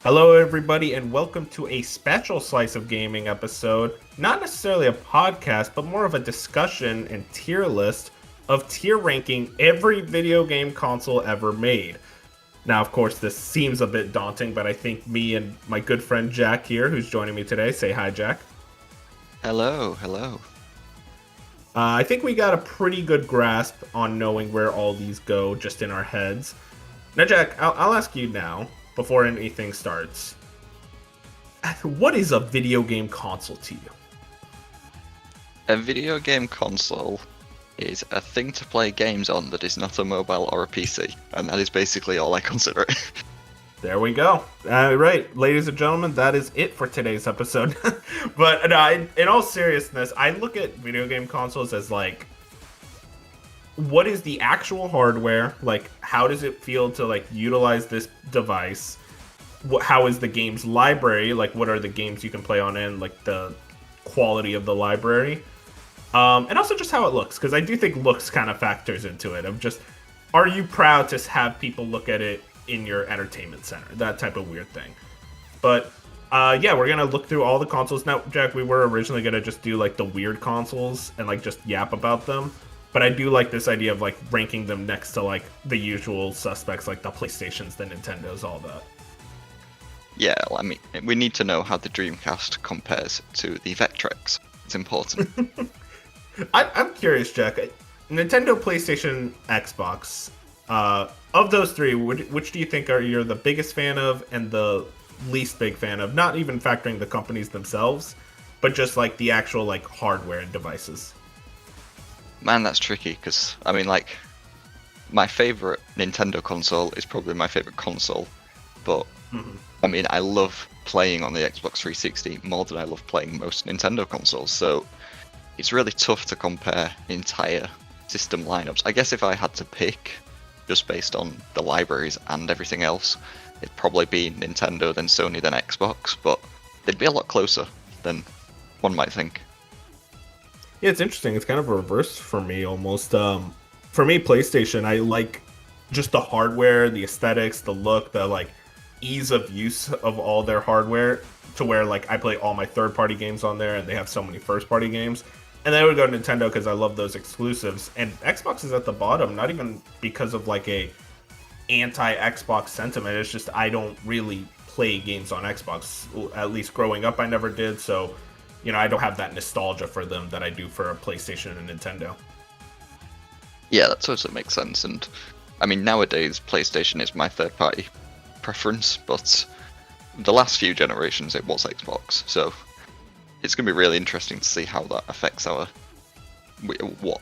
Hello, everybody, and welcome to a special Slice of Gaming episode. Not necessarily a podcast, but more of a discussion and tier list of tier ranking every video game console ever made. Now, of course, this seems a bit daunting, but I think me and my good friend Jack here, who's joining me today, say hi, Jack. Hello, hello. I think we got a pretty good grasp on knowing where all these go just in our heads. Now, Jack, I'll ask you now, before anything starts. What is a video game console to you? A video game console is a thing to play games on that is not a mobile or a PC, and that is basically all I consider it. There we go. Right, ladies and gentlemen, that is it for today's episode. But in all seriousness, I look at video game consoles as like, what is the actual hardware? Like, how does it feel to like utilize this device? How is the game's library? Like, what are the games you can play on it? And like the quality of the library, and also just how it looks. Because I do think looks kind of factors into it. Of just, are you proud to have people look at it in your entertainment center? That type of weird thing. But yeah, we're gonna look through all the consoles now, Jack. We were originally gonna just do like the weird consoles and like just yap about them. But I do like this idea of like ranking them next to like the usual suspects, like the PlayStations, the Nintendos, all that. Yeah, I mean, we need to know how the Dreamcast compares to the Vectrex. It's important. I'm curious, Jack. Nintendo, PlayStation, Xbox. Of those three, which do you think you're the biggest fan of and the least big fan of? Not even factoring the companies themselves, but just like the actual like hardware and devices. Man, that's tricky, because, I mean, like, my favorite Nintendo console is probably my favorite console, but, I mean, I love playing on the Xbox 360 more than I love playing most Nintendo consoles, so it's really tough to compare entire system lineups. I guess if I had to pick, just based on the libraries and everything else, it'd probably be Nintendo, then Sony, then Xbox, but they'd be a lot closer than one might think. Yeah, it's interesting. It's kind of a reverse for me almost. For me, PlayStation, I like just the hardware, the aesthetics, the look, the like ease of use of all their hardware, to where like I play all my third-party games on there, and they have so many first-party games. And then I would go to Nintendo because I love those exclusives. And Xbox is at the bottom, not even because of like a anti-Xbox sentiment. It's just I don't really play games on Xbox. At least growing up, I never did. So, you know, I don't have that nostalgia for them that I do for a PlayStation and Nintendo. Yeah, that totally makes sense. And I mean, nowadays, PlayStation is my third party preference, but the last few generations it was Xbox. So it's going to be really interesting to see how that affects what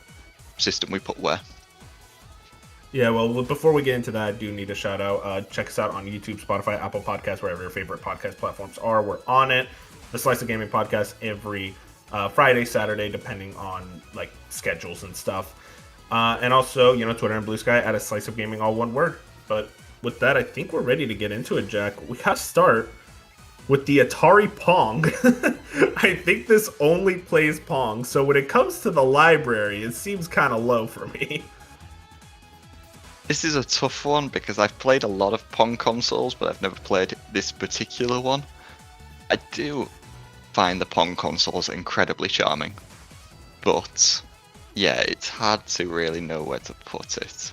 system we put where. Yeah, well, before we get into that, I do need a shout out. Check us out on YouTube, Spotify, Apple Podcasts, wherever your favorite podcast platforms are. We're on it. The Slice of Gaming podcast every Friday, Saturday, depending on like schedules and stuff. And also, you know, Twitter and Blue Sky at a Slice of Gaming, all one word. But with that, I think we're ready to get into it, Jack. We gotta start with the Atari Pong. I think this only plays Pong, so when it comes to the library, it seems kind of low for me. This is a tough one because I've played a lot of Pong consoles, but I've never played this particular one. I do find the Pong consoles incredibly charming, but yeah, it's hard to really know where to put it.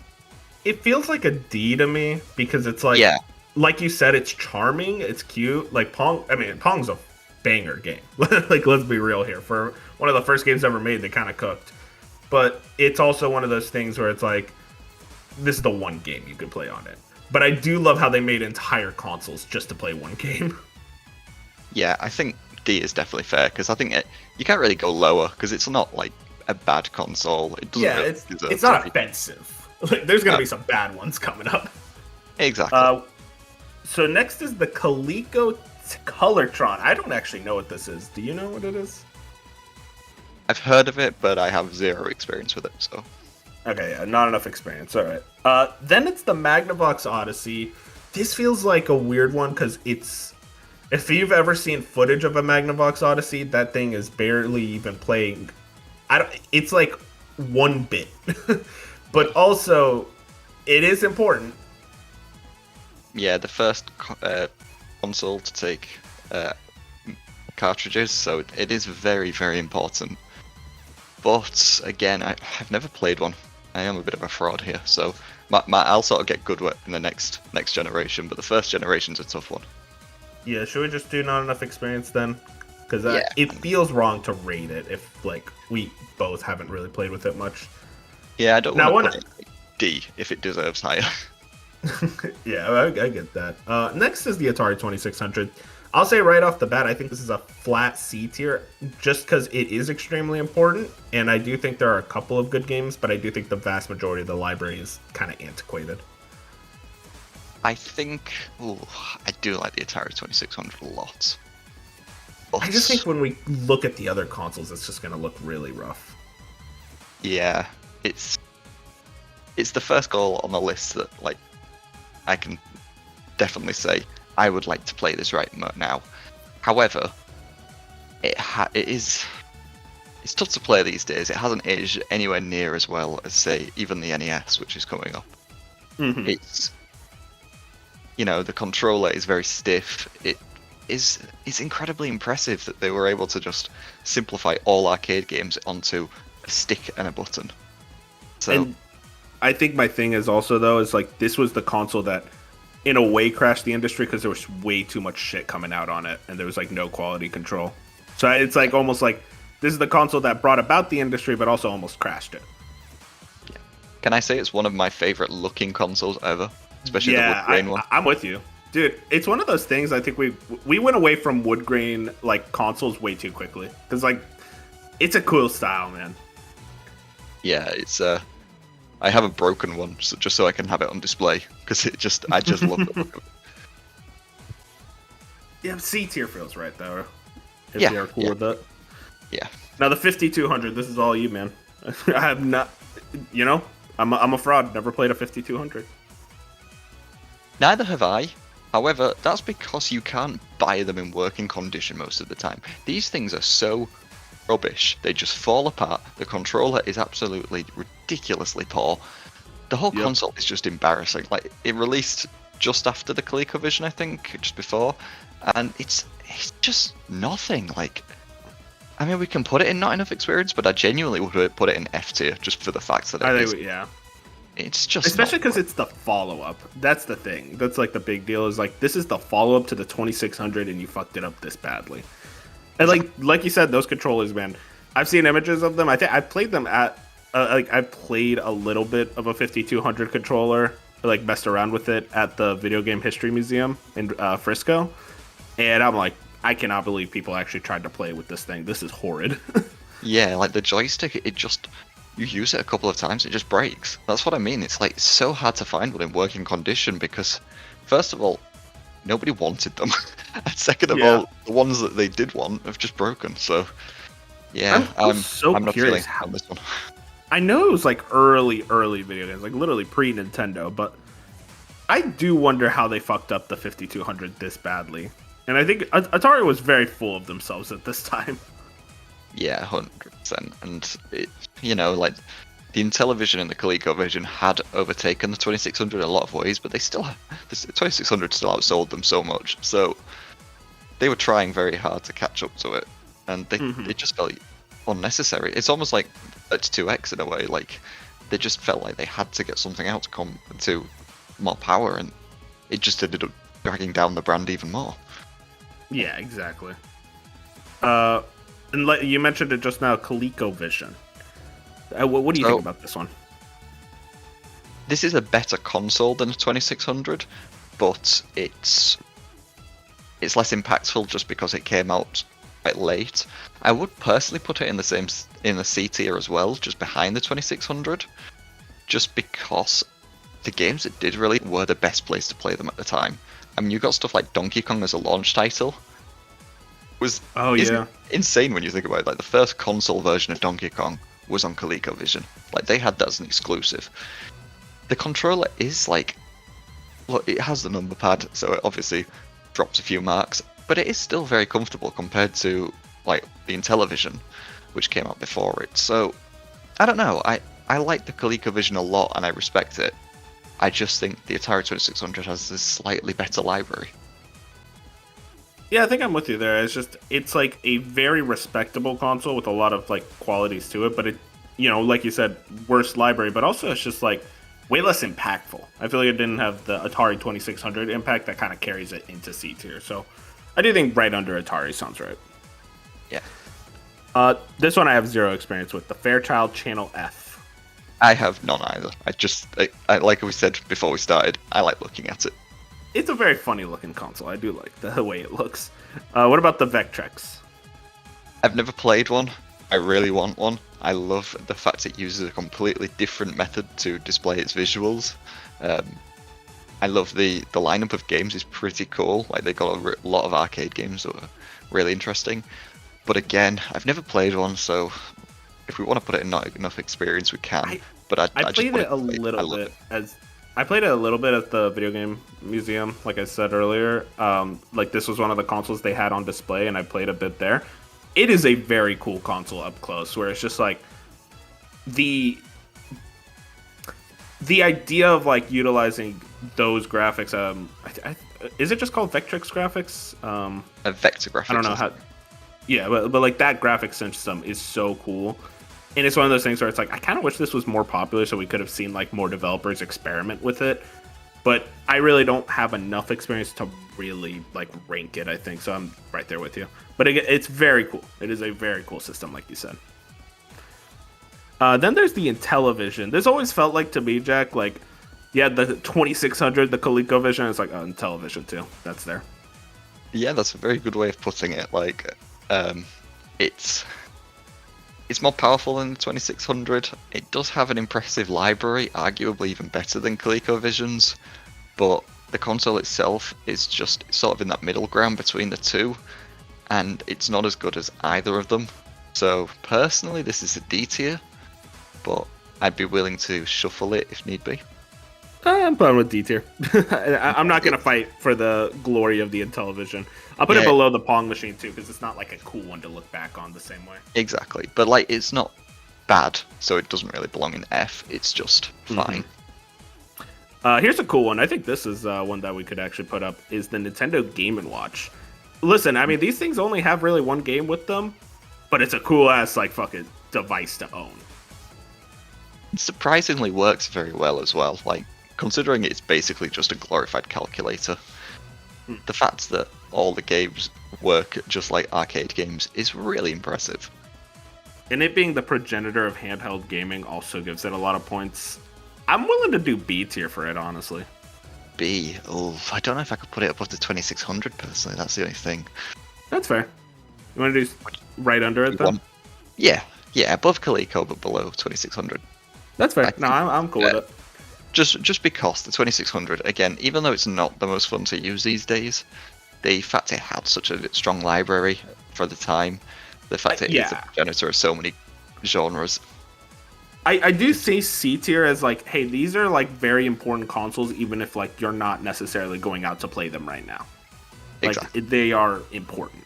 It feels like a D to me because it's like, Yeah, like you said, it's charming, it's cute. Like Pong, I mean, Pong's a banger game. Like, let's be real here. For one of the first games ever made, they kind of cooked. But it's also one of those things where it's like, this is the one game you could play on it. But I do love how they made entire consoles just to play one game. yeah, I think D is definitely fair because I think you can't really go lower because it's not like a bad console. It doesn't Yeah, really it's deserve not to be. offensive. Like, there's gonna No. be some bad ones coming up. Exactly. So next is the Coleco Colortron. I don't actually know what this is. Do you know what it is? I've heard of it, but I have zero experience with it, so. Okay, yeah, not enough experience. All right. Then it's the Magnavox Odyssey. This feels like a weird one because it's. If you've ever seen footage of a Magnavox Odyssey, that thing is barely even playing. It's like 1 bit, but also it is important. yeah, the first console to take cartridges, so it is very, very important. But again, I've never played one. I am a bit of a fraud here, so I'll sort of get good with in the next generation, but the first generation's a tough one. Yeah, should we just do not enough experience then? Because Yeah. it feels wrong to rate it if like we both haven't really played with it much. Yeah, I don't Now, want to put it D if it deserves higher. Yeah, I get that. Next is the Atari 2600. I'll say right off the bat, I think this is a flat C tier, just because it is extremely important, and I do think there are a couple of good games, but I do think the vast majority of the library is kind of antiquated. I think I do like the Atari 2600 a lot. But, I just think when we look at the other consoles, it's just going to look really rough. yeah, it's the first goal on the list that like I can definitely say I would like to play this right now. However, it's tough to play these days. It hasn't aged anywhere near as well as say even the NES, which is coming up. Mm-hmm. It's the controller is very stiff. It's incredibly impressive that they were able to just simplify all arcade games onto a stick and a button. So And I think my thing is also, though, is like this was the console that in a way crashed the industry because there was way too much shit coming out on it and there was like no quality control. So it's like almost like this is the console that brought about the industry but also almost crashed it. can I say it's one of my favorite looking consoles ever, especially the wood grain one? I'm with you. Dude, it's one of those things. I think we went away from wood grain like consoles way too quickly because like it's a cool style, man. Yeah, it's I have a broken one just so I can have it on display because I just love it. Yeah, C tier feels right though. If Yeah, you're cool yeah. with that. Yeah. Now the 5200, this is all you, man. I have not, I'm a fraud. Never played a 5200. Neither have I. However, that's because you can't buy them in working condition most of the time. These things are so rubbish, they just fall apart. The controller is absolutely ridiculously poor. The whole console is just embarrassing. Like, it released just after the ColecoVision, I think, just before, and it's just nothing. Like, I mean, we can put it in not enough experience, but I genuinely would put it in F tier just for the fact that it's just especially because it's the follow-up. That's the thing. That's like the big deal is like this is the follow-up to the 2600 and you fucked it up this badly. And like you said, those controllers, man. I've seen images of them. I think I played them at I played a little bit of a 5200 controller, like messed around with it at the Video Game History Museum in Frisco, and I'm like, I cannot believe people actually tried to play with this thing. This is horrid. Yeah, like the joystick, you use it a couple of times, it just breaks. That's what I mean. It's like so hard to find one in working condition because, first of all, nobody wanted them. And second of all, the ones that they did want have just broken. So, yeah, I'm not feeling on this one. I know it was like early video games, like literally pre-Nintendo, but I do wonder how they fucked up the 5200 this badly. And I think Atari was very full of themselves at this time. Yeah, 100%. And it, like the Intellivision and the ColecoVision had overtaken the 2600 in a lot of ways, but the 2600 still outsold them so much. So they were trying very hard to catch up to it, and it just felt unnecessary. It's almost like it's 2X in a way. Like they just felt like they had to get something out to come to more power, and it just ended up dragging down the brand even more. Yeah, exactly. And you mentioned it just now, ColecoVision. What do you think about this one? This is a better console than a 2600, but it's less impactful just because it came out quite late. I would personally put it in the C tier as well, just behind the 2600, just because the games that did really were the best place to play them at the time. I mean, you got stuff like Donkey Kong as a launch title. Isn't insane when you think about it. Like the first console version of Donkey Kong was on ColecoVision. Like they had that as an exclusive. The controller is like, look, it has the number pad, so it obviously drops a few marks, but it is still very comfortable compared to like the Intellivision, which came out before it. So I don't know. I like the ColecoVision a lot and I respect it, I just think the Atari 2600 has this slightly better library. Yeah, I think I'm with you there. It's like a very respectable console with a lot of like qualities to it, but it, like you said, worse library, but also it's just like way less impactful. I feel like it didn't have the Atari 2600 impact that kind of carries it into C tier. So I do think right under Atari sounds right. Yeah. This one I have zero experience with, the Fairchild Channel F. I have none either. I like we said before we started, I like looking at it. It's a very funny looking console. I do like the way it looks. What about the Vectrex? I've never played one. I really want one. I love the fact it uses a completely different method to display its visuals. I love the lineup of games is pretty cool. Like, they got a lot of arcade games that are really interesting. But again, I've never played one, so if we want to put it in not enough experience, we can. I played it a little bit at the video game museum, like I said earlier. Like, this was one of the consoles they had on display, and I played a bit there. It is a very cool console up close, where it's just like the idea of like utilizing those graphics. Is it just called Vectrex graphics? Vector graphics. I don't know how. Yeah, but like that graphics system is so cool. And it's one of those things where it's like, I kind of wish this was more popular so we could have seen like more developers experiment with it. But I really don't have enough experience to really like rank it, I think. So I'm right there with you. But it's very cool. It is a very cool system, like you said. Then there's the Intellivision. This always felt like to me, Jack, like, yeah, the 2600, the ColecoVision, it's like, oh, Intellivision too. That's there. Yeah, that's a very good way of putting it. Like, it's more powerful than the 2600. It does have an impressive library, arguably even better than ColecoVision's, but the console itself is just sort of in that middle ground between the two, and it's not as good as either of them. So personally, this is a D tier, but I'd be willing to shuffle it if need be. I'm fine with D tier. I'm not going to fight for the glory of the Intellivision. I'll put it below the Pong machine too, because it's not like a cool one to look back on the same way. Exactly, but like, it's not bad, so it doesn't really belong in F. It's just fine. Here's a cool one. I think this is one that we could actually put up, is the Nintendo Game & Watch. Listen, I mean, these things only have really one game with them, but it's a cool ass like fucking device to own. It surprisingly works very well as well. Like, considering it's basically just a glorified calculator, the fact that all the games work just like arcade games is really impressive. And it being the progenitor of handheld gaming also gives it a lot of points. I'm willing to do B tier for it, honestly. B? Oh, I don't know if I could put it above the 2600 personally. That's the only thing. That's fair. You want to do right under it then? Yeah, above Coleco but below 2600. That's fair. No, I'm cool with it. Just because the 2600, again, even though it's not the most fun to use these days, the fact it had such a strong library for the time, the fact that it's a progenitor of so many genres. I do see C tier as like, hey, these are like very important consoles, even if like you're not necessarily going out to play them right now. Like, exactly. They are important.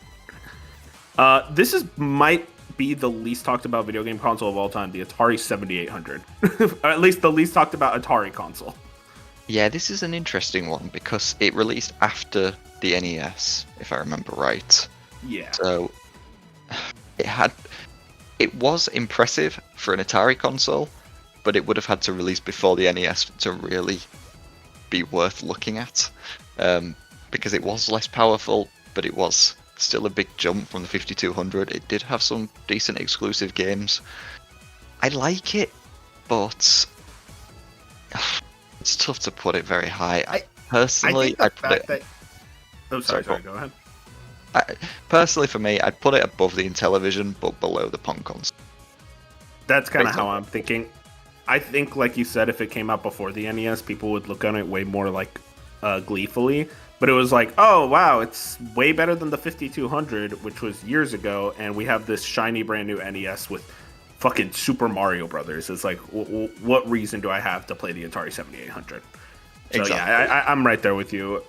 This might be the least talked about video game console of all time, the Atari 7800. Or at least the least talked about Atari console. Yeah, this is an interesting one because it released after the NES, if I remember right. Yeah. So it was impressive for an Atari console, but it would have had to release before the NES to really be worth looking at, because it was less powerful, but it was still a big jump from the 5200. It did have some decent exclusive games. I like it, but it's tough to put it very high. Personally, I'd put it... sorry, go ahead. Personally, for me, I'd put it above the Intellivision, but below the Pong console. That's kind of how I'm thinking. I think, like you said, if it came out before the NES, people would look on it way more like gleefully. But it was like, oh wow, it's way better than the 5200, which was years ago, and we have this shiny brand new NES with fucking Super Mario Brothers. It's like, what reason do I have to play the Atari 7800? So exactly. Yeah, I'm right there with you.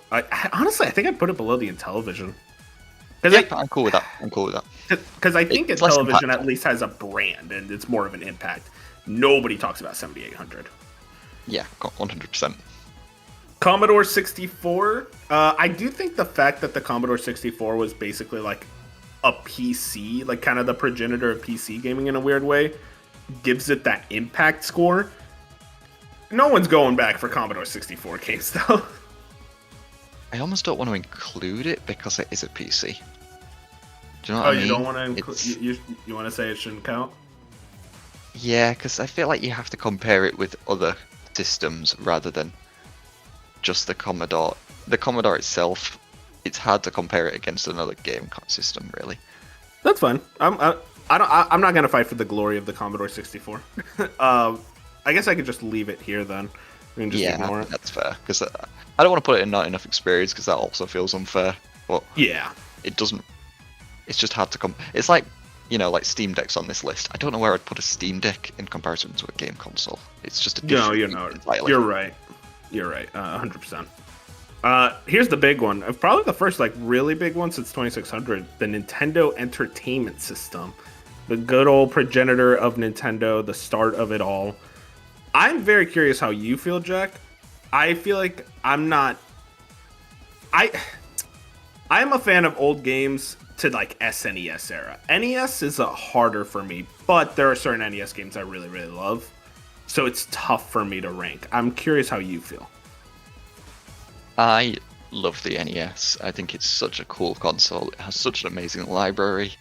Honestly, I think I'd put it below the Intellivision. Yeah, I'm cool with that. Because I think Intellivision at least has a brand, and it's more of an impact. Nobody talks about 7800. Yeah, 100%. Commodore 64. I do think the fact that the Commodore 64 was basically like a PC, like kind of the progenitor of PC gaming in a weird way, gives it that impact score. No one's going back for Commodore 64 games though. I almost don't want to include it because it is a PC. Do you know what I mean? You don't want to include? You want to say it shouldn't count? Yeah, because I feel like you have to compare it with other systems rather than just the Commodore. The Commodore itself, it's hard to compare it against another game system, really. That's fine. I'm not gonna fight for the glory of the Commodore 64. I guess I could just leave it here then. We can just ignore it. That's fair. Because I don't want to put it in not enough experience because that also feels unfair. But yeah, it doesn't. It's just hard to come. It's like, you know, like Steam Deck's on this list. I don't know where I'd put a Steam Deck in comparison to a game console. It's just a different. You're right. You're right. 100%. Here's the big one. Probably the first like really big one since 2600. The Nintendo Entertainment System, the good old progenitor of Nintendo, the start of it all. I'm very curious how you feel, Jack. I feel like I'm a fan of old games to like SNES era. NES is harder for me, but there are certain NES games I really, really love. So it's tough for me to rank. I'm curious how you feel. I love the NES. I think it's such a cool console. It has such an amazing library.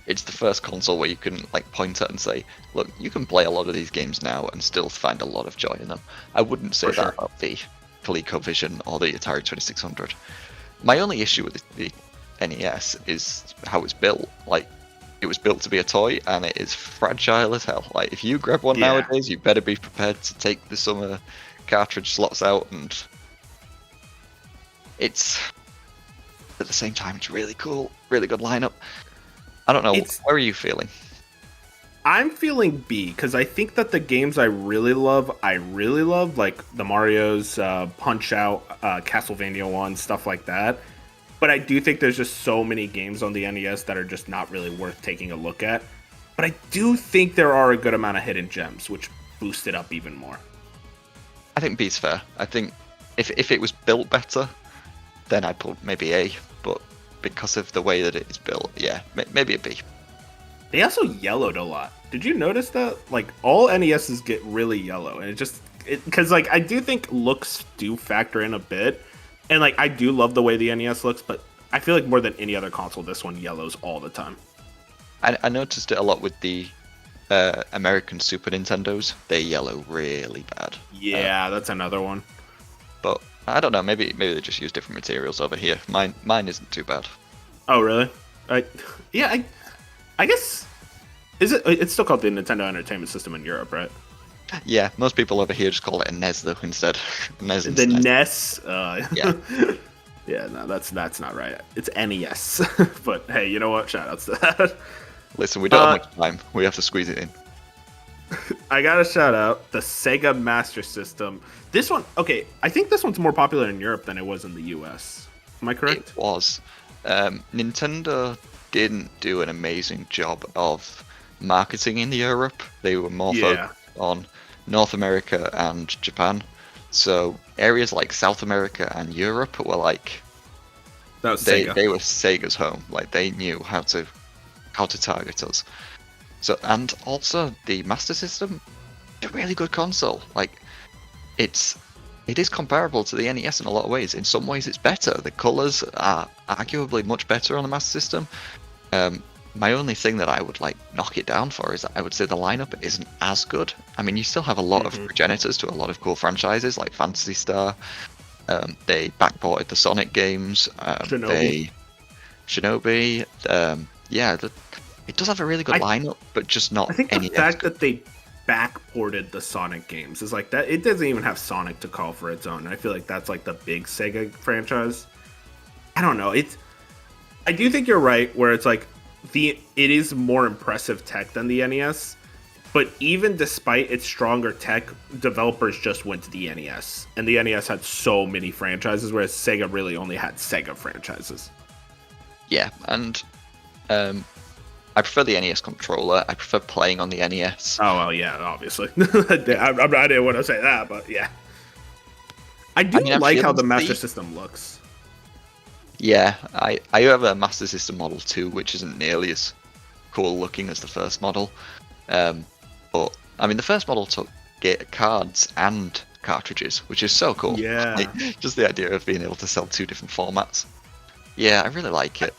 It's the first console where you can like point at and say, look, you can play a lot of these games now and still find a lot of joy in them. I wouldn't say that about the ColecoVision or the Atari 2600. My only issue with the NES is how it's built. Like, it was built to be a toy and it is fragile as hell. Like, if you grab one nowadays, you better be prepared to take the summer cartridge slots out, and it's at the same time it's really cool, really good lineup. I don't know, where are you feeling? I'm feeling B, because I think that the games I really love, like the Mario's, Punch-Out, Castlevania 1, stuff like that. But I do think there's just so many games on the NES that are just not really worth taking a look at. But I do think there are a good amount of hidden gems, which boost it up even more. I think B's fair. I think if it was built better, then I'd put maybe A. But because of the way that it is built, yeah, maybe a B. They also yellowed a lot. Did you notice that? Like, all NESs get really yellow, and because like I do think looks do factor in a bit, and like I do love the way the NES looks, but I feel like more than any other console, this one yellows all the time. I noticed it a lot with the American Super Nintendos. They yellow really bad. Yeah, that's another one. But I don't know. Maybe they just use different materials over here. Mine isn't too bad. Oh really? I guess. It's still called the Nintendo Entertainment System in Europe, right? Yeah, most people over here just call it a NES though instead. The NES. Yeah. Yeah, no, that's not right. It's NES. But hey, you know what? Shoutouts to that. Listen, we don't have much time. We have to squeeze it in. I gotta shout out the Sega Master System. This one, okay, I think this one's more popular in Europe than it was in the US. Am I correct? It was. Nintendo didn't do an amazing job of marketing in Europe. They were more focused on North America and Japan. So areas like South America and Europe were like Sega. They were Sega's home. Like, they knew how to target us. So, and also the Master System, a really good console. Like, it is comparable to the NES in a lot of ways. In some ways it's better. The colors are arguably much better on the Master System. My only thing that I would like knock it down for is that I would say the lineup isn't as good. I mean, you still have a lot of progenitors to a lot of cool franchises like Phantasy Star. They backported the Sonic games. Shinobi. It does have a really good lineup, but just not. I think any the fact that they backported the Sonic games is like that. It doesn't even have Sonic to call for its own. I feel like that's like the big Sega franchise. I don't know. I do think you're right where it's like it is more impressive tech than the NES, but even despite its stronger tech, developers just went to the NES, and the NES had so many franchises, whereas Sega really only had Sega franchises. Yeah, and I prefer the NES controller. I prefer playing on the NES. Oh well, yeah, obviously. I didn't want to say that, but yeah. I do mean, I'm like how feeling the Master the- System looks. Yeah, I have a Master System model too, which isn't nearly as cool looking as the first model. But I mean, the first model took cards and cartridges, which is so cool. Yeah. Like, just the idea of being able to sell 2 different formats. Yeah, I really like it.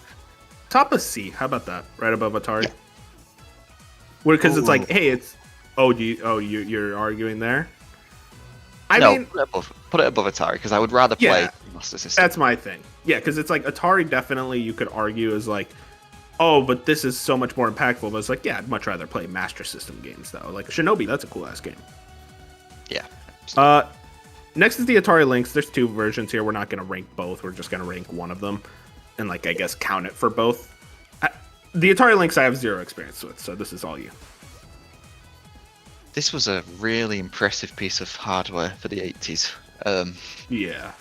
Top of C. How about that? Right above Atari. Because it's like, Ooh. hey, it's you're arguing there. I No, mean, put it above Atari because I would rather play Yeah. Master System. that's my thing. Yeah, because it's like Atari definitely you could argue is like, oh, but this is so much more impactful. But it's like, yeah, I'd much rather play Master System games though. Like Shinobi, that's a cool ass game. Yeah. Next is the Atari Lynx. There's 2 versions here. We're not going to rank both. We're just going to rank one of them, and like I guess count it for both. The Atari Lynx I have 0 experience with, so this is all you. This was a really impressive piece of hardware for the 80s. Yeah,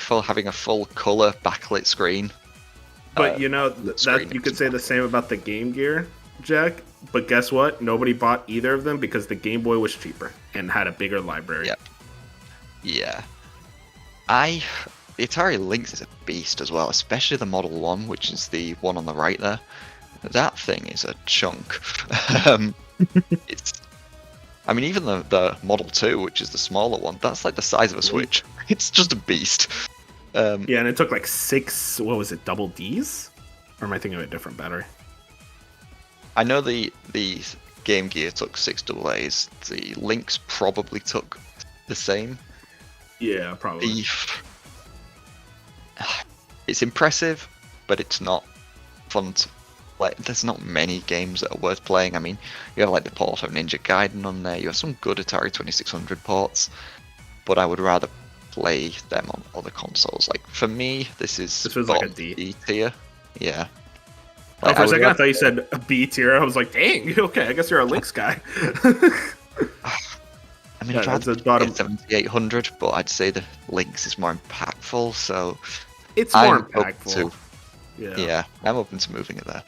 Having a full color backlit screen. but you know screen that you could is say the same about the Game Gear, Jack. But guess what? Nobody bought either of them because the Game Boy was cheaper and had a bigger library. Yep. Yeah. The Atari Lynx is a beast as well, especially the Model 1, which is the one on the right there. That thing is a chunk. It's, I mean, even the Model 2, which is the smaller one, that's like the size of a Switch. It's just a beast. Yeah, and it took like 6. What was it? Double Ds? Or am I thinking of a different battery? I know the Game Gear took 6 AA's. The Lynx probably took the same. Yeah, probably. It's impressive, but it's not fun to like. There's not many games that are worth playing. I mean, you have like the port of Ninja Gaiden on there. You have some good Atari 2600 ports, but I would rather play them on other consoles. Like for me, this was like a D tier. Yeah. Like, for a second, I thought you said a B tier. I was like, dang, okay, I guess you're a Lynx guy. I mean, Yeah, I'd that's rather a bottom- play 7800, but I'd say the Lynx is more impactful. So It's more I'm open impactful. yeah, I'm open to moving it there.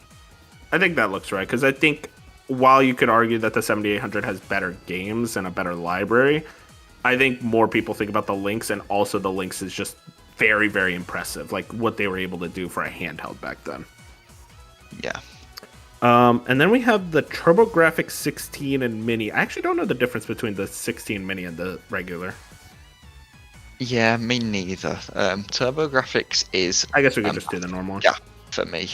I think that looks right because I think while you could argue that the 7800 has better games and a better library, I think more people think about the Lynx, and also the Lynx is just very, very impressive. Like what they were able to do for a handheld back then. Yeah. And then we have the TurboGrafx 16 and Mini. I actually don't know the difference between the 16 Mini and the regular. Yeah, me neither. TurboGrafx is. I guess we could just do the normal one. Yeah, for me.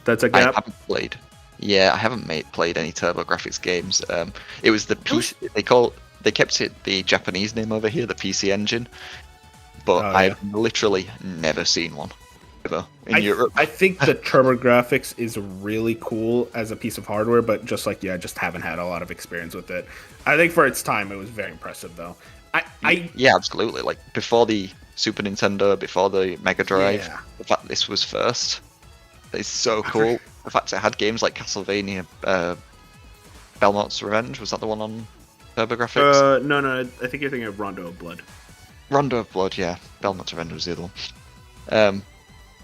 That's a I gap. haven't played. Yeah, I haven't played any TurboGrafx games. It was the PC. They kept it the Japanese name over here, the PC Engine, but I've literally never seen one ever in Europe. I think the TurboGrafx is really cool as a piece of hardware, but just like I just haven't had a lot of experience with it. I think for its time, it was very impressive, though. Yeah, absolutely. Like before the Super Nintendo, before the Mega Drive, Yeah. the fact this was first is so cool. The fact it had games like Castlevania, Belmont's Revenge, was that the one on TurboGrafx? No, I think you're thinking of Rondo of Blood. Rondo of Blood, yeah. Belmont's Revenge was the other one.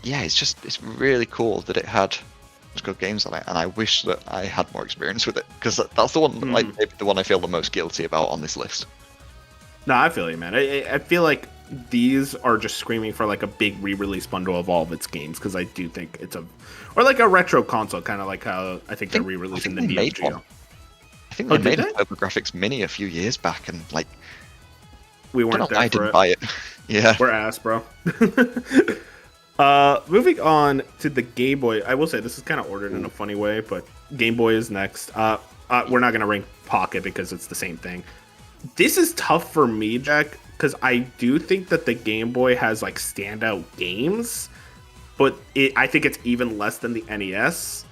Yeah, it's really cool that it had such good games on it, and I wish that I had more experience with it because that's the one, like maybe the one I feel the most guilty about on this list. No, I feel you, man. I feel like these are just screaming for like a big re-release bundle of all of its games because I do think it's or like a retro console, kind of like how I think they're re-releasing the Neo Geo. I think they made did a TurboGrafx Mini a few years back, and like we weren't there I for didn't it. buy it. Yeah, We're ass, bro. Moving on to the Game Boy. I will say this is kind of ordered in a funny way, but Game Boy is next. We're not gonna rank Pocket because it's the same thing. This is tough for me, Jack, because I do think that the Game Boy has like standout games, but I think it's even less than the NES.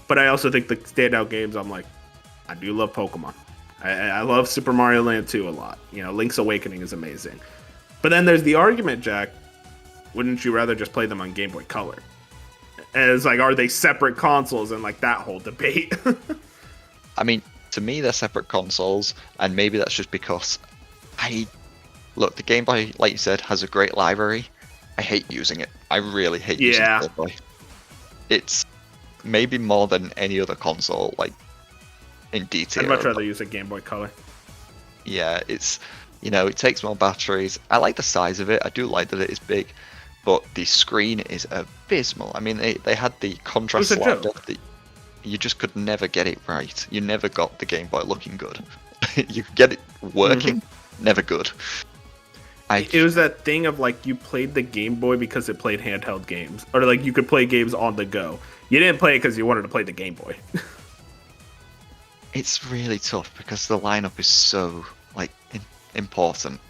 But I also think the standout games, I'm like, I do love Pokemon. I love Super Mario Land 2 a lot. You know, Link's Awakening is amazing. But then there's the argument, Jack, wouldn't you rather just play them on Game Boy Color? And it's like, are they separate consoles? And like that whole debate. I mean, to me, they're separate consoles, and maybe that's just because look, the Game Boy, like you said, has a great library. I hate using it. I really hate using the Game Boy. It's maybe more than any other console, like in detail. I'd much rather use a Game Boy Color. Yeah, it's You know, it takes more batteries. I like the size of it. I do like that it is big, but the screen is abysmal. I mean, they had the contrast It was a slider joke. that you just could never get it right. You never got the Game Boy looking good. You could get it working, never good. It was that thing of like you played the Game Boy because it played handheld games, or like you could play games on the go. You didn't play it because you wanted to play the Game Boy. It's really tough because the lineup is so like important.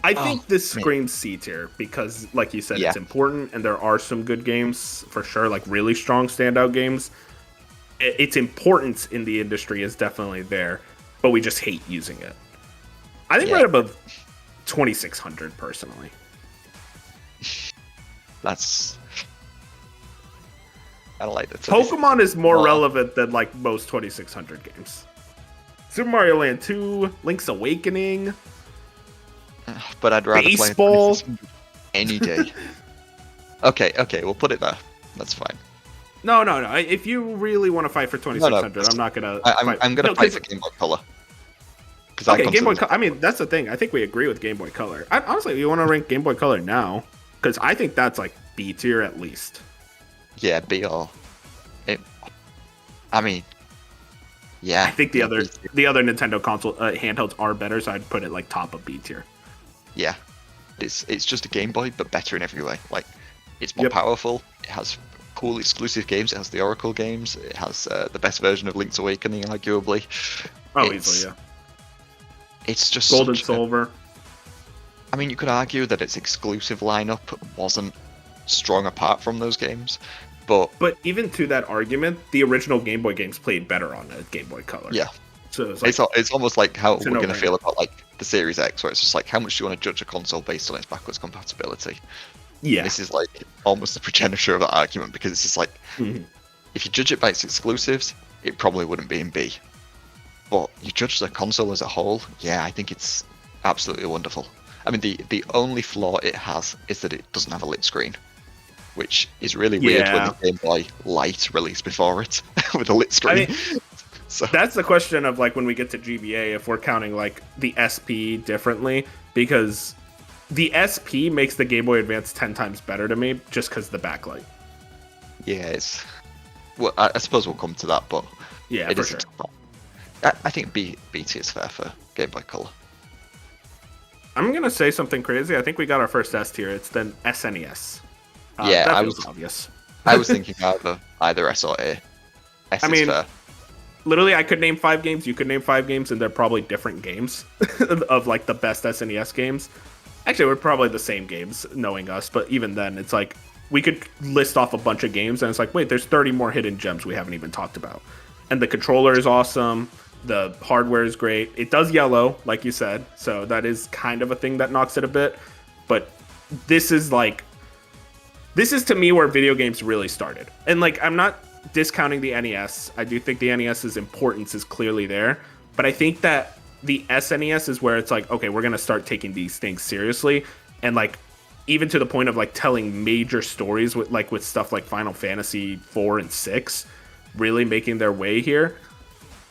I think this screams C tier because, like you said, Yeah. it's important, and there are some good games for sure, like really strong standout games. Its importance in the industry is definitely there, but we just hate using it. I think Yeah. right above 2600 personally. That's I don't like that. Pokemon is more Well- relevant than like most 2600 games. Super Mario Land 2, Link's Awakening. But I'd rather Baseball. play any day. Okay, we'll put it there. That's fine. No. If you really want to fight for 2600, I'm not gonna. I'm gonna fight for Game Boy Color. Okay, Game Boy Color. I mean, that's the thing. I think we agree with Game Boy Color. Honestly, you want to rank Game Boy Color now, because I think that's like B tier at least. Yeah, B or. I mean, yeah. I think the other Nintendo console handhelds are better, so I'd put it like top of B tier. Yeah, it's just a Game Boy, but better in every way. Like, it's more powerful. It has cool exclusive games. It has the Oracle games. It has the best version of Link's Awakening, arguably. Easily, yeah. It's just Gold and such Silver. I mean, you could argue that its exclusive lineup wasn't strong apart from those games, but even to that argument, the original Game Boy games played better on a Game Boy Color. yeah, So it's like, it's almost like how we're going to no-brainer. feel about like the Series X, where it's just like, how much do you want to judge a console based on its backwards compatibility? yeah. This is like almost the progenitor of that argument, because it's just like, Mhm. if you judge it by its exclusives, it probably wouldn't be in B. But you judge the console as a whole, yeah, I think it's absolutely wonderful. I mean, the only flaw it has is that it doesn't have a lit screen, which is really weird when Yeah. the Game Boy Light released before it with a lit screen. mean, So That's the question of like when we get to GBA, if we're counting like the SP differently, because the SP makes the Game Boy Advance 10 times better to me just because the backlight. yeah, it's well, I suppose we'll come to that, but Yeah, it for is sure. a tough one. I think BT is fair for Game Boy Color. I'm gonna say something crazy. I think we got our first S tier. It's then SNES. Yeah, that I feels was- obvious. I was thinking either S or A. S I is mean, fair. Literally, I could name 5 games. You could name 5 games, and they're probably different games of like the best SNES games. Actually, we're probably the same games, knowing us. But even then, it's like we could list off a bunch of games, and it's like, wait, there's 30 more hidden gems we haven't even talked about. And the controller is awesome. The hardware is great. It does yellow, like you said, so that is kind of a thing that knocks it a bit. But this is to me where video games really started. And like, I'm not discounting the NES. I do think the NES's importance is clearly there, but I think that the SNES is where it's like, okay, we're gonna start taking these things seriously, and like even to the point of like telling major stories with stuff like Final Fantasy 4 and 6 really making their way here.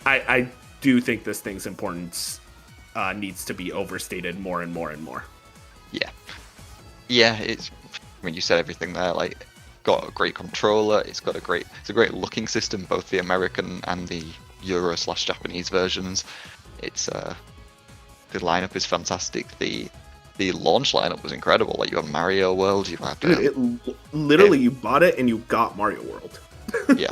I do think this thing's importance needs to be overstated more and more and more. Yeah, it's. I mean, you said everything there. Like, got a great controller. It's a great looking system, both the American and the Euro/Japanese versions. It's the lineup is fantastic. The launch lineup was incredible. Like, you had Mario World, you had Dude, literally you bought it and you got Mario World. yeah,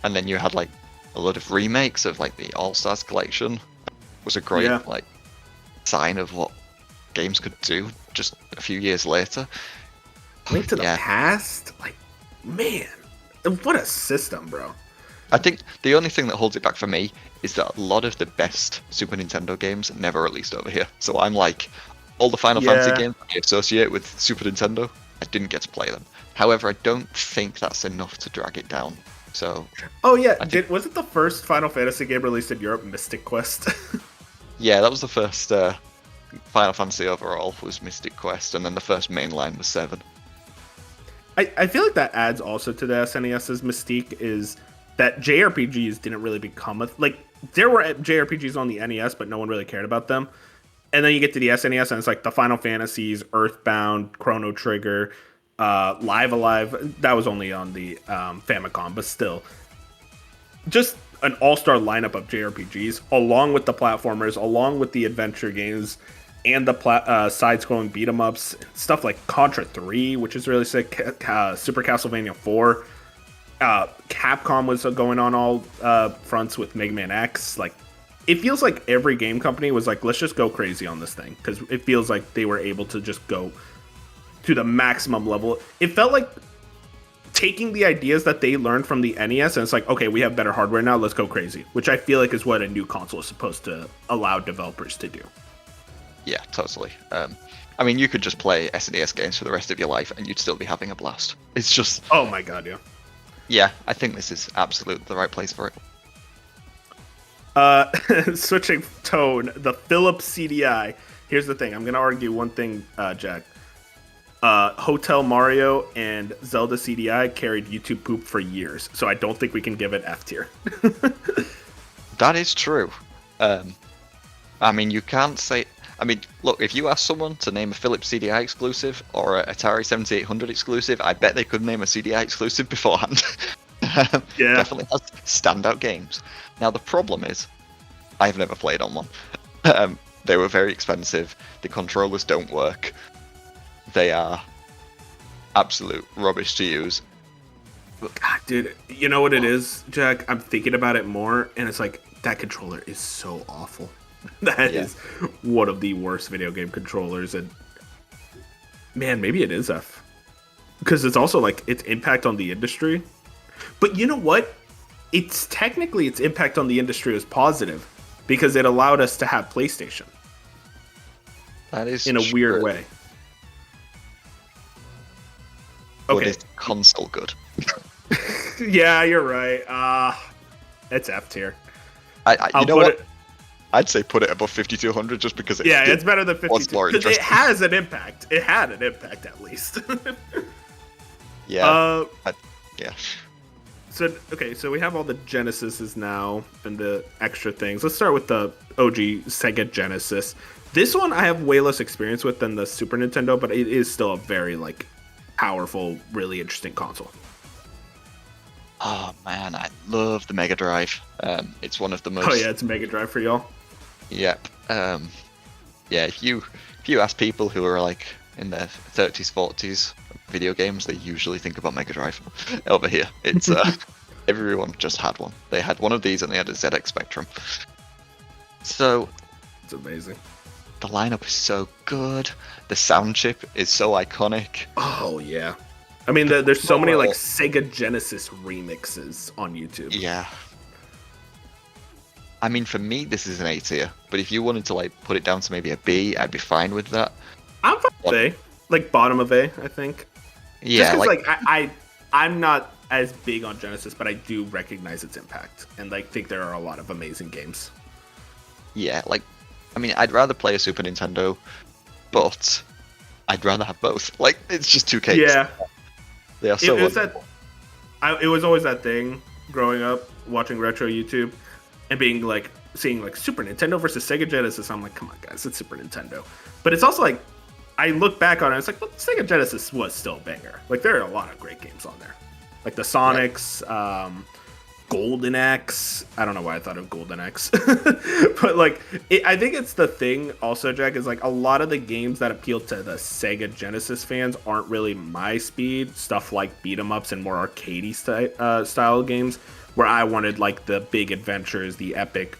and then you had like a lot of remakes of like the All Stars collection. Was a great Yeah. like sign of what games could do just a few years later. Link to the Yeah. Past, like, man, what a system, bro. I think the only thing that holds it back for me is that a lot of the best Super Nintendo games never released over here. So I'm like, all the Final Fantasy Yeah. games I associate with Super Nintendo, I didn't get to play them. However, I don't think that's enough to drag it down. So Oh yeah, I think- was it the first Final Fantasy game released in Europe, Mystic Quest? yeah, that was the first Final Fantasy overall was Mystic Quest, and then the first mainline was 7. I feel like that adds also to the SNES's mystique is that JRPGs didn't really become like there were JRPGs on the NES, but no one really cared about them. And then you get to the SNES, and it's like the Final Fantasies, Earthbound, Chrono Trigger, Live Alive. That was only on the Famicom, but still, just an all-star lineup of JRPGs, along with the platformers, along with the adventure games, and the side-scrolling beat 'em ups, stuff like Contra 3, which is really sick. Super Castlevania 4. Capcom was going on all fronts with Mega Man X. Like, it feels like every game company was like, let's just go crazy on this thing, because it feels like they were able to just go to the maximum level. It felt like taking the ideas that they learned from the NES, and it's like, okay, we have better hardware now, let's go crazy, which I feel like is what a new console is supposed to allow developers to do. Yeah, totally. I mean, you could just play SNES games for the rest of your life and you'd still be having a blast. It's just... Oh my god, yeah. Yeah, I think this is absolutely the right place for it. Switching tone, the Philips CDI. Here's the thing. I'm gonna argue one thing, Jack. Hotel Mario and Zelda CDI carried YouTube poop for years, so I don't think we can give it F tier. That is true. I mean, you can't say... I mean, look, if you ask someone to name a Philips CDI exclusive or a Atari 7800 exclusive, I bet they could name a CDI exclusive beforehand. Yeah. Definitely has standout games. Now, the problem is, I've never played on one. They were very expensive. The controllers don't work. They are absolute rubbish to use. God, dude, you know what it is, Jack? I'm thinking about it more, and it's like, that controller is so awful. That is one of the worst video game controllers, and man, maybe it is F. Because it's also like its impact on the industry. But you know what? Its impact on the industry was positive because it allowed us to have PlayStation. That is in a weird way. But Okay. is console good? Yeah, you're right. It's F tier. You know what? I'd say put it above 5200 just because it's better than 52 because it interesting. has an impact. It had an impact at least. Yeah. Yeah. So we have all the Genesises now and the extra things. Let's start with the OG Sega Genesis. This one I have way less experience with than the Super Nintendo, but it is still a very like powerful, really interesting console. Oh man, I love the Mega Drive. It's one of the most. Oh yeah, it's a Mega Drive for y'all. Yep. Yeah. If you ask people who are like in their 30s, 40s, video games, they usually think about Mega Drive. Over here, it's everyone just had one. They had one of these and they had a ZX Spectrum. So it's amazing. The lineup is so good. The sound chip is so iconic. Oh yeah. I mean, there's so many like Sega Genesis remixes on YouTube. Yeah. I mean, for me, this is an A tier. But if you wanted to like put it down to maybe a B, I'd be fine with that. I'm fine with A, like bottom of A, I think. Yeah, just like I'm not as big on Genesis, but I do recognize its impact, and like think there are a lot of amazing games. Yeah, like, I mean, I'd rather play a Super Nintendo, but I'd rather have both. Like, it's just two cakes. Yeah. They are so. It was always that thing growing up watching retro YouTube and being like seeing like Super Nintendo versus Sega Genesis. I'm like, come on, guys, it's Super Nintendo. But it's also like I look back on it, it's like, well, Sega Genesis was still a banger. Like there are a lot of great games on there, like the Sonics, Golden Axe. I don't know why I thought of Golden Axe, but like I think it's the thing also, Jack, is like a lot of the games that appeal to the Sega Genesis fans aren't really my speed. Stuff like beat 'em ups and more arcadey style games, where I wanted like the big adventures, the epic,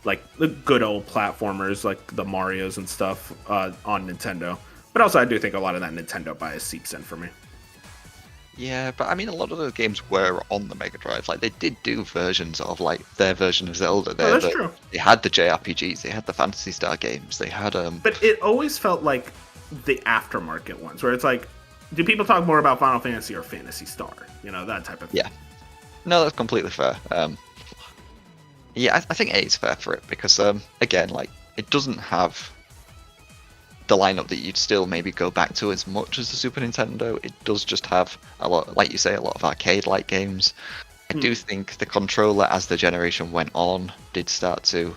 like the good old platformers like the Marios and stuff on Nintendo. But also I do think a lot of that Nintendo bias seeps in for me. Yeah, but I mean, a lot of those games were on the Mega Drive. Like, they did do versions of, like, their version of Zelda. That's true. They had the JRPGs, they had the Phantasy Star games, they had... But it always felt like the aftermarket ones, where it's like, do people talk more about Final Fantasy or Phantasy Star? You know, that type of thing. Yeah. No, that's completely fair. Yeah, I think A is fair for it, because, again, like, it doesn't have the lineup that you'd still maybe go back to as much as the Super Nintendo. It does just have a lot, like you say, a lot of arcade-like games. I do think the controller, as the generation went on, did start to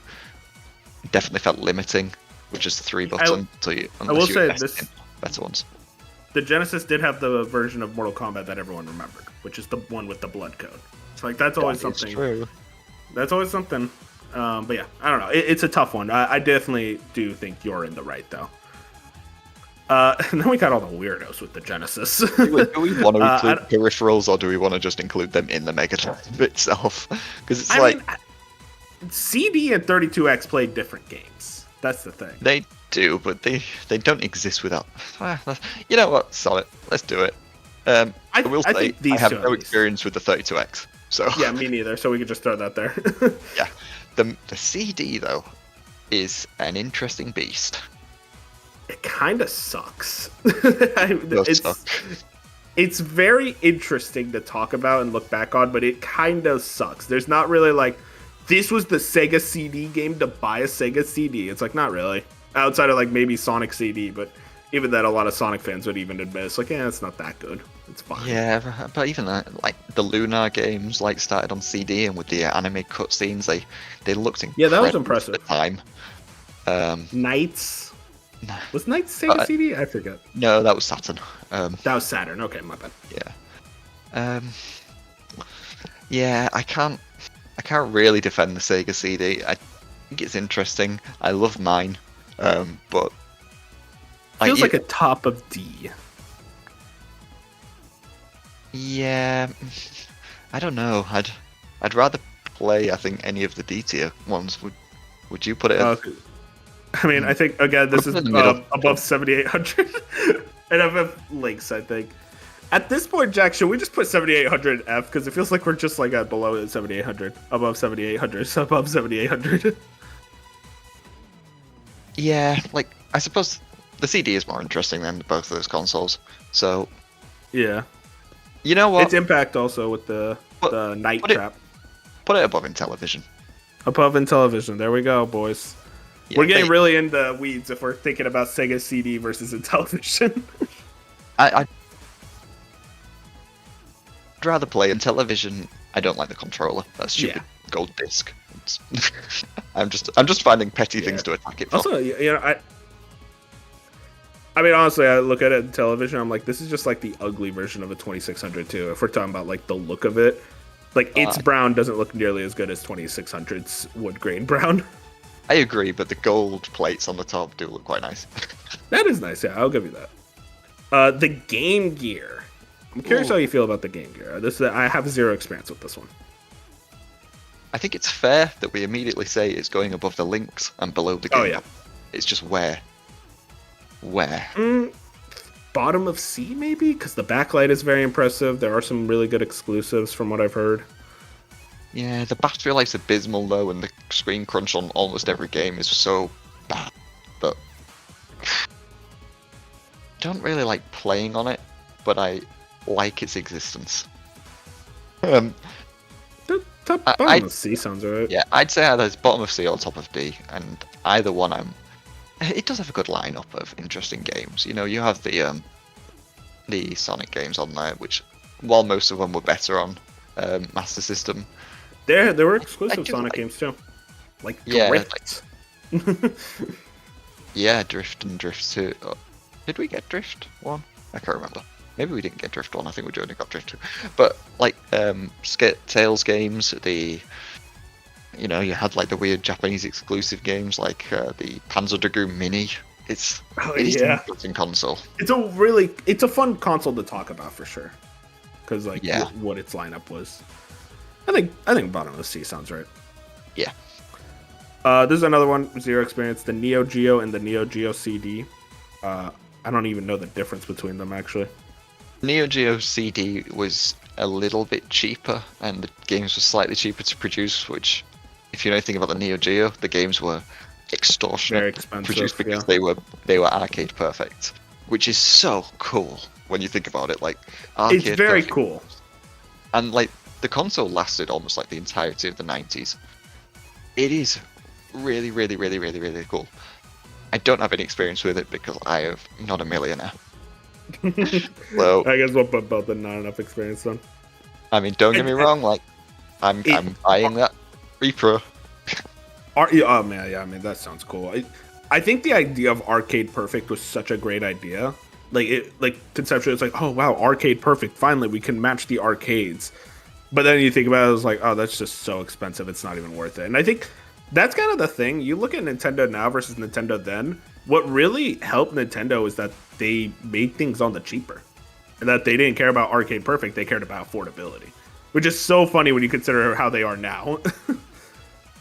definitely felt limiting, with just the 3-button. I will say this: better ones. The Genesis did have the version of Mortal Kombat that everyone remembered, which is the one with the blood code. So like that's always something. True. That's always something. But yeah, I don't know. It's a tough one. I definitely do think you're in the right though. And then we got all the weirdos with the Genesis. Do we want to include peripherals, or do we want to just include them in the Mega Drive itself? Because it's I mean, CD and 32X play different games. That's the thing. They do, but they don't exist without. You know what? Solid. Let's do it. I will say I have no experience with the 32X. So yeah, me neither. So we could just throw that there. Yeah, the CD though is an interesting beast. It kind of sucks. It's very interesting to talk about and look back on, but it kind of sucks. There's not really like, this was the Sega CD game to buy a Sega CD. It's like, not really. Outside of like maybe Sonic CD, but even that, a lot of Sonic fans would even admit it's like, yeah, it's not that good. It's fine. Yeah, but even that, like the Lunar games, like started on CD, and with the anime cutscenes, they looked incredible. Yeah, that was impressive. At the time. Knights. Was Knights Sega CD? I forget. No, that was Saturn. That was Saturn. Okay, my bad. Yeah. Yeah, I can't really defend the Sega CD. I think it's interesting. I love mine, but feels like a top of D. Yeah, I don't know. I'd rather play, I think, any of the D tier ones. Would you put it? I mean, I think again this is above 7800, and I have links. I think at this point, Jack, should we just put 7800 F, because it feels like we're just like at below 7800, above 7800, so above 7800. Yeah, like I suppose the CD is more interesting than both of those consoles. So yeah, you know what? Its impact also with the Night Trap. Put it above Intellivision. Above Intellivision. There we go, boys. Yeah, we're getting really into weeds if we're thinking about Sega CD versus Intellivision. I'd rather play Intellivision. I don't like the controller. That's stupid gold disc. I'm just finding petty things to attack it for. Also, you know, I mean, honestly, I look at it in television. I'm like, this is just like the ugly version of a 2600 too. If we're talking about like the look of it, like its brown doesn't look nearly as good as 2600's wood grain brown. I agree, but the gold plates on the top do look quite nice. That is nice, yeah, I'll give you that. The Game Gear. I'm curious how you feel about the Game Gear. I have zero experience with this one. I think it's fair that we immediately say it's going above the Lynx and below the Game. Oh, yeah. It's just where? Bottom of C, maybe? Because the backlight is very impressive. There are some really good exclusives from what I've heard. Yeah, the battery life's abysmal though, and the screen crunch on almost every game is so bad. But I don't really like playing on it, but I like its existence. Bottom of C sounds alright. Yeah, I'd say either it's bottom of C or top of D, and either one it does have a good lineup of interesting games. You know, you have the Sonic games on there, which, while most of them were better on Master System, there were exclusive Sonic games too, like Drift. Yeah, Drift and Drift 2. Oh, did we get Drift 1? I can't remember. Maybe we didn't get Drift 1. I think we only got Drift 2. But like Tales games, you had like the weird Japanese exclusive games like the Panzer Dragoon Mini. It's an interesting console. It's a fun console to talk about for sure, because like what its lineup was. I think bottom of C sounds right. Yeah. There's another one, zero experience, the Neo Geo and the Neo Geo CD. I don't even know the difference between them actually. Neo Geo CD was a little bit cheaper, and the games were slightly cheaper to produce, which, if you know anything about the Neo Geo, the games were extortionate, very expensive, produced because they were arcade perfect, which is so cool when you think about it. Like, it's very cool, and like the console lasted almost like the entirety of the 90s. It is really, really, really, really, really cool. I don't have any experience with it because I am not a millionaire. So I guess we'll put both the not enough experience then. I mean, don't get me wrong, like I'm buying that. Repro. Oh man, yeah, I mean that sounds cool. I think the idea of Arcade Perfect was such a great idea. Like conceptually, it's like, oh wow, Arcade Perfect. Finally, we can match the arcades. But then you think about it, it's like, oh, that's just so expensive. It's not even worth it. And I think that's kind of the thing. You look at Nintendo now versus Nintendo then. What really helped Nintendo is that they made things on the cheaper, and that they didn't care about Arcade Perfect. They cared about affordability, which is so funny when you consider how they are now.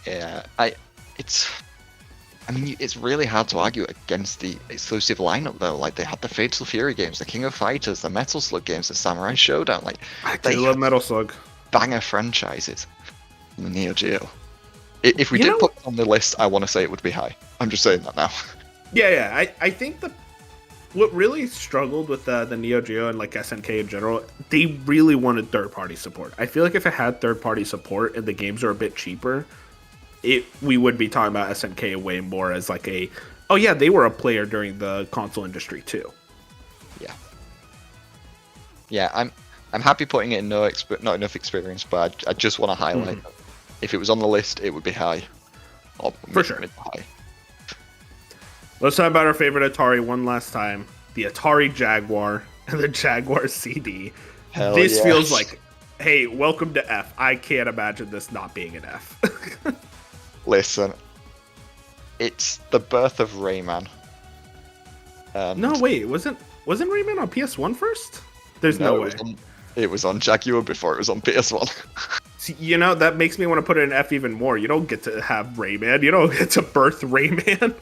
Yeah, it's really hard to argue against the exclusive lineup though. Like they had the Fatal Fury games, the King of Fighters, the Metal Slug games, the Samurai Showdown. Like I do love Metal Slug. Banger franchises. The Neo Geo. If we did put it on the list, I want to say it would be high. I'm just saying that now. Yeah. I think what really struggled with the Neo Geo and like SNK in general, they really wanted third-party support. I feel like if it had third-party support and the games are a bit cheaper, we would be talking about SNK way more as like oh yeah, they were a player during the console industry too. Yeah, I'm happy putting it in not enough experience, but I just want to highlight if it was on the list, it would be high. For sure. High. Let's talk about our favorite Atari one last time. The Atari Jaguar and the Jaguar CD. Hell this yes. feels like, hey, welcome to F. I can't imagine this not being an F. Listen, it's the birth of Rayman. No, wait, wasn't Rayman on PS1 first? There's no way. It was on Jaguar before it was on PS1. See, that makes me want to put it in F even more. You don't get to have Rayman. You don't get to birth Rayman.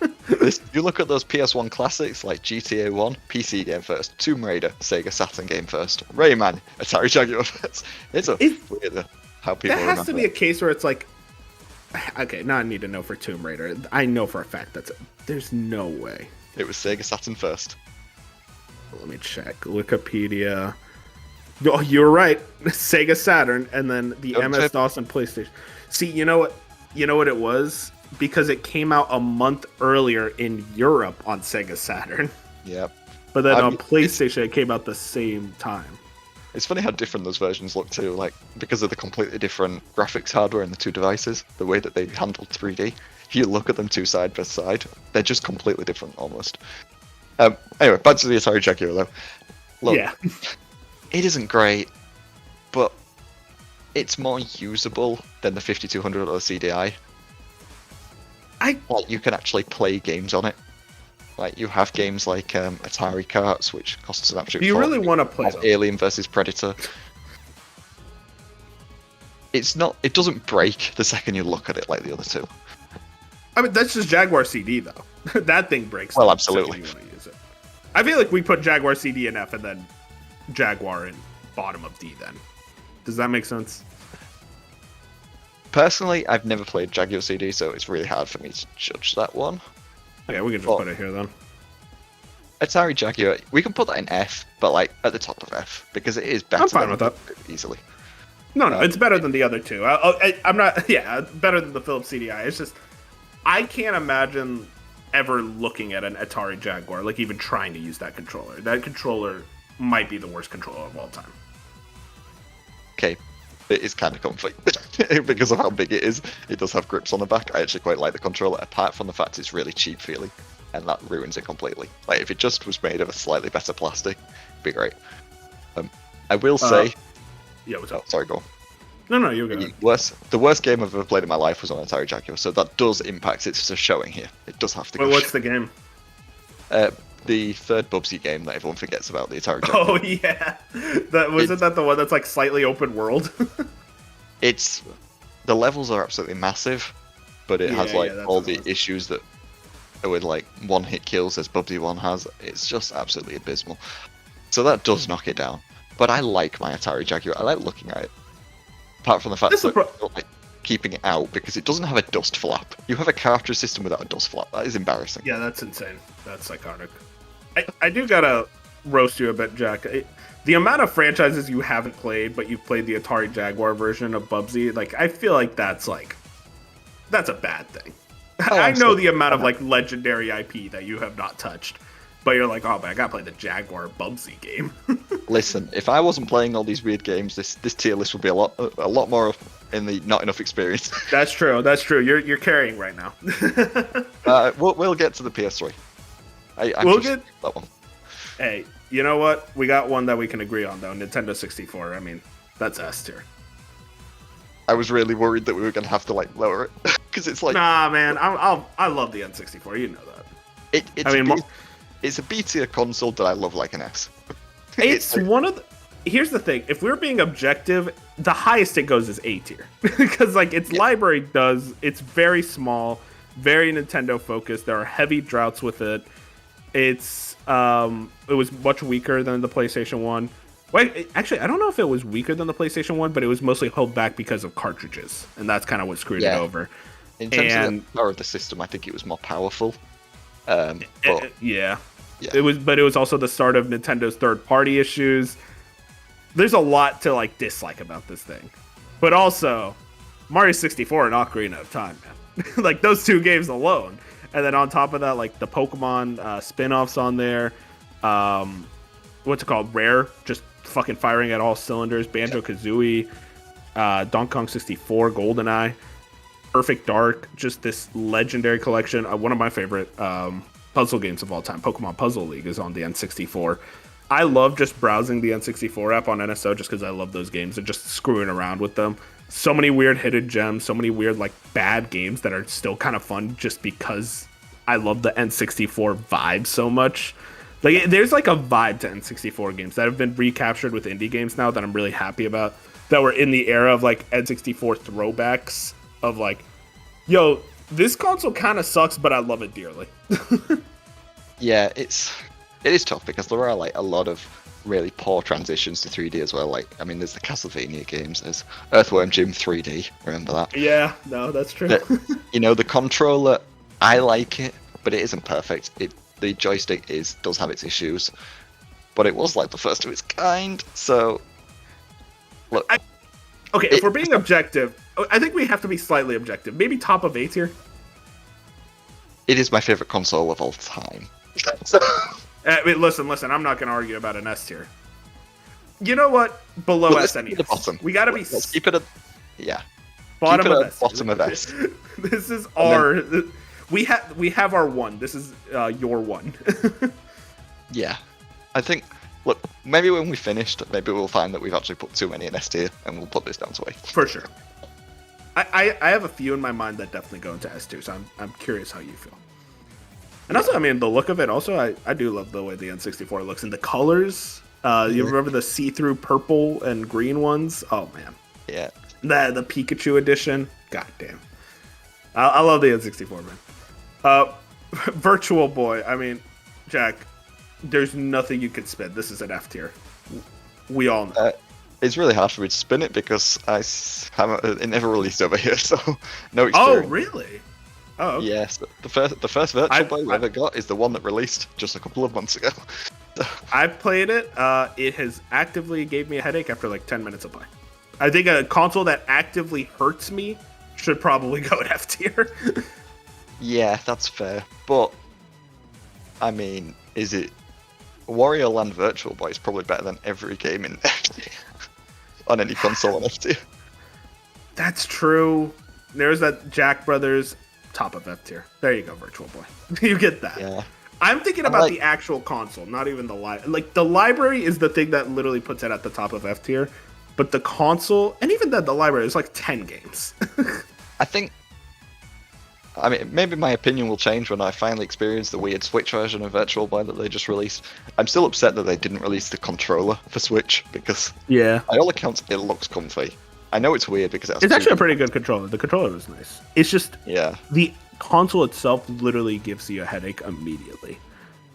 You look at those PS1 classics like GTA 1, PC game first, Tomb Raider, Sega Saturn game first, Rayman, Atari Jaguar first. It's weird how people that has to be a case where it's like, okay, now I need to know for Tomb Raider. I know for a fact there's no way. It was Sega Saturn first. Let me check. Wikipedia. Oh, you were right. Sega Saturn, and then the MS-DOS and PlayStation. See, you know what? You know what it was? Because it came out a month earlier in Europe on Sega Saturn. Yep. But then on PlayStation, it came out the same time. It's funny how different those versions look too, like because of the completely different graphics hardware in the two devices, the way that they handled 3D. If you look at them two side by side, they're just completely different almost. Anyway, back to the Atari Jaguar though. Look, yeah. It isn't great, but it's more usable than the 5200 or the CDI. Like you can actually play games on it. Like you have games like Atari Karts, which costs an absolute. Do you really want to play them? Alien versus Predator? It's not. It doesn't break the second you look at it like the other two. I mean, that's just Jaguar CD though. That thing breaks. Well, absolutely. You want to use it. I feel like we put Jaguar CD in F and then Jaguar in bottom of D. Then does that make sense? Personally, I've never played Jaguar CD, so it's really hard for me to judge that one. Okay, we can just put it here then. Atari Jaguar, we can put that in F, but like at the top of F because it is better. I'm fine with that. Easily. No, it's better than the other two. I'm not. Yeah, better than the Philips CDI. It's just I can't imagine ever looking at an Atari Jaguar, like even trying to use that controller. That controller might be the worst controller of all time. Okay, it is kind of comfy because of how big it is. It does have grips on the back. I actually quite like the controller, apart from the fact it's really cheap feeling, and that ruins it completely. Like if it just was made of a slightly better plastic, it'd be great. I will say. Yeah, what's up? Sorry, go. No, you're good. The worst game I've ever played in my life was on Atari Jaguar, so that does impact its showing here. It does have to go. What's the game? The third Bubsy game that everyone forgets about, the Atari Jaguar. Oh yeah, wasn't that the one that's like slightly open world? The levels are absolutely massive, but it has like all the issues that with like one-hit kills as Bubsy 1 has. It's just absolutely abysmal. So that does knock it down. But I like my Atari Jaguar. I like looking at it. Apart from the fact that I don't like keeping it out because it doesn't have a dust flap. You have a cartridge system without a dust flap. That is embarrassing. Yeah, that's insane. That's psychotic. I do gotta roast you a bit, Jack. The amount of franchises you haven't played, but you've played the Atari Jaguar version of Bubsy, like I feel like that's a bad thing. Oh, I know the amount of like legendary IP that you have not touched, but you're like, oh man, I gotta play the Jaguar Bubsy game. Listen, if I wasn't playing all these weird games, this tier list would be a lot more in the not enough experience. That's true. That's true. You're carrying right now. We'll get to the PS3. We'll get that one. Hey, you know what? We got one that we can agree on though. Nintendo 64. I mean, that's S tier. I was really worried that we were gonna have to like lower it because it's like. Nah, man. I love the N64. You know that. It's a B tier console that I love like an S. It's one of the. Here's the thing. If we're being objective, the highest it goes is A tier because like its library does. It's very small, very Nintendo focused. There are heavy droughts with it. It was much weaker than the PlayStation 1. Wait, actually, I don't know if it was weaker than the PlayStation 1, but it was mostly held back because of cartridges, and that's kind of what screwed it over. In terms of the power of the system, I think it was more powerful. Yeah. It was also the start of Nintendo's third-party issues. There's a lot to like dislike about this thing, but also Mario 64 and Ocarina of Time, man. Like those two games alone. And then on top of that, like the Pokemon spin-offs on there. What's it called? Rare, just fucking firing at all cylinders. Banjo-Kazooie, Donkey Kong 64, GoldenEye, Perfect Dark, just this legendary collection. One of my favorite puzzle games of all time, Pokemon Puzzle League, is on the N64. I love just browsing the N64 app on NSO just because I love those games and just screwing around with them. So many weird hidden gems, so many weird like bad games that are still kind of fun just because I love the N64 vibe so much. Like there's like a vibe to N64 games that have been recaptured with indie games now that I'm really happy about, that were in the era of like N64 throwbacks of like, yo, this console kind of sucks, but I love it dearly. Yeah, it is tough because there are like a lot of really poor transitions to 3D as well. Like, I mean, there's the Castlevania games, there's Earthworm Jim 3D, remember that? Yeah, no, that's true. The controller, I like it, but it isn't perfect. The joystick does have its issues, but it was like the first of its kind, so look. If we're being objective, I think we have to be slightly objective. Maybe top of A tier. It is my favorite console of all time. Listen, I'm not going to argue about an S tier. You know what? Below SNES. The bottom. We got to be... Let's keep it at... Yeah. Bottom keep it of at S. Bottom of S. This is our... We have our one. This is your one. Yeah. I think... Look, maybe when we finished, maybe we'll find that we've actually put too many in S tier, and we'll put this down to A. For sure. I have a few in my mind that definitely go into S tier, so I'm curious how you feel. And also, I mean, the look of it, also, I do love the way the N64 looks. And the colors, you remember the see-through purple and green ones? Oh, man. Yeah. The Pikachu edition? God damn. I love the N64, man. Virtual Boy, I mean, Jack, there's nothing you could spin. This is an F tier. We all know. It's really hard for me to spin it because it never released over here, so no experience. Oh, really? Oh, okay. Yes, the first Virtual Boy we ever got is the one that released just a couple of months ago. I've played it. It has actively gave me a headache after like 10 minutes of play. I think a console that actively hurts me should probably go at F tier. Yeah, that's fair. But, I mean, is it... Wario Land Virtual Boy is probably better than every game in F tier. On any console on F tier. That's true. There's that Jack Brothers... top of F tier. There you go, Virtual Boy. You get that. Yeah. I'm thinking about the actual console, not even the library. Like, the library is the thing that literally puts it at the top of F tier, but the console, and even then, the library is like 10 games. I mean, maybe my opinion will change when I finally experience the weird Switch version of Virtual Boy that they just released. I'm still upset that they didn't release the controller for Switch, because by all accounts, it looks comfy. I know it's weird because it's actually a pretty good controller. The controller was nice. It's just the console itself literally gives you a headache immediately.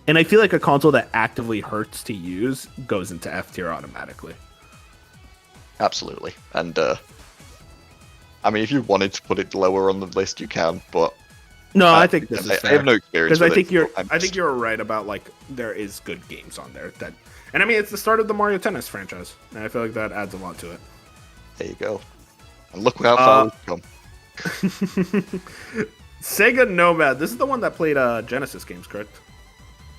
And I feel like a console that actively hurts to use goes into F tier automatically. Absolutely. And I mean, if you wanted to put it lower on the list, you can, but no, I think this is fair. I have no experience because I think you're right about like there is good games on there that, and I mean it's the start of the Mario Tennis franchise, and I feel like that adds a lot to it. There you go. And look how far we've come. Sega Nomad. This is the one that played Genesis games, correct?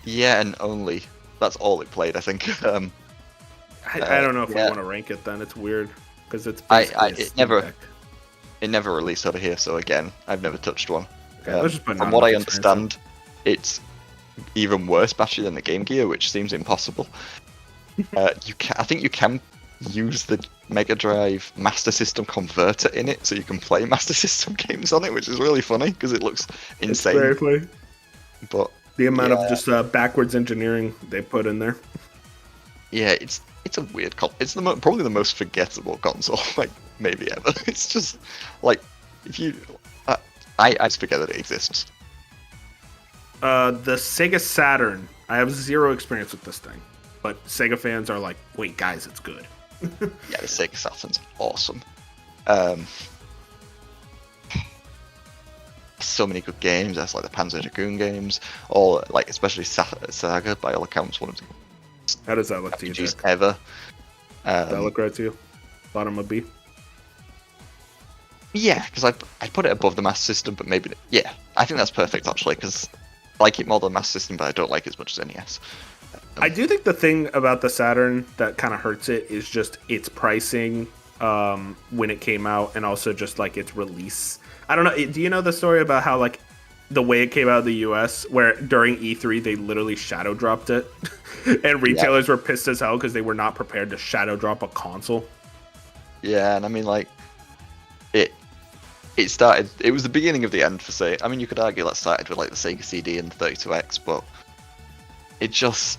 Yeah, and only. That's all it played, I think. I don't know if we want to rank it then. It's weird because it's it it never released over here, so again, I've never touched one. Okay, let's just put from what I understand, it's even worse battery than the Game Gear, which seems impossible. I think you can use the Mega Drive Master System converter in it, so you can play Master System games on it, which is really funny because it looks insane. It's very funny. But the amount of just backwards engineering they put in there. Yeah, it's a weird it's probably the most forgettable console, like maybe ever. It's just like if you, I just forget that it exists. The Sega Saturn. I have zero experience with this thing, but Sega fans are like, "Wait, guys, it's good." Yeah, the Sega Saturn's awesome. So many good games. That's like the Panzer Dragoon games, or like especially Saga, by all accounts, one of the How does that look to you, Jack? Ever. Does that look right to you? Bottom of B? Yeah, because I put it above the Master System, but maybe... Yeah, I think that's perfect, actually, because I like it more than Master System, but I don't like it as much as NES. I do think the thing about the Saturn that kind of hurts it is just its pricing when it came out, and also just, like, its release. I don't know, do you know the story about how, like, the way it came out of the US, where during E3 they literally shadow dropped it, and retailers were pissed as hell because they were not prepared to shadow drop a console. Yeah, and I mean, like, it started. It was the beginning of the end for Sega. I mean, you could argue that started with like the Sega CD and 32X, but it just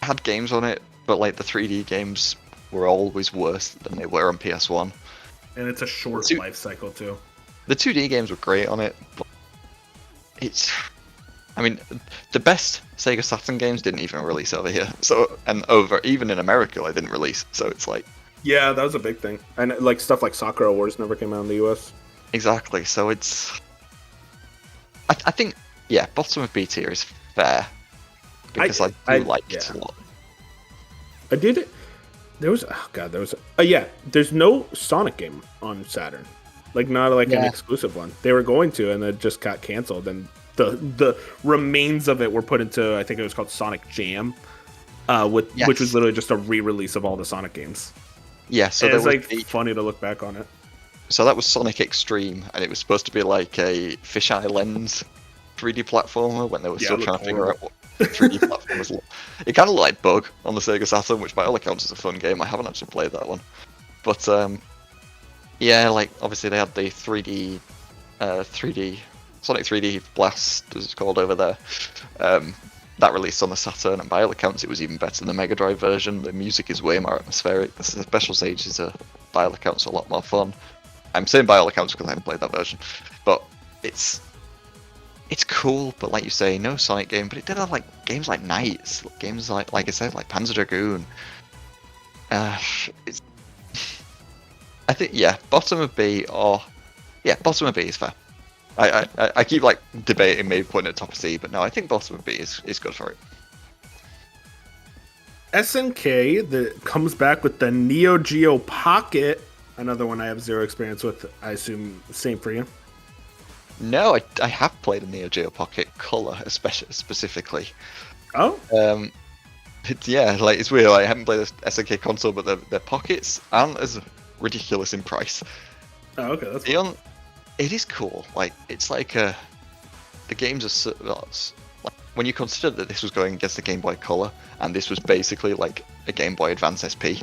had games on it. But like the 3D games were always worse than they were on PS1. And it's a short life cycle too. The 2D games were great on it, but it's... I mean, the best Sega Saturn games didn't even release over here. So, and even in America, they didn't release. So it's like... Yeah, that was a big thing. And like stuff like Sakura Wars never came out in the US. Exactly. So it's... I think, yeah, bottom of B tier is fair. Because I do like it a lot. I did... There was... Oh, God, there was... yeah, there's no Sonic game on Saturn. Like, not like an exclusive one. They were going to, and it just got canceled. And the remains of it were put into, I think it was called Sonic Jam, which was literally just a re-release of all the Sonic games. Yeah, so it's like funny to look back on it. So that was Sonic Extreme, and it was supposed to be like a fisheye lens 3D platformer when they were still trying to figure out what 3D platformers look. It kind of looked like Bug on the Sega Saturn, which by all accounts is a fun game. I haven't actually played that one, but yeah, like obviously they had the 3D Sonic 3D Blast, as it's called over there. That released on the Saturn, and by all accounts it was even better than the Mega Drive version. The music is way more atmospheric. The special stages are, by all accounts, a lot more fun. I'm saying by all accounts because I haven't played that version, but it's cool. But like you say, no Sonic game. But it did have like games like Knights, games like I said, like Panzer Dragoon. I think bottom of B bottom of B is fair. I keep like debating maybe putting it top of C, but no, I think bottom of B is good for it. SNK that comes back with the Neo Geo Pocket, another one I have zero experience with. I assume same for you. No, I have played a Neo Geo Pocket Color, specifically. Oh. Like it's weird. Like, I haven't played a SNK console, but their pockets aren't as ridiculous in price. Oh, okay, that's cool. It is cool. Like it's like the games are like when you consider that this was going against the Game Boy Color and this was basically like a Game Boy Advance SP.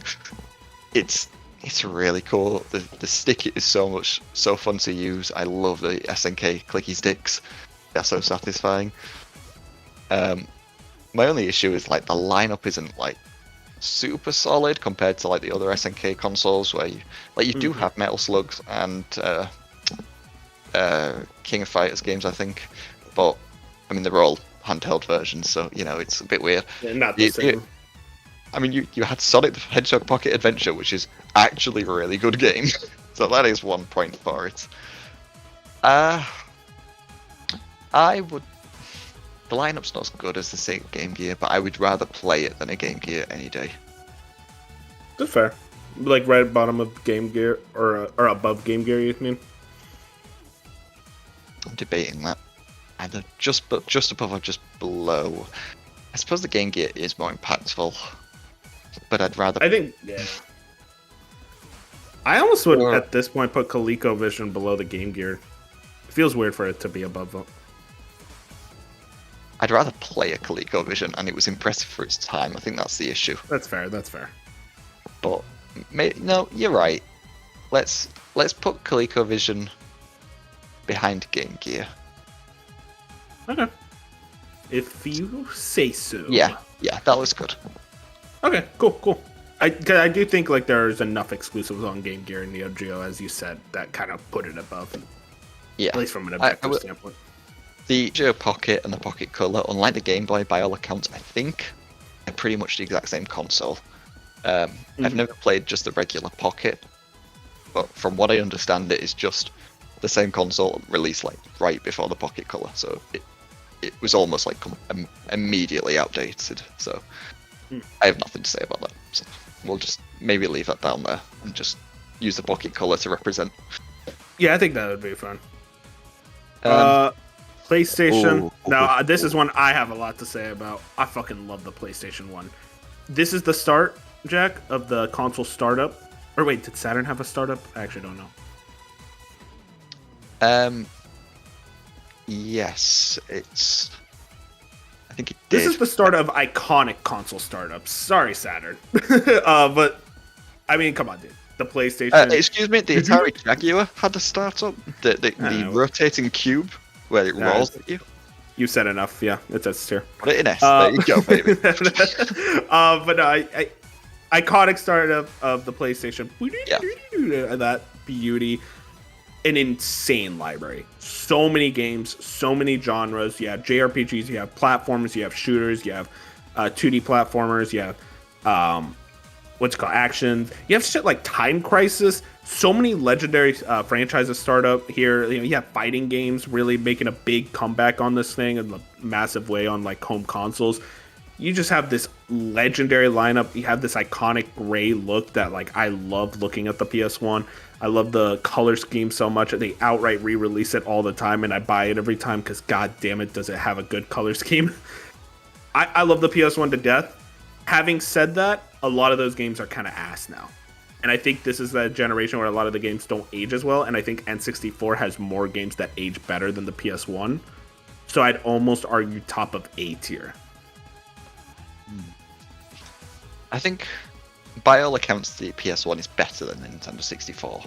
It's really cool. The stick is so fun to use. I love the SNK clicky sticks. They're so satisfying. My only issue is like the lineup isn't like super solid compared to like the other SNK consoles where you do have Metal Slugs and King of Fighters games, I think, but I mean they're all handheld versions, so you know it's a bit weird. Yeah, not the same. I mean, you had Sonic the Hedgehog Pocket Adventure, which is actually a really good game, so that is 1 point for it. I would. The lineup's not as good as the Sega Game Gear, but I would rather play it than a Game Gear any day. That's fair. Like right at bottom of Game Gear, or above Game Gear, you mean? I'm debating that. Either just above or just below. I suppose the Game Gear is more impactful, but I'd rather. I think, yeah. I almost would Or- at this point put ColecoVision below the Game Gear. It feels weird for it to be above them. I'd rather play a ColecoVision, and it was impressive for its time. I think that's the issue. That's fair. That's fair. But no, you're right. Let's put ColecoVision behind Game Gear. Okay. If you say so. Yeah, that was good. Okay, cool. I do think like there's enough exclusives on Game Gear and Neo Geo, as you said, that kind of put it above. Yeah, At least from an objective standpoint. The Geo Pocket and the Pocket Color, unlike the Game Boy, by all accounts, I think are pretty much the exact same console. I've never played just the regular Pocket, but from what I understand, it is just the same console released like right before the Pocket Color, so it was almost like immediately outdated. So I have nothing to say about that. So we'll just maybe leave that down there and just use the Pocket Color to represent. Yeah, I think that would be fun. PlayStation. Now, this is one I have a lot to say about. I fucking love the PlayStation 1. This is the start, Jack, of the console startup. Or wait, did Saturn have a startup? I actually don't know. Yes, I think it did. This is the start of iconic console startups. Sorry, Saturn. But, I mean, come on, dude. The PlayStation... excuse me, the Atari Jaguar had a startup? The rotating cube where it rolls at you? You said enough, yeah. It says here. Put it in S. There you go, baby. But no, iconic startup of the PlayStation. Yeah. That beauty. An insane library. So many games, so many genres. You have JRPGs, you have platformers, you have shooters, you have 2D platformers, you have what's it called, actions. You have shit like Time Crisis. So many legendary franchises start up here. You have fighting games really making a big comeback on this thing in a massive way on like home consoles. You just have this legendary lineup. You have this iconic gray look that like I love looking at the PS1. I love the color scheme so much. They outright re-release it all the time, and I buy it every time because god damn it, does it have a good color scheme. I love the PS1 to death. Having said that, a lot of those games are kind of ass now. And I think this is that generation where a lot of the games don't age as well, and I think N64 has more games that age better than the PS1. So I'd almost argue top of A tier. I think, by all accounts, the PS1 is better than the Nintendo 64.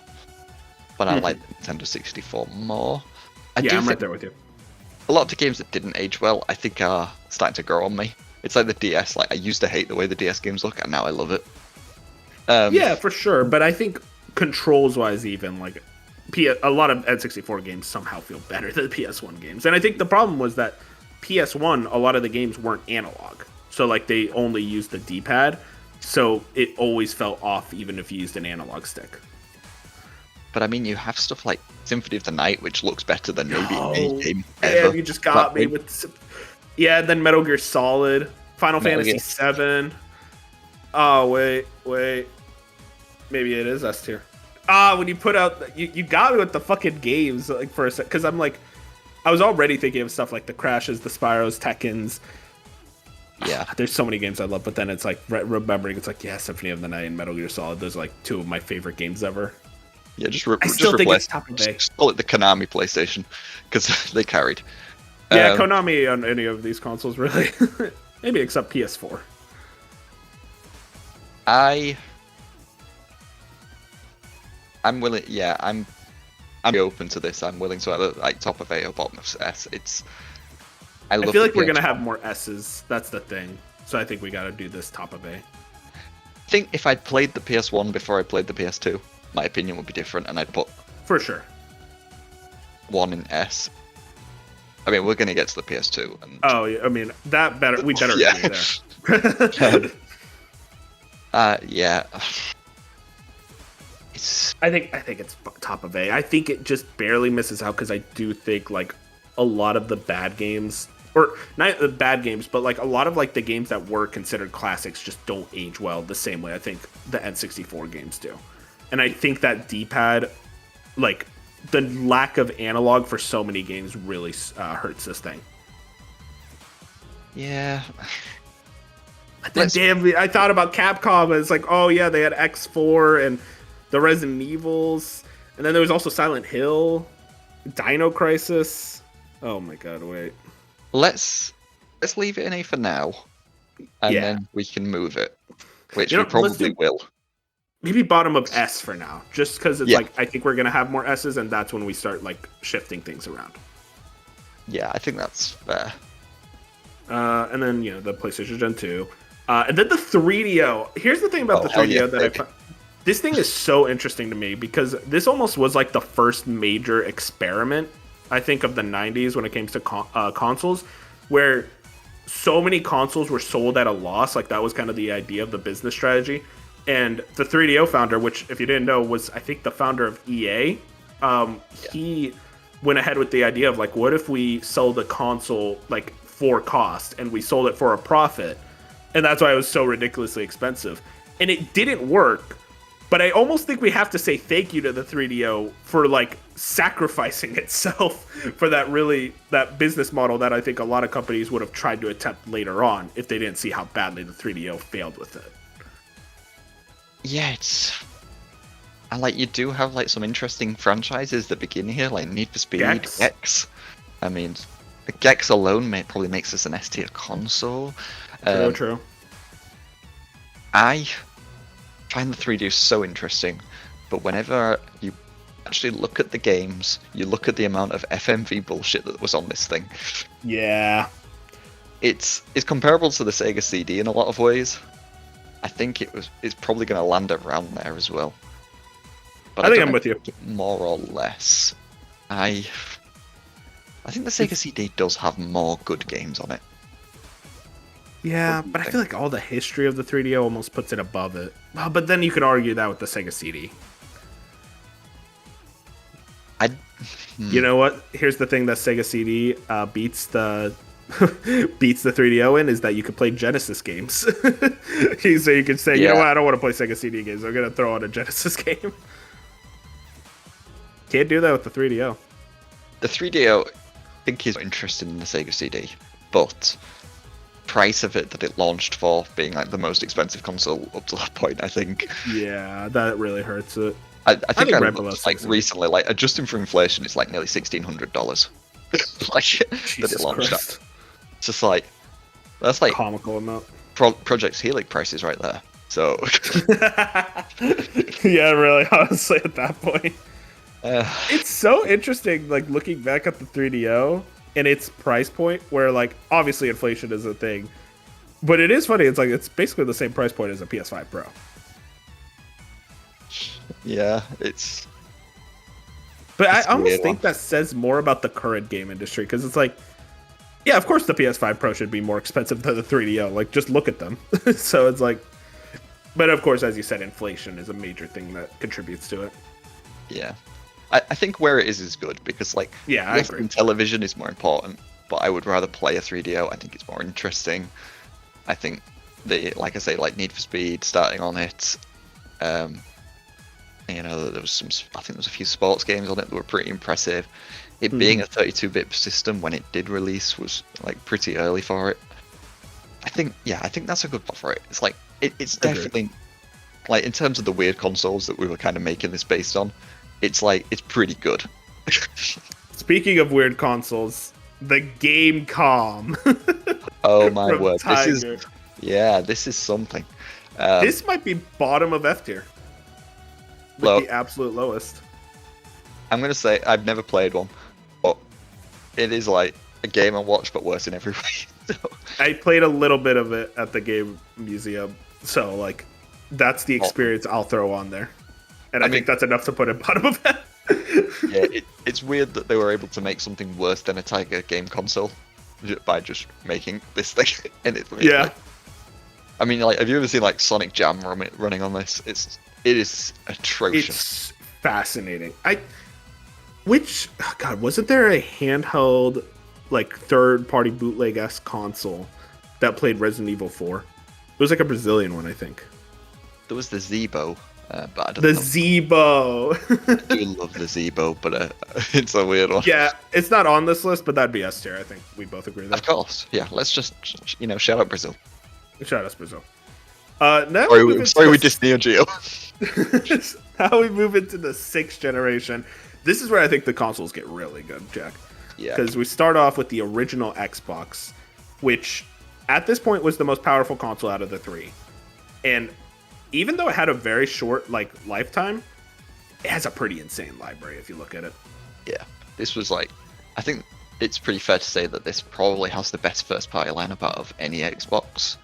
But I like the Nintendo 64 more. I'm right there with you. A lot of the games that didn't age well, I think, are starting to grow on me. It's like the DS. Like I used to hate the way the DS games look, and now I love it. Yeah, for sure. But I think controls-wise, even like a lot of N64 games somehow feel better than the PS1 games. And I think the problem was that PS1, a lot of the games weren't analog, so like they only used the D-pad, so it always felt off, even if you used an analog stick. But I mean, you have stuff like Symphony of the Night, which looks better than maybe any game ever. Yeah, you just got me with. Yeah, then Metal Gear Solid, Final Fantasy VII. Oh wait, maybe it is S tier. When you put out, you got me with the fucking games like for a sec, because I'm like, I was already thinking of stuff like the Crashes, the Spyros, Tekkens. Yeah, there's so many games I love, but then it's like remembering, it's like, yeah, Symphony of the Night and Metal Gear Solid. Those are like two of my favorite games ever. Yeah, I still think it's top of A. Just call it the Konami PlayStation, because they carried. Yeah, Konami on any of these consoles, really. Maybe except PS4. I'm willing. Yeah, I'm open to this. I'm willing to either like top of A or bottom of S. I feel like we're gonna have more S's. That's the thing. So I think we gotta do this top of A. I think if I'd played the PS1 before I played the PS2, my opinion would be different, and I'd put for sure one in S. I mean, we're gonna get to the PS2. And... Oh, yeah. I mean, that better. We better yeah. agree there. Yeah. I think it's top of A. I think it just barely misses out because I do think like a lot of the bad games, or not the bad games, but like a lot of like the games that were considered classics just don't age well the same way I think the N64 games do. And I think that D-pad, like the lack of analog for so many games really hurts this thing. Yeah. Damn, I thought about Capcom. And it's like, oh yeah, they had X4 and the Resident Evils, and then there was also Silent Hill, Dino Crisis. Oh my god, wait. Let's leave it in A for now, and then we can move it, which we probably will. Maybe bottom of S for now, just because it's like I think we're gonna have more S's, and that's when we start like shifting things around. Yeah, I think that's fair. And then the PlayStation Gen 2, and then the 3DO. Here's the thing about the 3DO that I find. This thing is so interesting to me because this almost was like the first major experiment, I think, of the 90s when it came to consoles, where so many consoles were sold at a loss. Like that was kind of the idea of the business strategy. And the 3DO founder, which if you didn't know was I think the founder of EA, he went ahead with the idea of like, what if we sell the console like for cost and we sold it for a profit? And that's why it was so ridiculously expensive. And it didn't work. But I almost think we have to say thank you to the 3DO for like sacrificing itself for that business model that I think a lot of companies would have tried to attempt later on if they didn't see how badly the 3DO failed with it. Yeah, and like you do have like some interesting franchises that begin here, like Need for Speed, Gex. I mean, Gex alone probably makes this an S tier console. True. I find the 3D so interesting, but whenever you actually look at the games, you look at the amount of FMV bullshit that was on this thing. Yeah. It's comparable to the Sega CD in a lot of ways. I think it's probably going to land around there as well. But I think I'm with you. More or less. I think the Sega CD does have more good games on it. Yeah, but I feel like all the history of the 3DO almost puts it above it. Well, but then you could argue that with the Sega CD. You know what? Here's the thing that Sega CD beats the 3DO in is that you could play Genesis games. So you could say, you know what? I don't want to play Sega CD games. I'm gonna throw on a Genesis game. Can't do that with the 3DO. The 3DO, I think, is interested in the Sega CD, but price of it that it launched for being like the most expensive console up to that point, I think. Yeah, that really hurts it. I think I looked, like recently, like adjusting for inflation, it's like nearly $1,600. Like that it launched at. It's just like that's like comical amount. Project Helix prices right there. So yeah, really, honestly, at that point, it's so interesting. Like looking back at the 3DO. And its price point, where like obviously inflation is a thing, but it is funny. It's like it's basically the same price point as a PS5 Pro. Yeah, it's. But I almost think that says more about the current game industry because it's like, yeah, of course the PS5 Pro should be more expensive than the 3DO. Like just look at them. So it's like, but of course, as you said, inflation is a major thing that contributes to it. Yeah. I think where it is good because like I agree. Television is more important, but I would rather play a 3DO. I think it's more interesting. I think like I say, like Need for Speed starting on it. There was I think there was a few sports games on it that were pretty impressive. It being a 32-bit system when it did release was like pretty early for it. I think that's a good part for it. It's like it's definitely like in terms of the weird consoles that we were kind of making this based on. It's pretty good. Speaking of weird consoles, the Gamecom. Oh my word! This is something. This might be bottom of F tier. The absolute lowest. I'm gonna say I've never played one, but it is like a Game & Watch, but worse in every way. So. I played a little bit of it at the Game Museum, so like that's the experience I'll throw on there. And I think that's enough to put it bottom of that. Yeah, it's weird that they were able to make something worse than a Tiger game console by just making this thing. And I mean, like, have you ever seen like Sonic Jam running on this? It is atrocious. It's fascinating. Wasn't there a handheld, like third-party bootleg-esque console that played Resident Evil 4? It was like a Brazilian one, I think. There was the Zeebo. But I don't know. Zeebo. I do love the Zeebo, but it's a weird one. Yeah, it's not on this list, but that'd be S tier. I think we both agree there. Of course, yeah. Let's just shout out Brazil. Shout out Brazil. Now sorry, we Disney and Geo. Now we move into the 6th generation. This is where I think the consoles get really good, Jack. Yeah. Because we start off with the original Xbox, which at this point was the most powerful console out of the 3. And even though it had a very short lifetime, it has a pretty insane library if you look at it. Yeah. This was like, I think it's pretty fair to say that this probably has the best first party lineup out of any Xbox.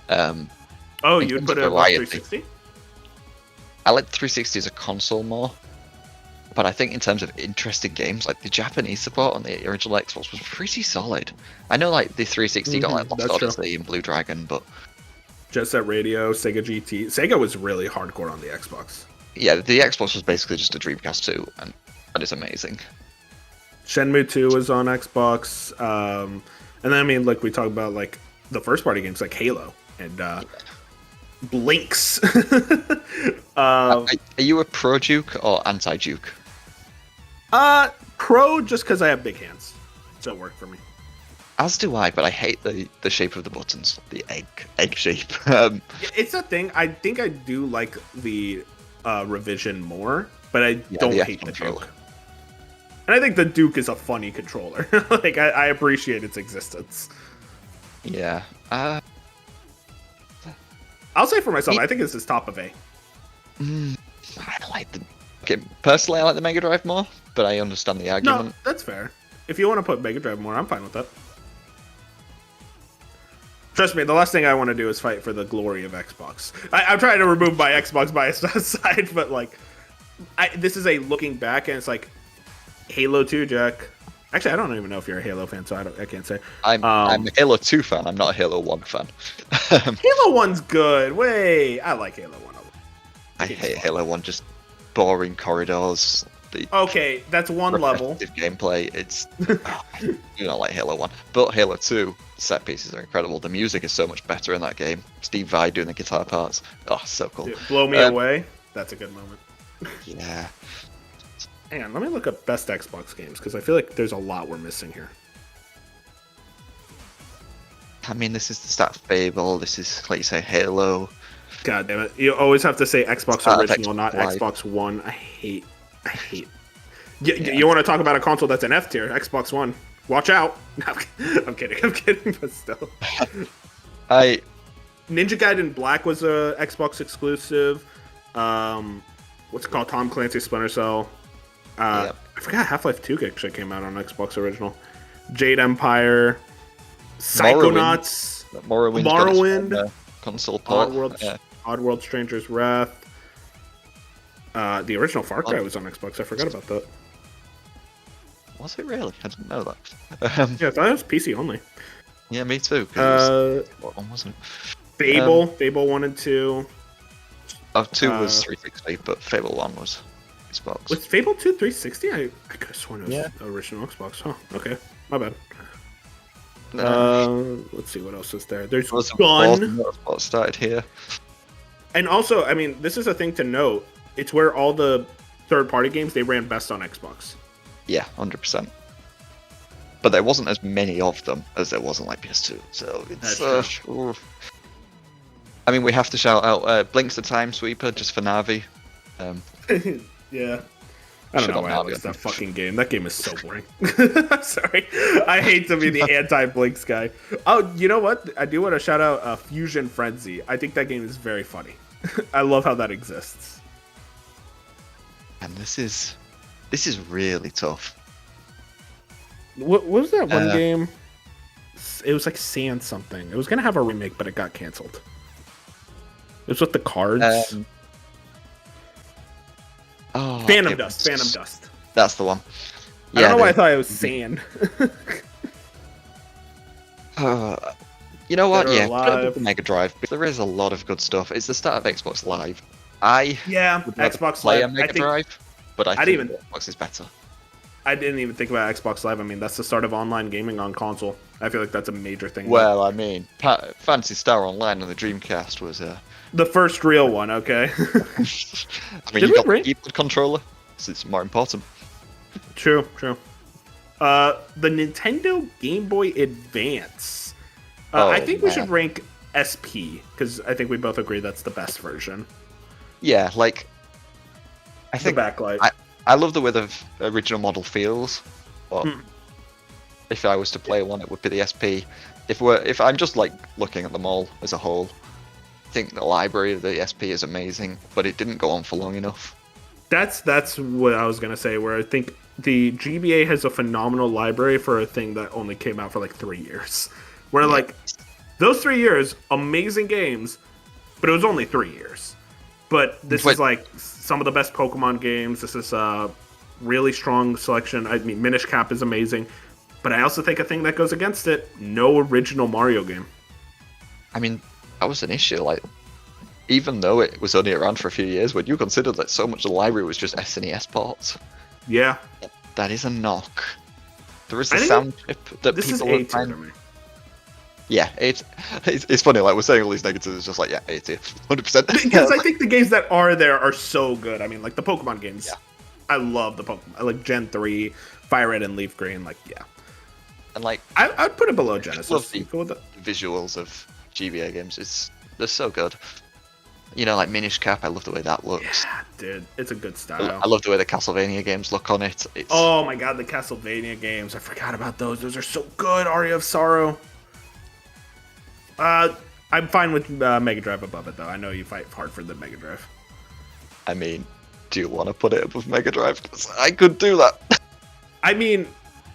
Oh, you would put it above 360? I like the 360 as a console more, but I think in terms of interesting games, like the Japanese support on the original Xbox was pretty solid. I know like the 360 got like Lost Odyssey and Blue Dragon, but Jet Set Radio, Sega GT. Sega was really hardcore on the Xbox. Yeah, the Xbox was basically just a Dreamcast 2, and that is amazing. Shenmue 2 was on Xbox, and then I mean, like we talked about like the first party games like Halo and Blinks. Are you a pro Duke or anti Duke? Pro just because I have big hands, so it worked for me. As do I, but I hate the shape of the buttons, the egg shape. It's a thing. I think I do like the revision more, but I don't hate the Duke. And I think the Duke is a funny controller. Like I appreciate its existence. Yeah. I'll say for myself, I think this is top of A. I like personally, I like the Mega Drive more, but I understand the argument. No, that's fair. If you want to put Mega Drive more, I'm fine with that. Trust me, the last thing I want to do is fight for the glory of Xbox. I'm trying to remove my Xbox bias aside, but like, this is a looking back, and it's like Halo 2, Jack. Actually, I don't even know if you're a Halo fan, so I can't say. I'm a Halo 2 fan. I'm not a Halo 1 fan. Halo 1's good. I like Halo 1 a lot. I hate Halo 1. Just boring corridors. Okay, that's one level. Gameplay. It's I do not like Halo 1, but Halo 2 set pieces are incredible. The music is so much better in that game. Steve Vai doing the guitar parts. Oh, so cool. Dude, Blow Me Away. That's a good moment. Yeah. Hang on, let me look up best Xbox games because I feel like there's a lot we're missing here. I mean, this is the start of Fable. This is, like you say, Halo. God damn it! You always have to say Xbox original, not Live. Xbox One. I hate. You want to talk about a console that's an F tier? Xbox One. Watch out! I'm kidding, but still. Ninja Gaiden Black was a Xbox exclusive. What's it called? Tom Clancy's Splinter Cell. I forgot Half-Life 2 actually came out on Xbox original. Jade Empire. Psychonauts. Morrowind. Console port. Oddworld Stranger's Wrath. The original Far Cry was on Xbox. I forgot about that. Was it really? I didn't know that. Yeah, I thought it was PC only. Yeah, me too. What one wasn't? Fable 1 and 2. Oh, 2 was 360, but Fable 1 was Xbox. Was Fable 2 360? I could have sworn it was the original Xbox. Huh, okay. My bad. Let's see what else is there. There's Gun. What started here. And also, I mean, this is a thing to note. It's where all the third-party games, they ran best on Xbox. Yeah, 100%. But there wasn't as many of them as there was on like PS2, so it's. I mean, we have to shout out Blinks the Time Sweeper just for Navi. Yeah. I don't know why I like that fucking game. That game is so boring. Sorry. I hate to be the anti-Blinks guy. Oh, you know what? I do want to shout out Fusion Frenzy. I think that game is very funny. I love how that exists. And this is really tough. What was that one game? It was like Sand something. It was going to have a remake, but it got canceled. It was with the cards. Phantom Dust. That's the one. Yeah, I don't know why I thought it was Sand. You know what? Yeah, put it up the Mega Drive. There is a lot of good stuff. It's the start of Xbox Live. Xbox play Live. a Mega Drive, but I think Xbox is better. I didn't even think about Xbox Live. I mean, that's the start of online gaming on console. I feel like that's a major thing. Well, I mean, Phantasy Star Online on the Dreamcast was the first real one. Okay. I mean, you got the keyboard controller, so it's more important. True. The Nintendo Game Boy Advance. I think we should rank SP because I think we both agree that's the best version. Yeah, like I think the backlight. I love the way the original model feels, but if I was to play one, it would be the SP. If I'm just like looking at them all as a whole, I think the library of the SP is amazing, but it didn't go on for long enough. That's what I was gonna say. Where I think the GBA has a phenomenal library for a thing that only came out for like 3 years. Where like those 3 years, amazing games, but it was only 3 years. But this is like some of the best Pokemon games. This is a really strong selection. I mean, Minish Cap is amazing. But I also think a thing that goes against it, no original Mario game. I mean, that was an issue. Like, even though it was only around for a few years, when you consider that so much of the library was just SNES ports. Yeah. That is a knock. There is a sound chip that this people is would find. to me. Yeah, it's funny. Like, we're saying all these negatives, it's just like, yeah, 80, 100%. Because I think the games that are there are so good. I mean, like the Pokemon games. Yeah. I love the Pokemon. I like Gen 3, Fire Red and Leaf Green. Like, yeah. And like, I'd put it below Genesis. Love the visuals of GBA games. They're so good. You know, like Minish Cap, I love the way that looks. Yeah, dude, it's a good style. I love the way the Castlevania games look on it. Oh my god, the Castlevania games. I forgot about those. Those are so good. Aria of Sorrow. I'm fine with Mega Drive above it, though. I know you fight hard for the Mega Drive. I mean, do you want to put it above Mega Drive? 'Cause I could do that. I mean,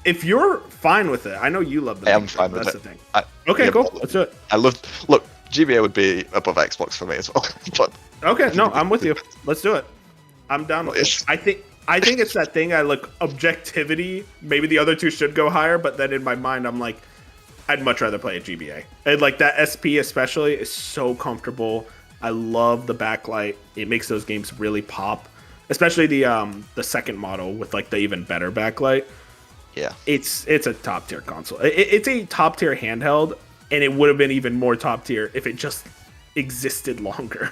if you're fine with it, I know you love the Mega Drive. Fine with That's it. the thing. Okay, cool. Let's do it. Look, GBA would be above Xbox for me as well. But okay, no, I'm with you. Let's do it. I'm down with it. I think it's that thing. I look objectivity. Maybe the other two should go higher, but then in my mind, I'm like, I'd much rather play a GBA. And like that SP especially is so comfortable. I love the backlight. It makes those games really pop. Especially the second model with like the even better backlight. Yeah. It's a top tier console. It's a top tier handheld, and it would have been even more top tier if it just existed longer.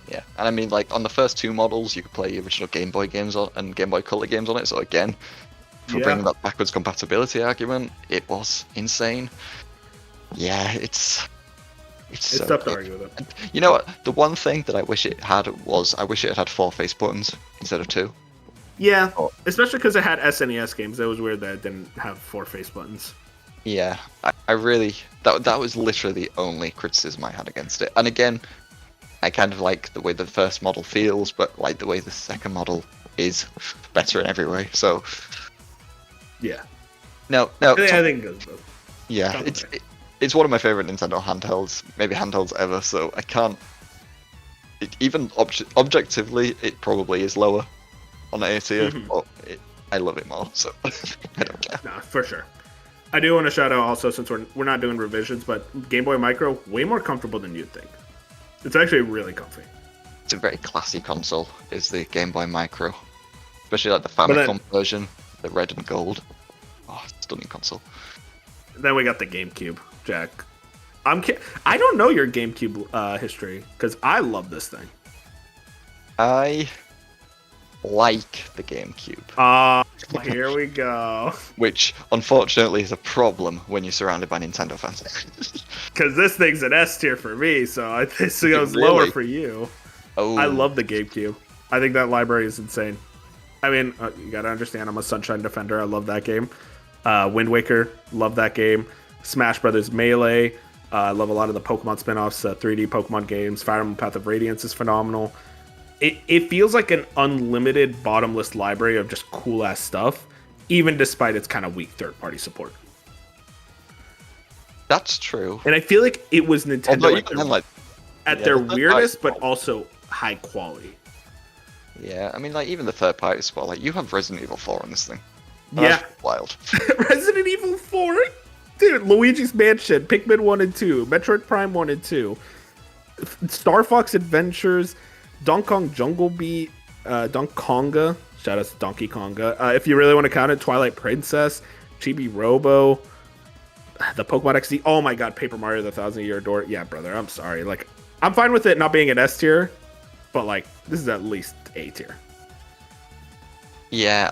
Yeah, and I mean, like, on the first two models, you could play the original Game Boy games on and Game Boy Color games on it, so again, for bringing that backwards compatibility argument, it was insane. Yeah, it's so tough good. to argue with it. And you know what? The one thing that I wish it had was, I wish it had 4 face buttons instead of 2. Yeah, especially because it had SNES games. It was weird that it didn't have 4 face buttons. Yeah, I really, that was literally the only criticism I had against it. And again, I kind of like the way the first model feels, but like the way the second model is better in every way. So yeah, no, I think it goes both. Yeah, it's one of my favorite Nintendo handhelds, maybe handhelds ever. So I can't. Even objectively, it probably is lower on A tier, but I love it more. So I don't care. Nah, for sure. I do want to shout out also, since we're not doing revisions, but Game Boy Micro, way more comfortable than you'd think. It's actually really comfy. It's a very classy console, is the Game Boy Micro. Especially like the Famicom version, the red and gold. Oh, stunning console. Then we got the GameCube, Jack. I don't know your GameCube history, because I love this thing. I like the GameCube. Here we go. Which, unfortunately, is a problem when you're surrounded by Nintendo fans. Because this thing's an S tier for me, so this goes lower for you. Oh. I love the GameCube. I think that library is insane. I mean, you gotta understand, I'm a Sunshine Defender. I love that game. Wind Waker, love that game. Smash Brothers Melee. I love a lot of the Pokemon spin-offs, 3D Pokemon games. Fire Emblem Path of Radiance is phenomenal. It feels like an unlimited bottomless library of just cool-ass stuff, even despite its kind of weak third-party support. That's true. And I feel like it was Nintendo at their the weirdest, but also high quality. Yeah, I mean, like, even the third party support, like, you have Resident Evil 4 on this thing. Yeah. That's wild. Resident Evil 4? Dude, Luigi's Mansion, Pikmin 1 and 2, Metroid Prime 1 and 2, Star Fox Adventures, Donkey Kong Jungle Beat, Donkey Konga, shout out to Donkey Konga. If you really want to count it, Twilight Princess, Chibi Robo, the Pokemon XD. Oh my god, Paper Mario: The Thousand Year Door. Yeah, brother, I'm sorry. Like, I'm fine with it not being an S tier, but like, this is at least A tier. Yeah,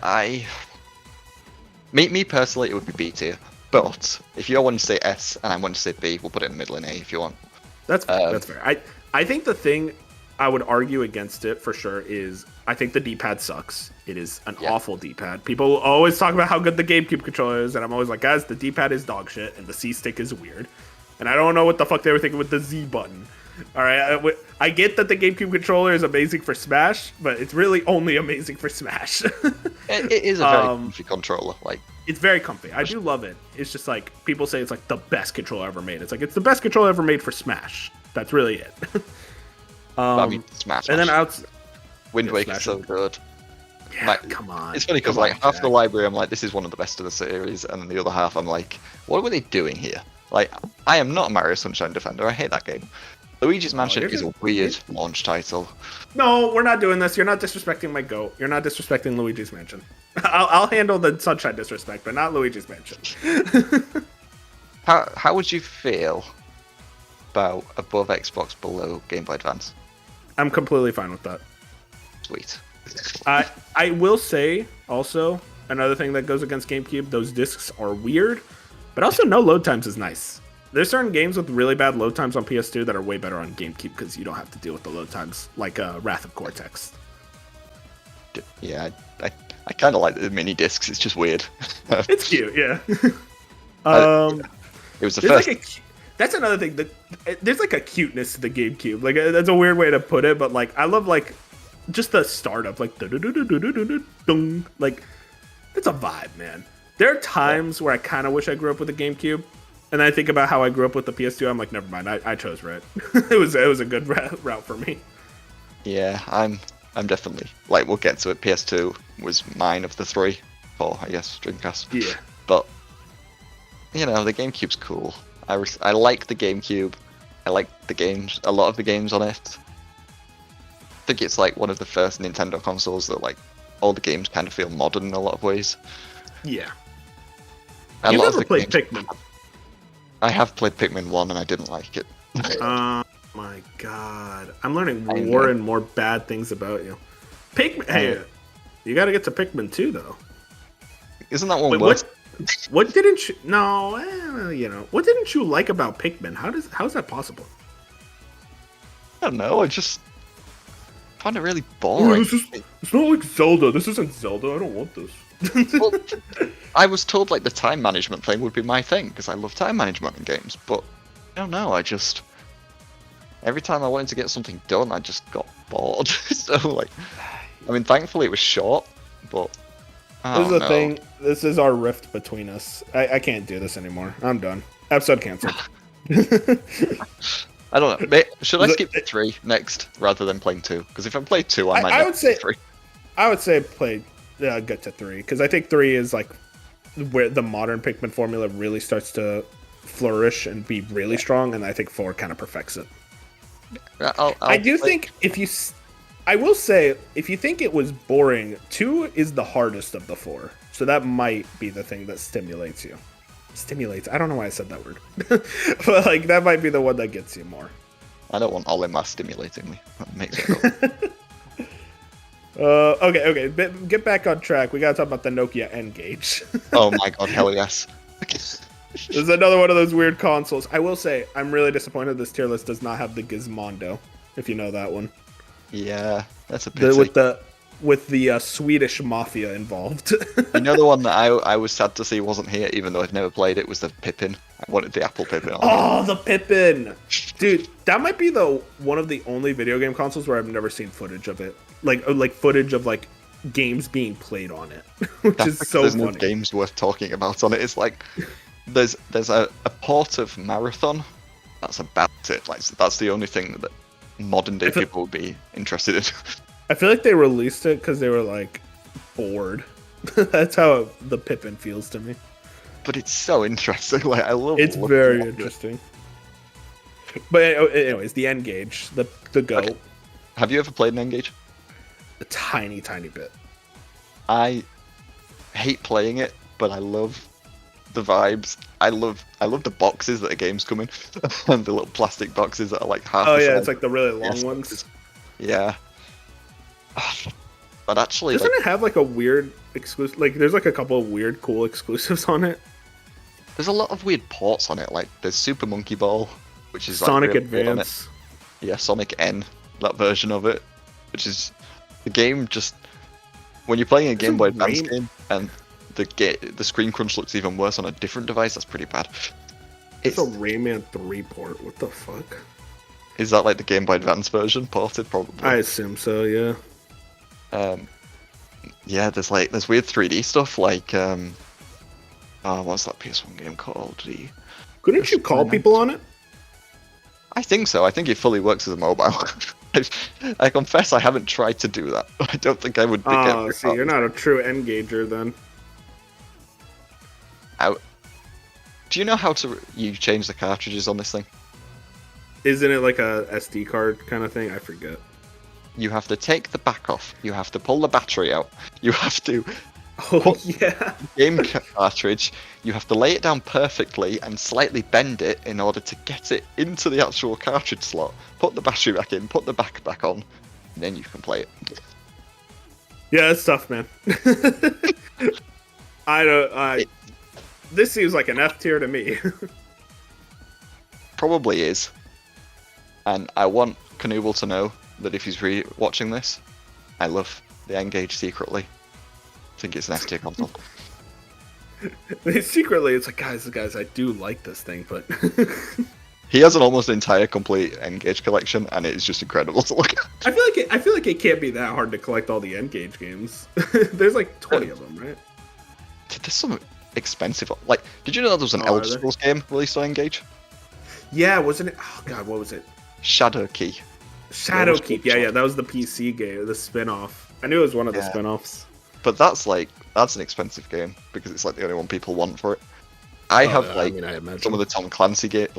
me personally, it would be B tier. But if you want to say S and I want to say B, we'll put it in the middle in A if you want. That's fair. I think the thing, I would argue against it for sure is I think the D-pad sucks. It is an awful D-pad. People always talk about how good the GameCube controller is, and I'm always like, guys, the D-pad is dog shit, and the C-stick is weird. And I don't know what the fuck they were thinking with the Z button. All right, I get that the GameCube controller is amazing for Smash, but it's really only amazing for Smash. It is a very comfy controller. Like, it's very comfy. I do love it. It's just like people say it's like the best controller ever made. It's like it's the best controller ever made for Smash. That's really it. I mean, Smash. And then Wind Waker's so good. Yeah, like, come on. It's funny because like half the library I'm like, this is one of the best of the series, and then the other half I'm like, what were they doing here? Like, I am not a Mario Sunshine defender. I hate that game. Luigi's Mansion is a weird launch title. No, we're not doing this. You're not disrespecting my goat. You're not disrespecting Luigi's Mansion. I'll handle the Sunshine disrespect, but not Luigi's Mansion. How would you feel about above Xbox, below Game Boy Advance? I'm completely fine with that. Sweet. I will say also another thing that goes against GameCube. Those discs are weird, but also no load times is nice. There's certain games with really bad load times on PS2 that are way better on GameCube because you don't have to deal with the load times, like Wrath of Cortex. Yeah, I kind of like the mini discs. It's just weird. It's cute, yeah. It was the first. That's another thing. There's like a cuteness to the GameCube. Like that's a weird way to put it, but like I love like just the startup, like like it's a vibe, man. There are times where I kind of wish I grew up with a GameCube. And I think about how I grew up with the PS2. I'm like, never mind. I chose right. it was a good route for me. Yeah, I'm definitely like we'll get to it. PS2 was mine of the three, or I guess Dreamcast. Yeah. But you know, the GameCube's cool. I like the GameCube. I like the games. A lot of the games on it. I think it's like one of the first Nintendo consoles that like all the games kind of feel modern in a lot of ways. Yeah. You never played Pikmin. I have played Pikmin 1 and I didn't like it. Oh my god. I'm learning more and more bad things about you. Pikmin. Hey, you gotta get to Pikmin 2, though. Isn't that one worse? What didn't you... No, what didn't you like about Pikmin? How's that possible? I don't know, I just find it really boring. It's not like Zelda. This isn't Zelda. I don't want this. Well, I was told like the time management thing would be my thing because I love time management in games, but I don't know. I just every time I wanted to get something done, I just got bored. So like, I mean, thankfully it was short, but this is the thing. This is our rift between us. I can't do this anymore. I'm done. Episode canceled. I don't know. Should I skip 3 next rather than playing 2? Because if I play 2, I might. I would say 3. I would say play. Get to 3 because I think 3 is like where the modern Pikmin formula really starts to flourish and be really strong, and I think 4 kind of perfects it. I do think I will say if you think it was boring, 2 is the hardest of the 4, so that might be the thing that stimulates you. Stimulates. I don't know why I said that word, but like that might be the one that gets you more. I don't want Olimar stimulating me. That makes it. Okay. Get back on track. We gotta talk about the Nokia N-Gage. Oh my god, hell yes. This is another one of those weird consoles. I will say, I'm really disappointed this tier list does not have the Gizmondo, if you know that one. Yeah, that's a pity. With the Swedish mafia involved. Another one that I was sad to see wasn't here, even though I've never played it, was the Pippin. I wanted the Apple Pippin on. Oh, the Pippin! Dude, that might be one of the only video game consoles where I've never seen footage of it. Like footage of like games being played on it, which is so there's funny. No games worth talking about on it. It's like there's a port of Marathon. That's about it. Like that's the only thing that modern day people would be interested in. I feel like they released it because they were like bored. That's how the Pippin feels to me. But it's so interesting. Like I love. It's very interesting. But anyways, the N-Gage, the Go. Okay. Have you ever played an N-Gage? A tiny bit. I hate playing it, but I love the vibes. I love the boxes that the games come in, and the little plastic boxes that are like half. Oh yeah, it's like the really long ones. Boxes. Yeah. But actually, doesn't it have like a weird exclusive? Like, there's like a couple of weird, cool exclusives on it. There's a lot of weird ports on it. Like, there's Super Monkey Ball, which is Sonic like, really Advance. Yeah, Sonic N. that version of it, which is the game just when you're playing a Game Boy Advance game and the screen crunch looks even worse on a different device. That's pretty bad. It's a Rayman 3 port. What the fuck? Is that like the Game Boy Advance version ported? Probably. I assume so. Yeah. Yeah. There's weird 3D stuff like what's that PS1 game called? Couldn't you call people on it? I think so. I think it fully works as a mobile. I confess I haven't tried to do that. I don't think I would. Oh, see, you're not a true engager then. Do you know how you change the cartridges on this thing? Isn't it like a SD card kind of thing? I forget. You have to take the back off. You have to pull the battery out. You have to yeah. game cartridge. You have to lay it down perfectly and slightly bend it in order to get it into the actual cartridge slot. Put the battery back in. Put the back on. And then you can play it. Yeah, it's tough, man. This seems like an F tier to me. Probably is. And I want Knuble to know that if he's watching this, I love the N-Gage secretly. I think it's an S tier console. Secretly, it's like, guys, I do like this thing, but... He has an almost entire complete N-Gage collection, and it is just incredible to look at. I feel like it can't be that hard to collect all the N-Gage games. There's like 20 of them, right? There's some expensive... Like, did you know there was an Elder Scrolls game released on N-Gage? Yeah, wasn't it? Oh god, what was it? Shadowkeep. Shadowkeep, yeah, that was the PC game, the spin-off. I knew it was one of the spin-offs. But that's an expensive game, because it's like the only one people want for it. I imagine some of the Tom Clancy game,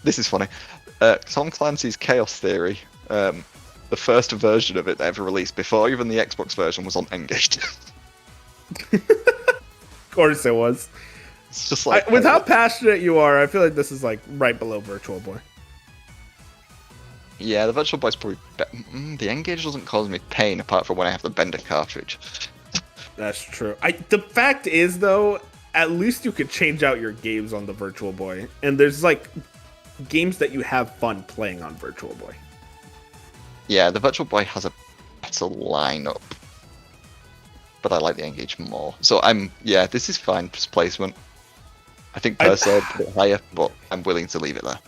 this is funny. Tom Clancy's Chaos Theory, the first version of it they ever released, before even the Xbox version, was on N-Gage. Of course it was. It's just like... with how passionate you are, I feel like this is like right below Virtual Boy. Yeah, the Virtual Boy's probably... the N-Gage doesn't cause me pain, apart from when I have to bend a cartridge. That's true. The fact is, though, at least you could change out your games on the Virtual Boy. And there's, like, games that you have fun playing on Virtual Boy. Yeah, the Virtual Boy has a better lineup. But I like the N-Gage more. So this is fine placement. I think Perseid a bit higher, but I'm willing to leave it there.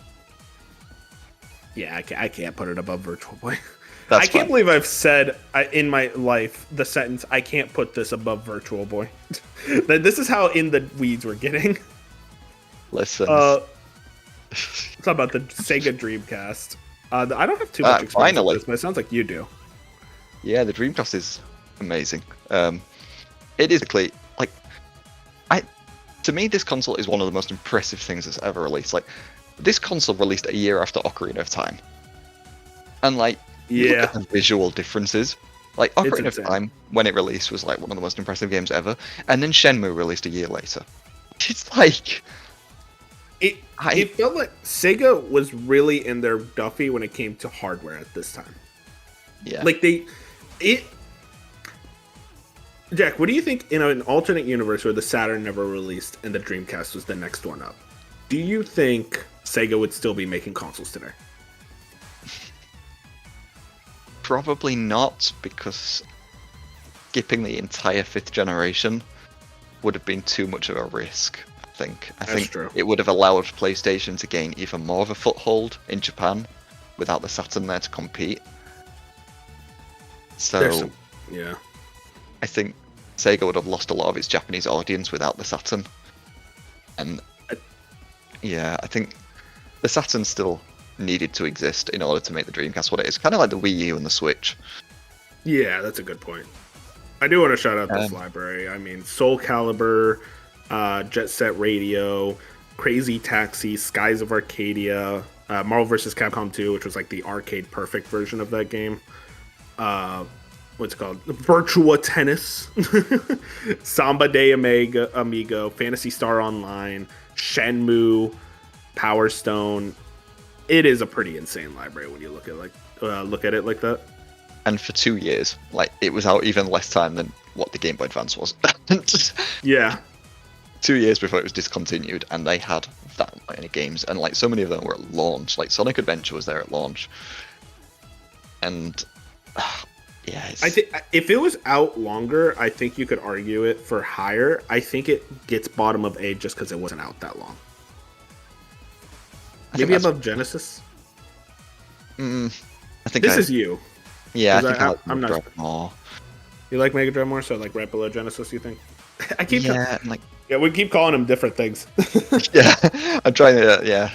Yeah, I can't put it above Virtual Boy. I can't believe I've said in my life the sentence, I can't put this above Virtual Boy. This is how in the weeds we're getting. Listen. It's about the Sega Dreamcast. I don't have too much experience with this, but it sounds like you do. Yeah, the Dreamcast is amazing. It is to me, this console is one of the most impressive things that's ever released. Like, this console released a year after Ocarina of Time, and look at the visual differences. Like, Ocarina of Time, when it released, was like one of the most impressive games ever, and then Shenmue released a year later. It's like it felt like Sega was really in their Duffy when it came to hardware at this time. Yeah, Jack, what do you think in an alternate universe where the Saturn never released and the Dreamcast was the next one up? Do you think Sega would still be making consoles today? Probably not, because skipping the entire 5th generation would have been too much of a risk, I think true. It would have allowed PlayStation to gain even more of a foothold in Japan without the Saturn there to compete. So, I think Sega would have lost a lot of its Japanese audience without the Saturn. And I think the Saturn still needed to exist in order to make the Dreamcast what it is. Kind of like the Wii U and the Switch. Yeah, that's a good point. I do want to shout out this library. I mean, Soul Calibur, Jet Set Radio, Crazy Taxi, Skies of Arcadia, Marvel vs. Capcom 2, which was like the arcade perfect version of that game. What's it called? Virtua Tennis, Samba de Amigo, Phantasy Star Online, Shenmue, Power Stone. It is a pretty insane library when you look at it like that. And for 2 years, like, it was out even less time than what the Game Boy Advance was. Yeah. 2 years before it was discontinued, and they had that many games, and like so many of them were at launch. Like Sonic Adventure was there at launch. and yeah, I think if it was out longer, I think you could argue it for higher. I think it gets bottom of A just because it wasn't out that long. Maybe above Genesis. I think this is you. Yeah, I think I'm not more. You like Mega Drive more, so like right below Genesis, you think? I keep yeah, we keep calling them different things. Yeah, I'm trying to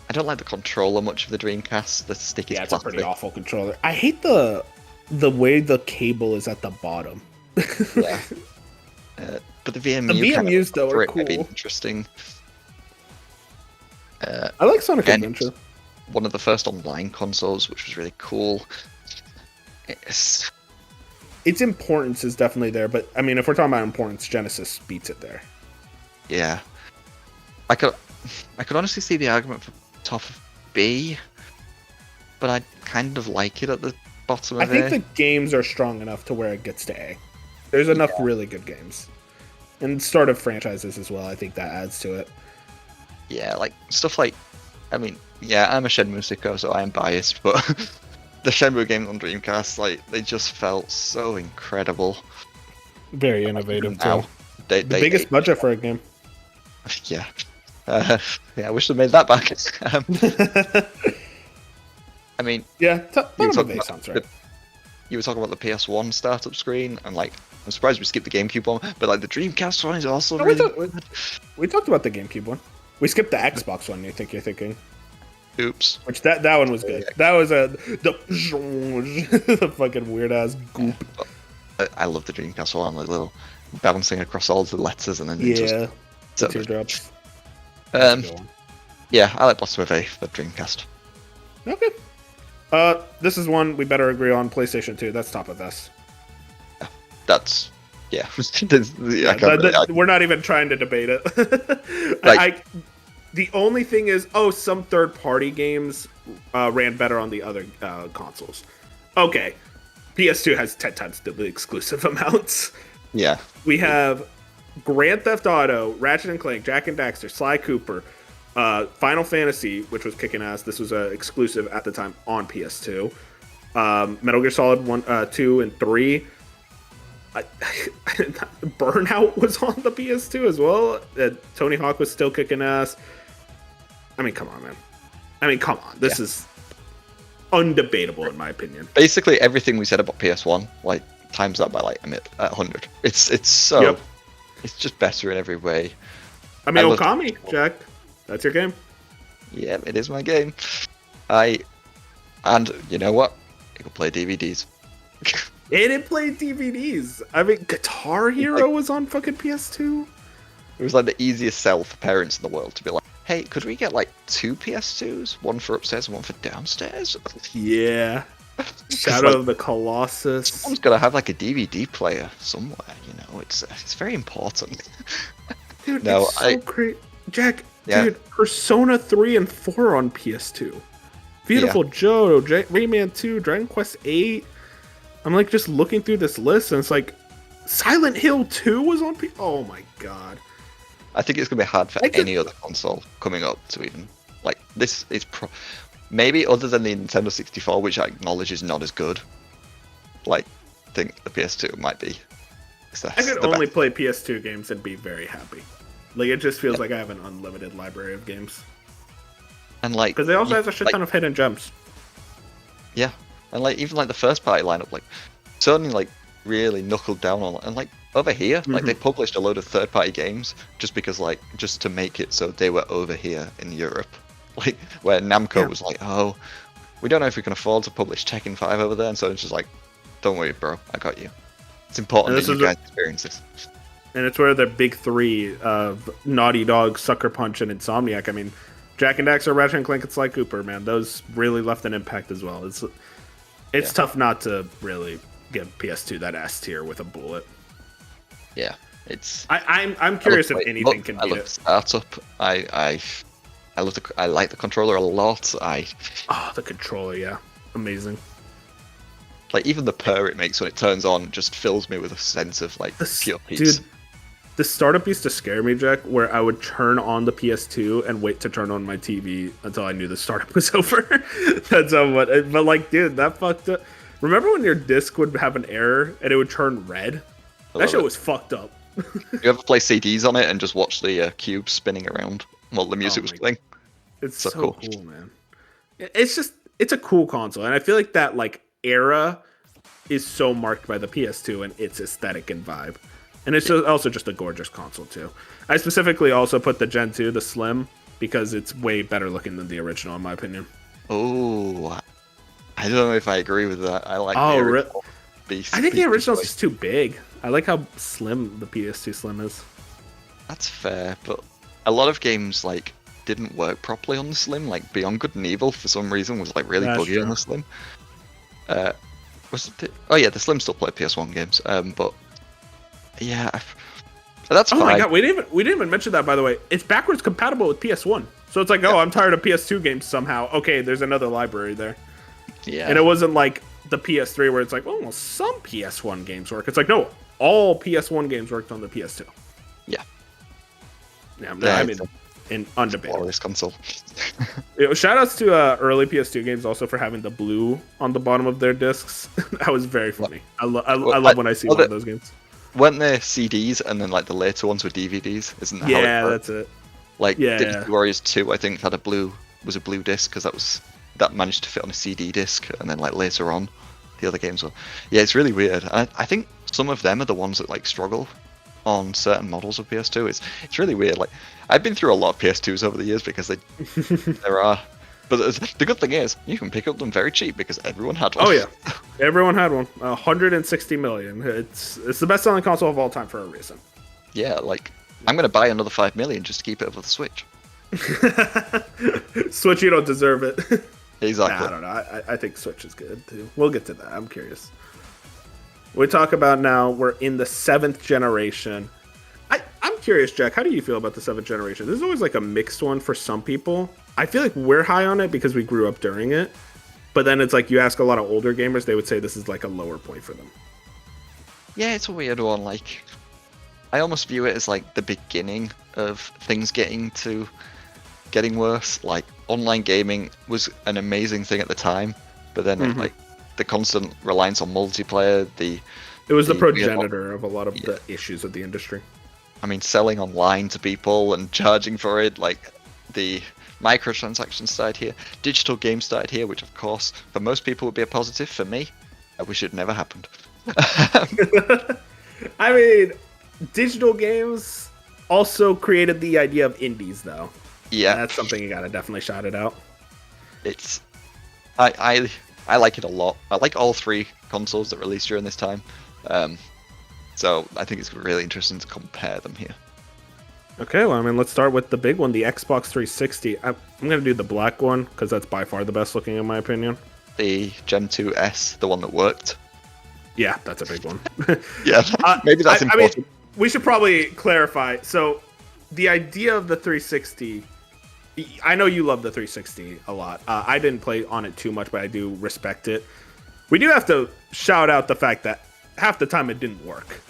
I don't like the controller much of the Dreamcast. The stick is it's a pretty awful controller. I hate the way the cable is at the bottom. Yeah. But the VMUs though are cool. Interesting. I like Sonic Adventure. One of the first online consoles, which was really cool. Its importance is definitely there, but I mean, if we're talking about importance, Genesis beats it there. Yeah, I could honestly see the argument for top of B, but I kind of like it at the bottom of I think A. the games are strong enough to where it gets to A. There's enough really good games, and start of franchises as well. I think that adds to it. Yeah, like stuff like, I mean, yeah, I'm a Shenmue sicko, so I am biased, but the Shenmue games on Dreamcast, like, they just felt so incredible. Very innovative too. The biggest budget for a game. Yeah. Yeah, I wish they made that back. I mean, yeah, sounds right. You were talking about the PS1 startup screen, and like, I'm surprised we skipped the GameCube one, but like the Dreamcast one is also really good. We talked about the GameCube one. We skipped the Xbox one. You think you're thinking? Oops. Which that one was good. That was the fucking weird ass goop. I love the Dreamcast one, like little bouncing across all the letters and then the teardrops. Yeah, I like bottom of A for Dreamcast. Okay. This is one we better agree on. PlayStation 2. That's top of S. That's we're not even trying to debate it. The only thing is, some third-party games ran better on the other consoles. Okay, PS2 has 10 times the exclusive amounts. Yeah. We have Grand Theft Auto, Ratchet & Clank, Jak and Daxter, Sly Cooper, Final Fantasy, which was kicking ass. This was exclusive at the time on PS2. Metal Gear Solid 1, 2, and 3. Burnout was on the PS2 as well. Tony Hawk was still kicking ass. I mean, come on, man. This is undebatable in my opinion. Basically, everything we said about PS1, like, times that by like 100. It's so. Yep. It's just better in every way. I mean, Okami, Jack. That's your game. Yeah, it is my game. And you know what? It can play DVDs. It played DVDs. I mean, Guitar Hero was on fucking PS2. It was like the easiest sell for parents in the world to be like, hey, could we get like 2 PS2s? One for upstairs and one for downstairs? Yeah. Shadow of the Colossus. Someone's got to have like a DVD player somewhere, you know? It's very important. Dude, it's so great. Jack, dude, Persona 3 and 4 on PS2. Beautiful Joe, Rayman 2, Dragon Quest 8. I'm like just looking through this list and it's like Silent Hill 2 was on Oh my god. I think it's going to be hard for any other console coming up to even like this is maybe other than the Nintendo 64, which I acknowledge is not as good. Like, I think the PS2 might be. I could only play PS2 games and be very happy. Like, it just feels like I have an unlimited library of games. And like, because they also have a shit ton of hidden gems. Yeah, and like even like the first party lineup, like Sony like really knuckled down on, and like over here, like they published a load of third party games just because like just to make it so they were over here in Europe. Like where Namco was like, oh, we don't know if we can afford to publish Tekken 5 over there, and so it's just like, don't worry, bro, I got you. It's important that you guys experience this. And it's where the big three of Naughty Dog, Sucker Punch, and Insomniac. I mean, Jak and Daxter, Ratchet and Clank, and Sly Cooper, man, those really left an impact as well. It's tough not to really give PS2 that S tier with a bullet. Yeah, it's. I'm curious if anything can beat it. Startup. I like the controller a lot. The controller, yeah, amazing. Like even the purr it makes when it turns on just fills me with a sense of like pure peace. Dude, the startup used to scare me, Jack, where I would turn on the PS2 and wait to turn on my TV until I knew the startup was over. That's what. But like, dude, that fucked up. Remember when your disc would have an error and it would turn red? That shit was fucked up. You ever play CDs on it and just watch the cube spinning around while the music was playing? It's so cool, man. It's a cool console, and I feel like that like era is so marked by the PS2 and its aesthetic and vibe. And it's also just a gorgeous console too. I specifically also put the Gen 2, the Slim, because it's way better looking than the original, in my opinion. Oh, I don't know if I agree with that. I like the original. I think the original's just too big. I like how slim the PS2 Slim is. That's fair, but a lot of games like didn't work properly on the Slim. Like Beyond Good and Evil, for some reason, was like really buggy on the Slim. Oh yeah, the Slim still play PS1 games. But yeah, that's fine. Oh my god, we didn't even mention that, by the way. It's backwards compatible with PS1. So it's like, I'm tired of PS2 games somehow. Okay, there's another library there. Yeah. And it wasn't like the PS3 where it's like, well, some PS1 games work. It's like, no, all PS1 games worked on the PS2. Yeah. Yeah, I mean, in undebatable. This console. Shout outs to early PS2 games also for having the blue on the bottom of their discs. That was very funny. I love when I see one of those games. Weren't there CDs and then like the later ones were DVDs? Isn't that how it worked? That's it. Like Dynasty Warriors 2, I think had a blue disc because that managed to fit on a CD disc, and then like later on, the other games were. Yeah, it's really weird. I think some of them are the ones that like struggle on certain models of PS2. It's really weird. Like I've been through a lot of PS2s over the years because there are. But the good thing is you can pick up them very cheap because everyone had one. Oh yeah, everyone had one. 160 million. It's the best selling console of all time for a reason. Yeah, like I'm gonna buy another 5 million just to keep it over the Switch. Switch, you don't deserve it. Exactly. Nah, I don't know. I think Switch is good too. We'll get to that. I'm curious. We talk about now we're in the 7th generation. I'm curious, Jack, how do you feel about the 7th generation? This is always like a mixed one for some people. I feel like we're high on it because we grew up during it. But then it's like you ask a lot of older gamers, they would say this is like a lower point for them. Yeah, it's a weird one. Like, I almost view it as like the beginning of things getting worse. Like, online gaming was an amazing thing at the time, but then like the constant reliance on multiplayer, it was the progenitor of a lot of the issues of the industry. I mean, selling online to people and charging for it, like the microtransactions started here, digital games started here, which of course for most people would be a positive. For me, I wish it never happened. I mean, digital games also created the idea of indies, though. Yeah, that's something you gotta definitely shout it out. I like it a lot. I like all 3 consoles that released during this time. So I think it's really interesting to compare them here. Okay, well, I mean, let's start with the big one, the Xbox 360. I'm gonna do the black one because that's by far the best looking in my opinion. The Gen 2S, the one that worked. Yeah, that's a big one. Yeah, maybe that's important. I mean, we should probably clarify. So, the idea of the 360, I know you love the 360 a lot. I didn't play on it too much, but I do respect it. We do have to shout out the fact that half the time it didn't work.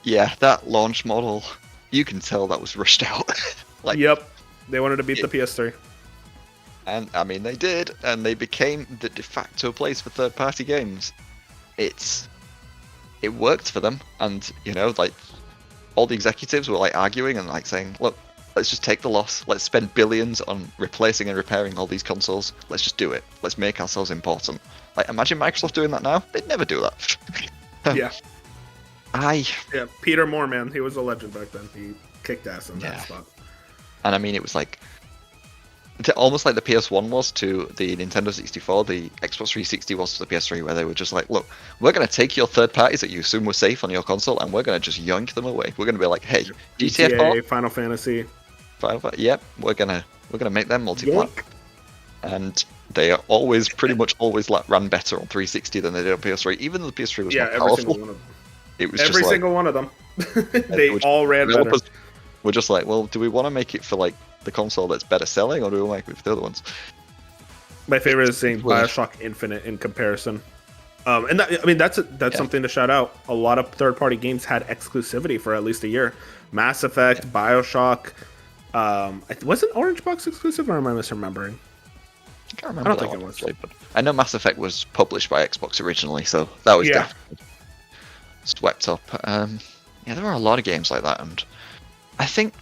Yeah, that launch model, you can tell that was rushed out. Like, yep, they wanted to beat the PS3. And, I mean, they did, and they became the de facto place for third-party games. It worked for them, and, you know, like, all the executives were, like, arguing and, like, saying, look, let's just take the loss. Let's spend billions on replacing and repairing all these consoles. Let's just do it. Let's make ourselves important. Like, imagine Microsoft doing that now. They'd never do that. Yeah. Yeah, Peter Moore, man. He was a legend back then. He kicked ass on that spot. And I mean, it was like, almost like the PS1 was to the Nintendo 64, the Xbox 360 was to the PS3, where they were just like, look, we're going to take your third parties that you assume were safe on your console, and we're going to just yoink them away. We're going to be like, hey, GTA 4, Final Fantasy. Yep, we're gonna make them multi-plat. And they are pretty much always ran better on 360 than they did on PS3, even though the PS3 was more powerful. Single one of them. It was every single one of them. They all ran better. We're just like, well, do we want to make it for like the console that's better selling, or do we want to make it for the other ones? My favorite is seeing Bioshock Infinite in comparison. And that, I mean, that's something to shout out. A lot of third-party games had exclusivity for at least a year. Mass Effect, Bioshock. Wasn't Orange Box exclusive, or am I misremembering? I can't remember. I don't think it was. Actually, but I know Mass Effect was published by Xbox originally, so that was definitely swept up. Yeah, there were a lot of games like that, and I think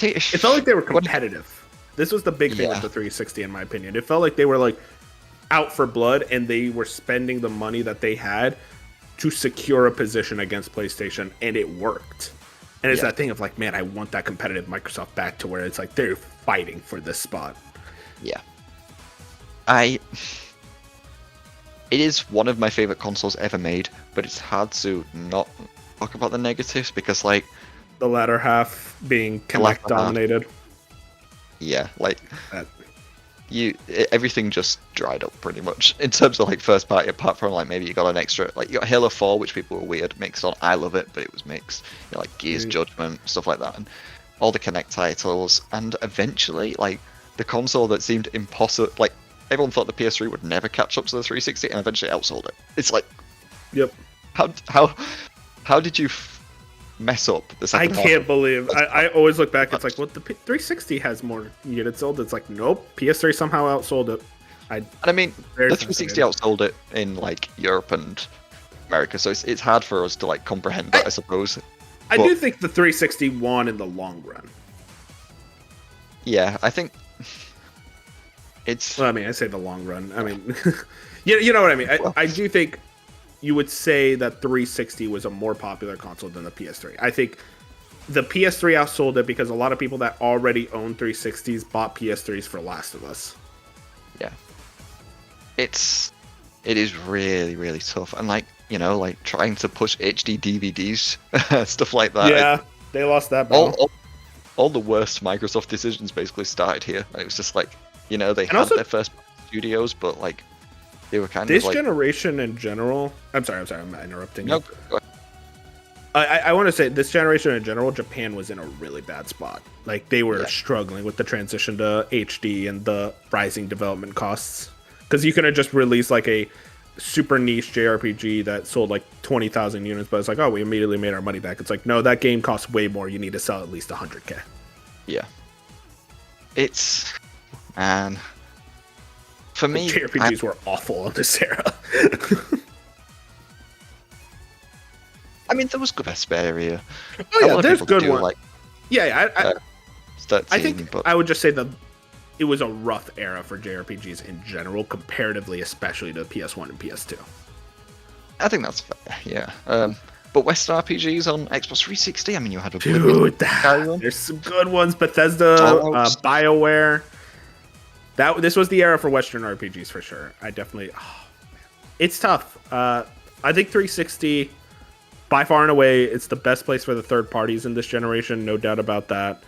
it felt like they were competitive. This was the big thing with the 360, in my opinion. It felt like they were like out for blood, and they were spending the money that they had to secure a position against PlayStation, and it worked. And it's that thing of like, man, I want that competitive Microsoft back to where it's like they're fighting for this spot. Yeah. It is one of my favorite consoles ever made, but it's hard to not talk about the negatives because, like, the latter half being Kinect dominated. Yeah, like everything just dried up pretty much in terms of like first party. Apart from like maybe you got an extra, like you got Halo 4, which people were weird mixed on. I love it, but it was mixed. You know, like Gears Judgment, stuff like that, and all the Kinect titles. And eventually, like the console that seemed impossible, like everyone thought the PS3 would never catch up to the 360, and eventually outsold it. It's like, yep. How did you mess up the second half? I can't believe. I always look back. It's like, well, the 360 has more units sold. It's like, nope. PS3 somehow outsold it. I mean, the 360 outsold it in like Europe and America, so it's hard for us to like comprehend that, I suppose. I do think the 360 won in the long run. Yeah, I think it's. Well, I mean, I say the long run. I mean, you know what I mean. I do think you would say that 360 was a more popular console than the PS3. I think the PS3 outsold it because a lot of people that already own 360s bought PS3s for Last of Us. Yeah. It is really, really tough. And like, you know, like trying to push HD DVDs, stuff like that. Yeah, they lost that battle. All the worst Microsoft decisions basically started here. It was just like, you know, they had their first studios, but like, they were kind of like... This generation in general... I'm sorry, I'm not interrupting you. No, go ahead. I want to say, this generation in general, Japan was in a really bad spot. Like, they were struggling with the transition to HD and the rising development costs. Because you could have just released, like, a super niche JRPG that sold, like, 20,000 units, but it's like, oh, we immediately made our money back. It's like, no, that game costs way more. You need to sell at least 100K. Yeah. It's... Man... For me, JRPGs were awful on this era. I mean, there was good Vesperia. Oh yeah, there's good ones. Like, I think I would just say that it was a rough era for JRPGs in general, comparatively, especially to PS1 and PS2. I think that's fair. Yeah. But Western RPGs on Xbox 360. I mean, you had a there's some good ones. Bethesda, BioWare. This was the era for Western RPGs for sure. I definitely... it's tough. I think 360, by far and away, it's the best place for the third parties in this generation, no doubt about that.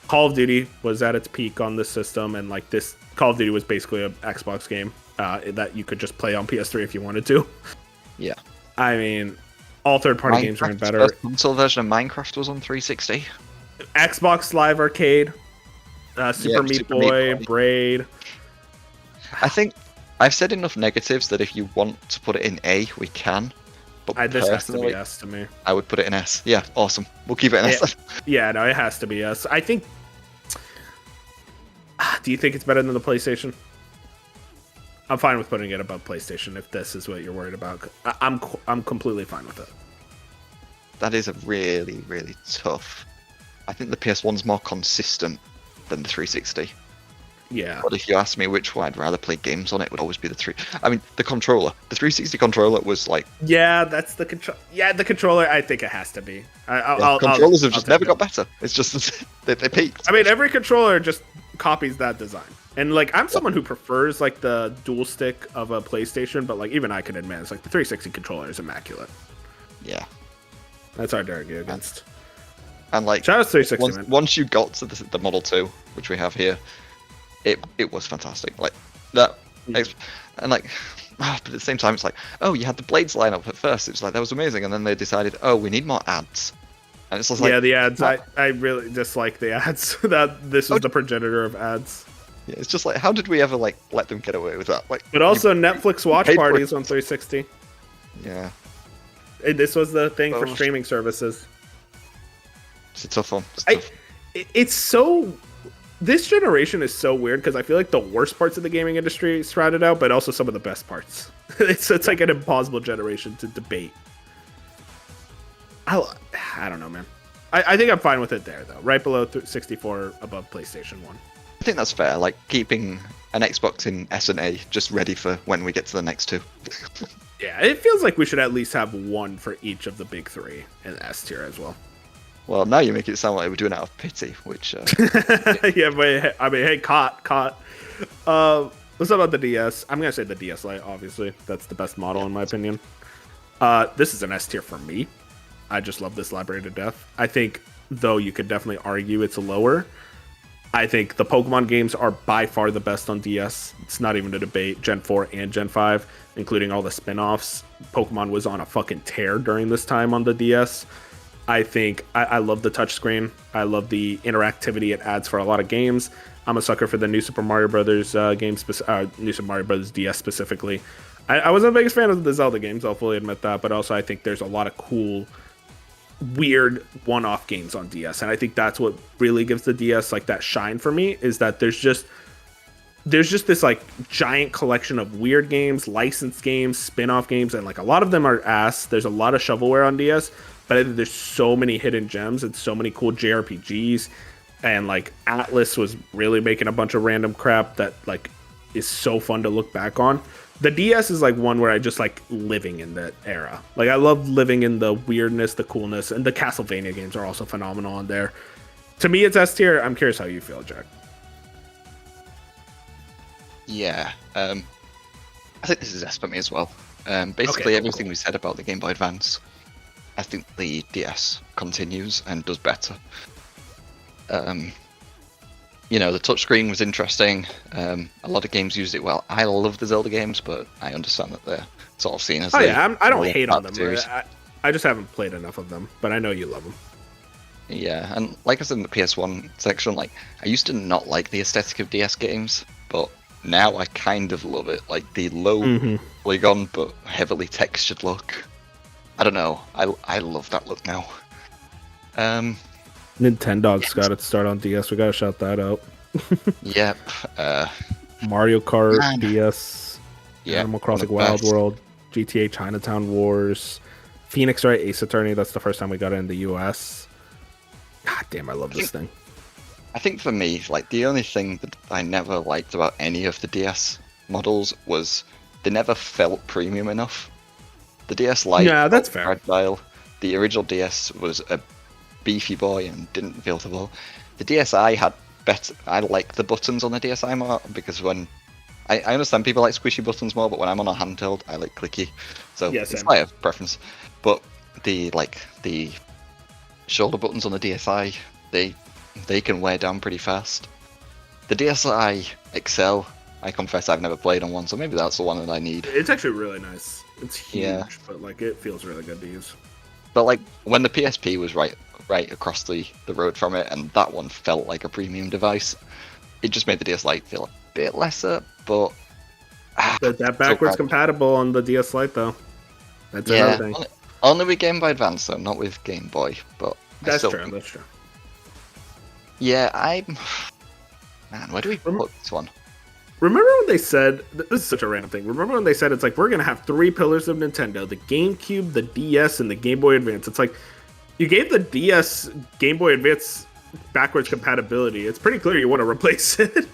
Call of Duty was at its peak on this system, and like this Call of Duty was basically an Xbox game that you could just play on PS3 if you wanted to. Yeah. I mean, all third-party games are better. The first console version of Minecraft was on 360. Xbox Live Arcade. Super Meat Boy, Braid. I think I've said enough negatives that if you want to put it in A, we can. But this has to be S to me. I would put it in S. Yeah, awesome. We'll keep it in S. Yeah, no, it has to be S. I think... Do you think it's better than the PlayStation? I'm fine with putting it above PlayStation if this is what you're worried about. I'm completely fine with it. That is a really, really tough... I think the PS1's more consistent than the 360. Yeah. But if you ask me which one I'd rather play games on, it would always be the 3. I mean, the controller. The 360 controller was like... Yeah, that's the control. Yeah, the controller, I think it has to be. Controllers have just never got better. It's just... they peaked. I mean, every controller just copies that design. And, like, I'm someone who prefers, like, the dual stick of a PlayStation, but, like, even I can admit, it's like, the 360 controller is immaculate. Yeah. That's hard to argue against. And like, shout out 360, once you got to the Model 2, which we have here, it was fantastic. Like that, and like, but at the same time, it's like, oh, you had the Blades lineup at first. It was like that was amazing, and then they decided, oh, we need more ads, and it's just like, yeah, the ads. I really dislike the ads. That this was the progenitor of ads. Yeah, it's just like, how did we ever like let them get away with that? Like, But also Netflix watch paid for parties it. on 360. Yeah, This was the thing for Oh. streaming services. it's a tough one. It's tough. It's so. This generation is so weird because I feel like the worst parts of the gaming industry sprouted out, but also some of the best parts. It's like an impossible generation to debate. I don't know, man. I think I'm fine with it there though. Right below 64, above PlayStation 1. I think that's fair. Like keeping an Xbox in S&A just ready for when we get to the next two. Yeah, it feels like we should at least have one for each of the big three in S tier as well. Well, now you make it sound like we're doing it out of pity, which Yeah, but I mean, hey, caught. Let's talk about the DS. I'm gonna say the DS Lite. Obviously, that's the best model in my opinion. This is an S tier for me. I just love this library to death. I think, though, you could definitely argue it's lower. I think the Pokemon games are by far the best on DS. It's not even a debate. Gen 4 and Gen 5, including all the spin-offs. Pokemon was on a fucking tear during this time on the DS. I think I love the touchscreen. I love the interactivity it adds for a lot of games. I'm a sucker for the New Super Mario Brothers New Super Mario Brothers DS specifically. I wasn't the biggest fan of the Zelda games, I'll fully admit that, but also I think there's a lot of cool, weird one-off games on DS, and I think that's what really gives the DS like that shine for me, is that there's just this like giant collection of weird games, licensed games, spin-off games, and like a lot of them are ass. There's a lot of shovelware on DS, but I think there's so many hidden gems and so many cool JRPGs, and like Atlas was really making a bunch of random crap that like is so fun to look back on. The DS is like one where I just like living in that era. Like I love living in the weirdness, the coolness, and the Castlevania games are also phenomenal on there. To me, it's S tier. I'm curious how you feel, Jack. yeah. I think this is S for me as well. Basically, Okay, cool, everything cool. we said about the Game Boy Advance, I think the DS continues and does better. You know, the touchscreen was interesting. A lot of games used it well. I love the Zelda games, but I understand that they're sort of seen as Oh the yeah, I don't lower hate part on them. of the series. I just haven't played enough of them, but I know you love them. Yeah, and like I said in the PS1 section, like I used to not like the aesthetic of DS games, but now I kind of love it. Like the low polygon but heavily textured look. I don't know. I love that look now. Nintendo's got its start on DS. We gotta shout that out. Yep. Mario Kart, Man. DS, Yeah. Animal Crossing one of the Wild best. World, GTA Chinatown Wars, Phoenix Wright Ace Attorney. That's the first time we got it in the US. God damn, I love this thing. I think for me, like the only thing that I never liked about any of the DS models was they never felt premium enough. The DS Lite, Yeah, that's fair. fragile. The original DS was a beefy boy and didn't feel the ball. The DSi had better. I like the buttons on the DSi more because when I understand people like squishy buttons more, but when I'm on a handheld, I like clicky. So Yeah, it's same. my preference. But the shoulder buttons on the DSi, they can wear down pretty fast. The DSi XL, I confess I've never played on one, so maybe that's the one that I need. It's actually really nice. It's huge, Yeah. but like it feels really good to use. But like when the PSP was right across the road from it, and that one felt like a premium device, it just made the DS Lite feel a bit lesser. But But that backwards so compatible on the DS Lite though. That's yeah, another thing. only with Game Boy Advance though, not with Game Boy. But I That's still true. think- That's true. Yeah, man, where do we put this one? Remember when they said, this is such a random thing. Remember when they said it's like we're gonna have three pillars of Nintendo: the GameCube, the DS, and the Game Boy Advance. It's like you gave the DS Game Boy Advance backwards compatibility. It's pretty clear you want to replace it.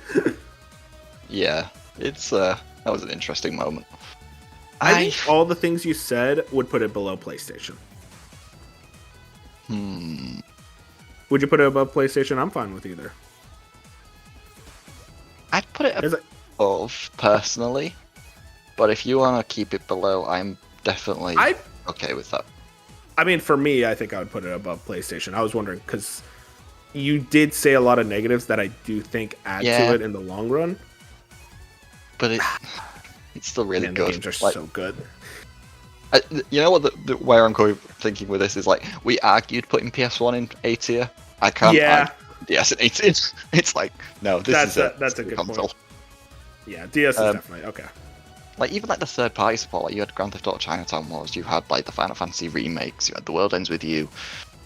Yeah, it's that was an interesting moment. I think all the things you said would put it below PlayStation. Would you put it above PlayStation? I'm fine with either. I'd put it Is it- above personally, but if you want to keep it below, I'm definitely okay with that. I mean, for me, I think I would put it above PlayStation. I was wondering because you did say a lot of negatives that I do think add Yeah. to it in the long run. But it's still really Man, good. the games are Like, so good. you know what? Where I'm going thinking with this is like we argued putting PS1 in A tier. I can't. Yeah. DS. It's like no, this that's a good console. point. Yeah, DS is definitely okay. Like even like the third party support, like you had Grand Theft Auto Chinatown Wars, you had like the Final Fantasy remakes, you had The World Ends With You.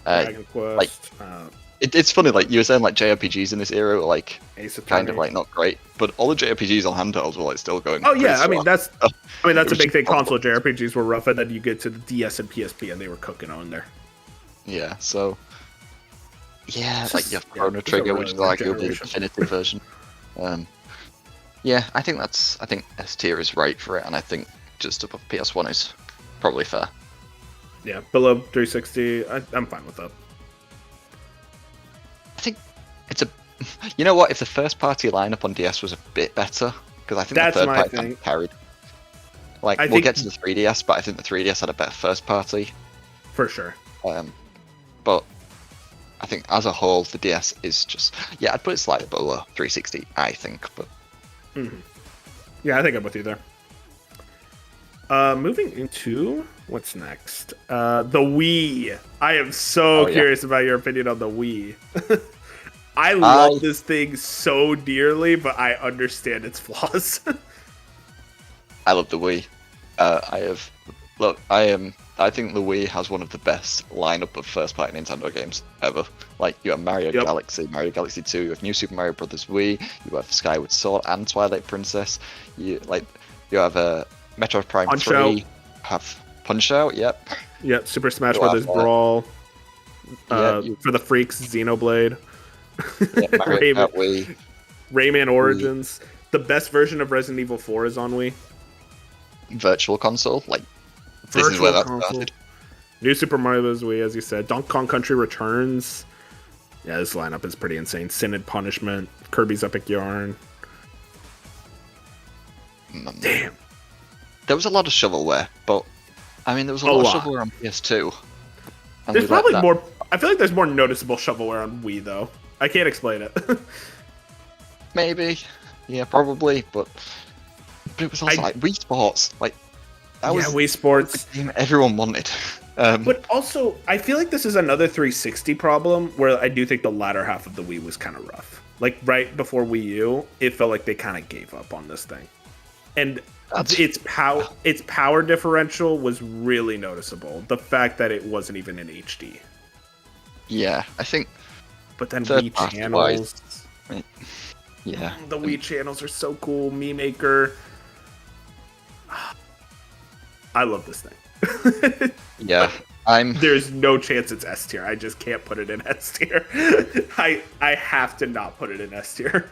Dragon Quest. Like, it's funny, like you were saying, like JRPGs in this era were like Ace Attorney. kind of like not great, but all the JRPGs on handhelds were like still going. Oh yeah, I mean strong. that's a big thing. Console JRPGs were rough, and then you get to the DS and PSP, and they were cooking on there. Yeah, so yeah, It's like just- you have yeah, Chrono it's a Trigger, really which is weird arguably the generation. definitive version. Yeah, I think S tier is right for it, and I think just above PS1 is probably fair. Yeah, below 360, I'm fine with that. I think it's a. You know what? If the first party lineup on DS was a bit better, because I think That's the third my party thing. kind of carried. Like I we'll think- get to the 3DS, but I think the 3DS had a better first party. For sure. But I think as a whole, the DS is just I'd put it slightly below 360. I think, but Yeah, I think I'm with you there. Moving into what's next? The Wii. I am so Oh, yeah. curious about your opinion on the Wii. I love this thing so dearly, but I understand its flaws. I love the Wii. I think the Wii has one of the best lineup of first-party Nintendo games ever. Like you have Mario Yep. Galaxy, Mario Galaxy 2, you have New Super Mario Bros. Wii, you have Skyward Sword and Twilight Princess. You have Metroid Prime Punch 3. Out. Have Punch Out. Yep. Yep, Super Smash You Brothers have, Brawl. yeah, you- For the freaks, Xenoblade. Yeah, Mario Rayman, Kart Wii. Rayman Origins. The best version of Resident Evil 4 is on Wii. Virtual Console. Like this is where that started. New Super Mario Bros. Wii, as you said. Donkey Kong Country Returns. Yeah, this lineup is pretty insane. Sin and Punishment. Kirby's Epic Yarn. Damn. There was a lot of shovelware, but I mean there was a A lot lot. of shovelware on PS2. And There's we let probably that- more. I feel like there's more noticeable shovelware on Wii, though. I can't explain it. Maybe, yeah, probably, but it was also like Wii Sports, like that was Wii Sports. the game everyone wanted. But also, I feel like this is another 360 problem where I do think the latter half of the Wii was kind of rough. Like right before Wii U, it felt like they kind of gave up on this thing, and its power differential was really noticeable. The fact that it wasn't even in HD. Yeah, I think, But then Third Wii party channels. yeah, The Wii channels are so cool. Mii Maker. I love this thing. yeah. There's no chance it's S tier. I just can't put it in S tier. I have to not put it in S tier.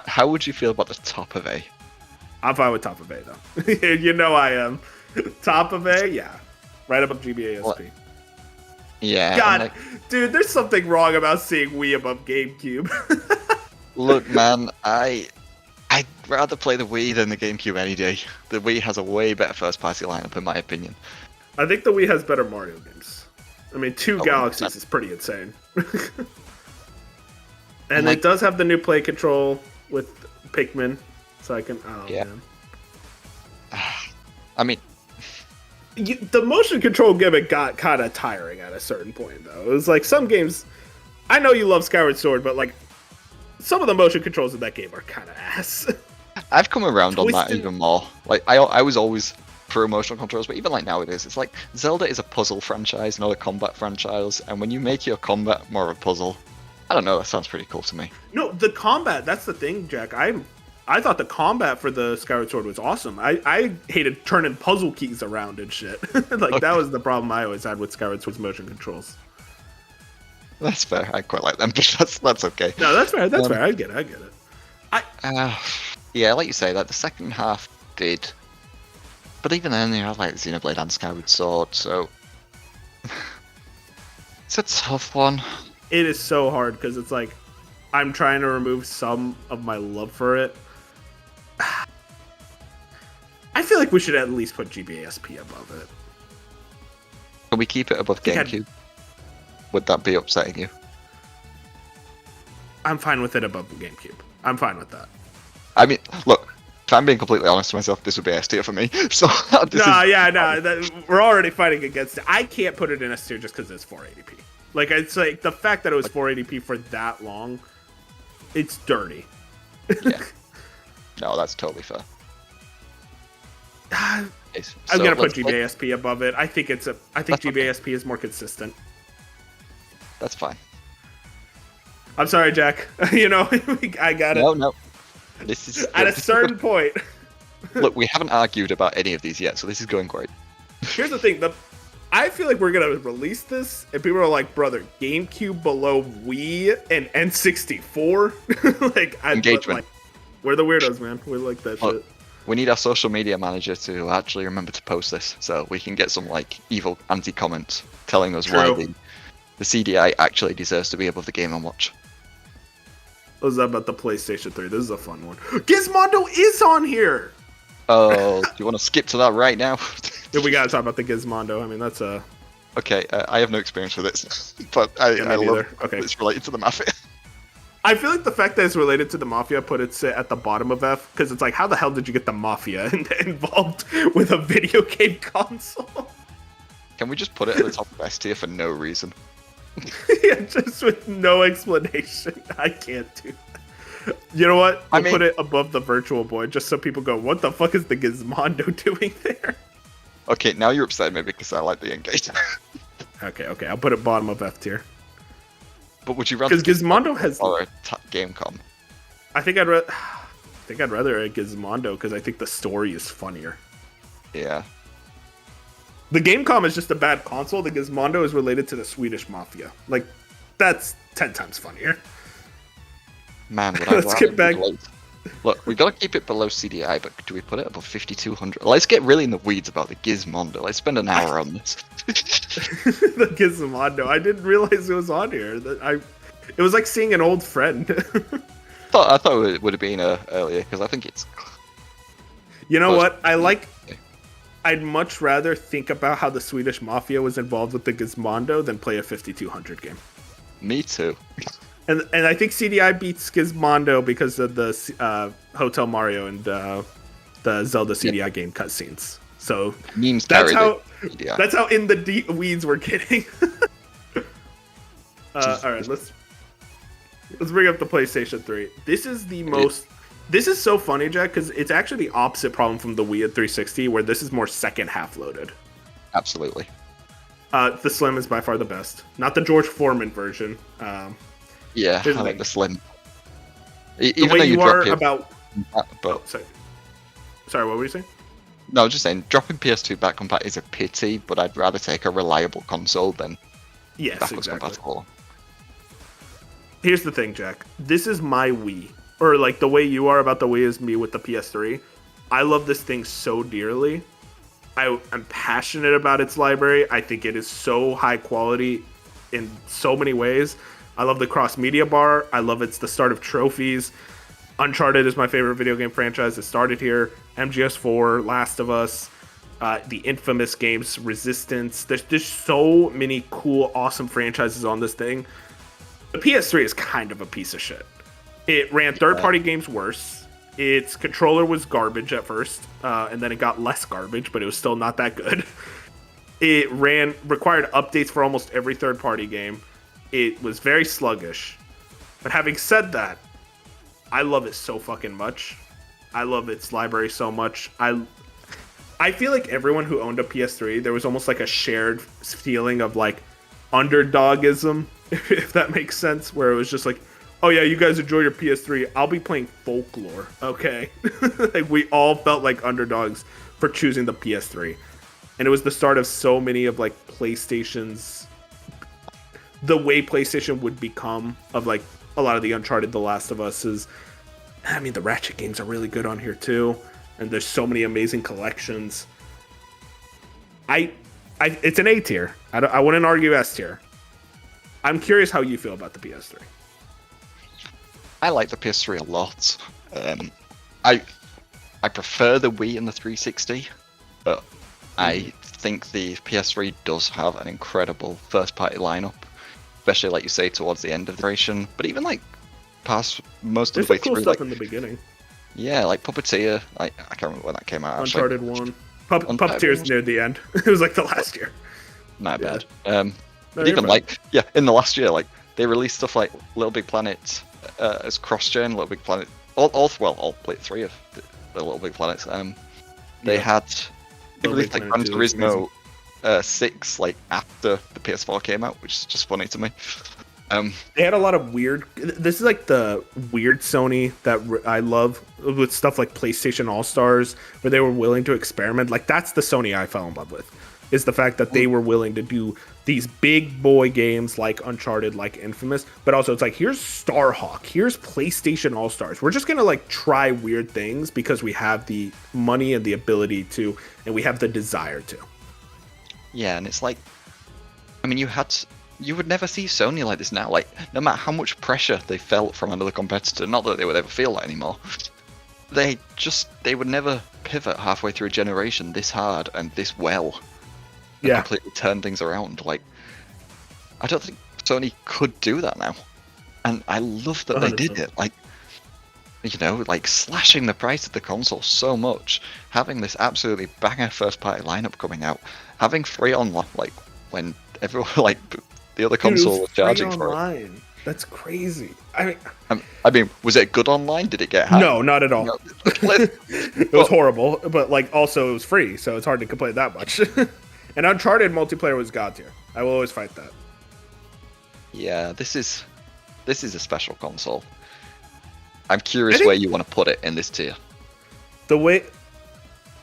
How would you feel about the top of A? I'm fine with top of A though. You know I am. Top of A, yeah. Right above GBA SP. What? Yeah. God, and, dude, there's something wrong about seeing Wii above GameCube. look, man, I'd rather play the Wii than the GameCube any day. The Wii has a way better first-party lineup, in my opinion. I think the Wii has better Mario games. I mean, two Oh, Galaxies that- is pretty insane. And like- it does have the new play control with Pikmin, so I can. Oh, Yeah. man. I mean, The motion control gimmick got kind of tiring at a certain point, though. It was like some games. I know you love Skyward Sword, but like some of the motion controls in that game are kind of ass. I've come around on that Twisted- even more. Like I was always pro emotional controls, but even like nowadays, it's like Zelda is a puzzle franchise, not a combat franchise. And when you make your combat more of a puzzle, I don't know, that sounds pretty cool to me. No, the combat, that's the thing, Jack. I thought the combat for the Skyward Sword was awesome. I hated turning puzzle keys around and shit. Like, that was the problem I always had with Skyward Sword's motion controls. That's fair. I quite like them, but that's okay. No, that's fair. That's fair. I get it. Yeah, like you say, like the second half did, but even then, you have like Xenoblade and Skyward Sword, so it's a tough one. It is so hard because it's like I'm trying to remove some of my love for it. I feel like we should at least put GBA SP above it. Can we keep it above think I'd- GameCube? Would that be upsetting you? I'm fine with it above the GameCube. I'm fine with that. I mean, look, if I'm being completely honest to myself, this would be S tier for me. So this No, is, we're already fighting against it. I can't put it in S tier just because it's 480p. Like, it's like the fact that it was 480p for that long, it's dirty. Yeah. No, that's totally fair. I'm So gonna put let's- GBASP above it. I think That's GBASP is more consistent. That's fine. I'm sorry, Jack. You know, I got it. No. This is At a this is certain point. good. Look, we haven't argued about any of these yet, so this is going great. Here's the thing. I feel like we're gonna release this, and people are like, "Brother, GameCube below Wii and N64." Like, Engagement. Like, we're the weirdos, man. We like that Look, shit. We need our social media manager to actually remember to post this, so we can get some like evil anti-comments telling us why True. the CDI actually deserves to be above the Game & Watch. What was that about the PlayStation 3? This is a fun one. Gizmondo is on here. Oh, do you want to skip to that right now? Yeah, we gotta talk about the Gizmondo. I mean, that's a. Okay, I have no experience with it, but I Yeah, me love neither. Okay. it's related to the Mafia. I feel like the fact that it's related to the Mafia put it at the bottom of F, because it's like, how the hell did you get the Mafia involved with a video game console? Can we just put it at the top of S tier for no reason? Yeah, just with no explanation. I can't do that. You know what? I We'll mean- put it above the Virtual Boy, just so people go, what the fuck is the Gizmondo doing there? Okay, now you're upset at me because I like the engagement. Okay, I'll put it bottom of F tier. But would you rather Because Gizmondo has... or a Gamecom? I think I'd rather a Gizmondo, because I think the story is funnier. Yeah. The Gamecom is just a bad console. The Gizmondo is related to the Swedish Mafia. Like, that's 10 times funnier. Man, would I Let's rather get back- be below... Look, we gotta keep it below CDI, but do we put it above 5200? Let's get really in the weeds about the Gizmondo. Let's spend an hour on this. The Gizmondo. I didn't realize it was on here. It was like seeing an old friend. I thought it would have been earlier because I think it's. You know Close. what? I'd much rather think about how the Swedish Mafia was involved with the Gizmondo than play a 5200 game. Me too. And I think CDI beats Gizmondo because of the Hotel Mario and the Zelda CDI game cutscenes. So Memes that's carry how the CDI. that's how in the deep weeds we're getting. All right, let's bring up the PlayStation 3. This is the most. This is so funny, Jack, because it's actually the opposite problem from the Wii at 360, where this is more second half loaded. Absolutely. The Slim is by far the best, not the George Foreman version. Yeah, Here's I the like thing. the Slim. The Even though way you you are drop about. but Sorry, what were you saying? no, I was just saying, dropping PS2 back compat is a pity, but I'd rather take a reliable console than Yes, backwards exactly. compatible. Here's the thing, Jack. This is my Wii. Or like the way you are about the Wii is me with the PS3. I love this thing so dearly. I'm passionate about its library. I think it is so high quality in so many ways. I love the cross-media bar. I love it's the start of trophies. Uncharted is my favorite video game franchise. It started here. MGS4, Last of Us, the infamous games, Resistance. There's so many cool, awesome franchises on this thing. The PS3 is kind of a piece of shit. It ran third-party games worse. Its controller was garbage at first, and then it got less garbage, but it was still not that good. It required updates for almost every third-party game. It was very sluggish. But having said that, I love it so fucking much. I love its library so much. I feel like everyone who owned a PS3, there was almost like a shared feeling of like underdogism, if that makes sense, where it was just like, oh yeah, you guys enjoy your PS3, I'll be playing Folklore, okay? Like we all felt like underdogs for choosing the PS3. And it was the start of so many of like PlayStation's, the way PlayStation would become, of like a lot of the Uncharted, The Last of Us is, I mean, the Ratchet games are really good on here too. And there's so many amazing collections. It's an A tier. I wouldn't argue S tier. I'm curious how you feel about the PS3. I like the PS3 a lot. I prefer the Wii and the 360, but I think the PS3 does have an incredible first-party lineup, especially like you say towards the end of the generation. But even like past most There's of the way some cool through, stuff like in the beginning. yeah, like Puppeteer. I can't remember when that came out. Actually. Uncharted 1. Uncharted Puppeteer's was- near the end. It was like the last year. My Yeah. bad. But even in the last year, like they released stuff like Little Big Planet as cross-gen, Little Big Planet, all 3 of the Little Big Planets. They released like Gran Turismo 6 like after the PS4 came out, which is just funny to me. They had a lot of weird. This is like the weird Sony that I love with stuff like PlayStation All Stars, where they were willing to experiment. Like that's the Sony I fell in love with, is the fact that they were willing to do these big boy games like Uncharted, like Infamous, but also it's like, here's Starhawk, here's PlayStation All Stars. We're just gonna like try weird things because we have the money and the ability to, and we have the desire to. Yeah, and it's like, I mean, you would never see Sony like this now. Like, no matter how much pressure they felt from another competitor, not that they would ever feel that anymore, they would never pivot halfway through a generation this hard and this well. And completely turn things around. Like, I don't think Sony could do that now. And I love that 100%. They did it. Like, you know, like slashing the price of the console so much, having this absolutely banger first party lineup coming out, having free online, like when everyone, like the other console was charging for it. That's crazy. I mean, was it good online? Did it get hacked? No, not at all. No. It was horrible, but like also it was free, so it's hard to complain that much. And Uncharted multiplayer was god tier. I will always fight that. Yeah, this is a special console. I'm curious where you want to put it in this tier. The way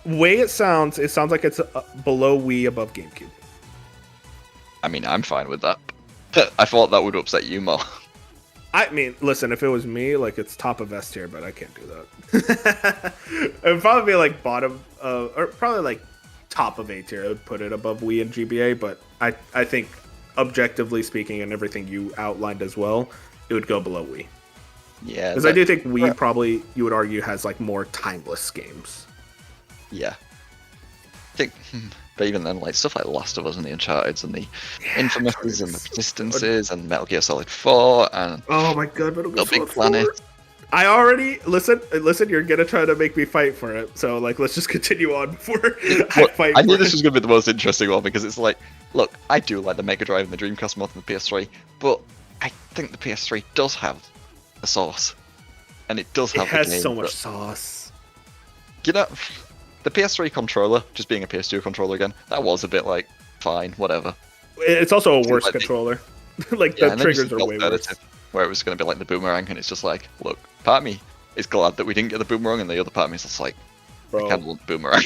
it sounds like it's below Wii, above GameCube. I mean, I'm fine with that. I thought that would upset you more. I mean, listen, if it was me, like it's top of S tier, but I can't do that. It would probably be like bottom, or probably like top of A tier. I would put it above Wii and GBA, but I think objectively speaking and everything you outlined as well, it would go below Wii. Yeah, because I do think Wii probably, you would argue, has like more timeless games. Yeah, I think, but even then, like stuff like Last of Us and the Uncharted and the Infamous and the Persistences and Metal Gear Solid 4 and oh my god, Metal Gear Solid 4. Big Planet. I already listen. You're gonna try to make me fight for it, so like let's just continue on before I fight. I knew this was gonna be the most interesting one because it's like, look, I do like the Mega Drive and the Dreamcast more than the PS3, but I think the PS3 does have a sauce, and it does have. It has so much sauce. You know, the PS3 controller just being a PS2 controller again, that was a bit like fine, whatever. It's also a worse controller. Like the triggers are way worse. Where it was going to be like the boomerang, and it's just like, look, part of me is glad that we didn't get the boomerang, and the other part of me is just like, bro, I kind of want the boomerang.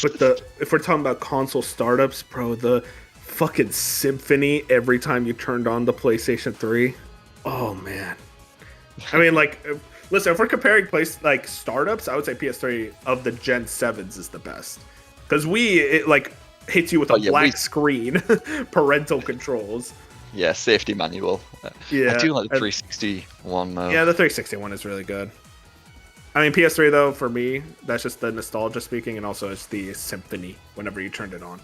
But if we're talking about console startups, bro, the fucking symphony every time you turned on the PlayStation 3, oh man. I mean, like, listen, if we're comparing like startups, I would say PS3 of the Gen 7s is the best, because it like hits you with a black screen, parental controls. Yeah, safety manual. Yeah, I do like the 361 though. Yeah, the 361 is really good. I mean, PS3 though, for me, that's just the nostalgia speaking, and also it's the symphony whenever you turned it on.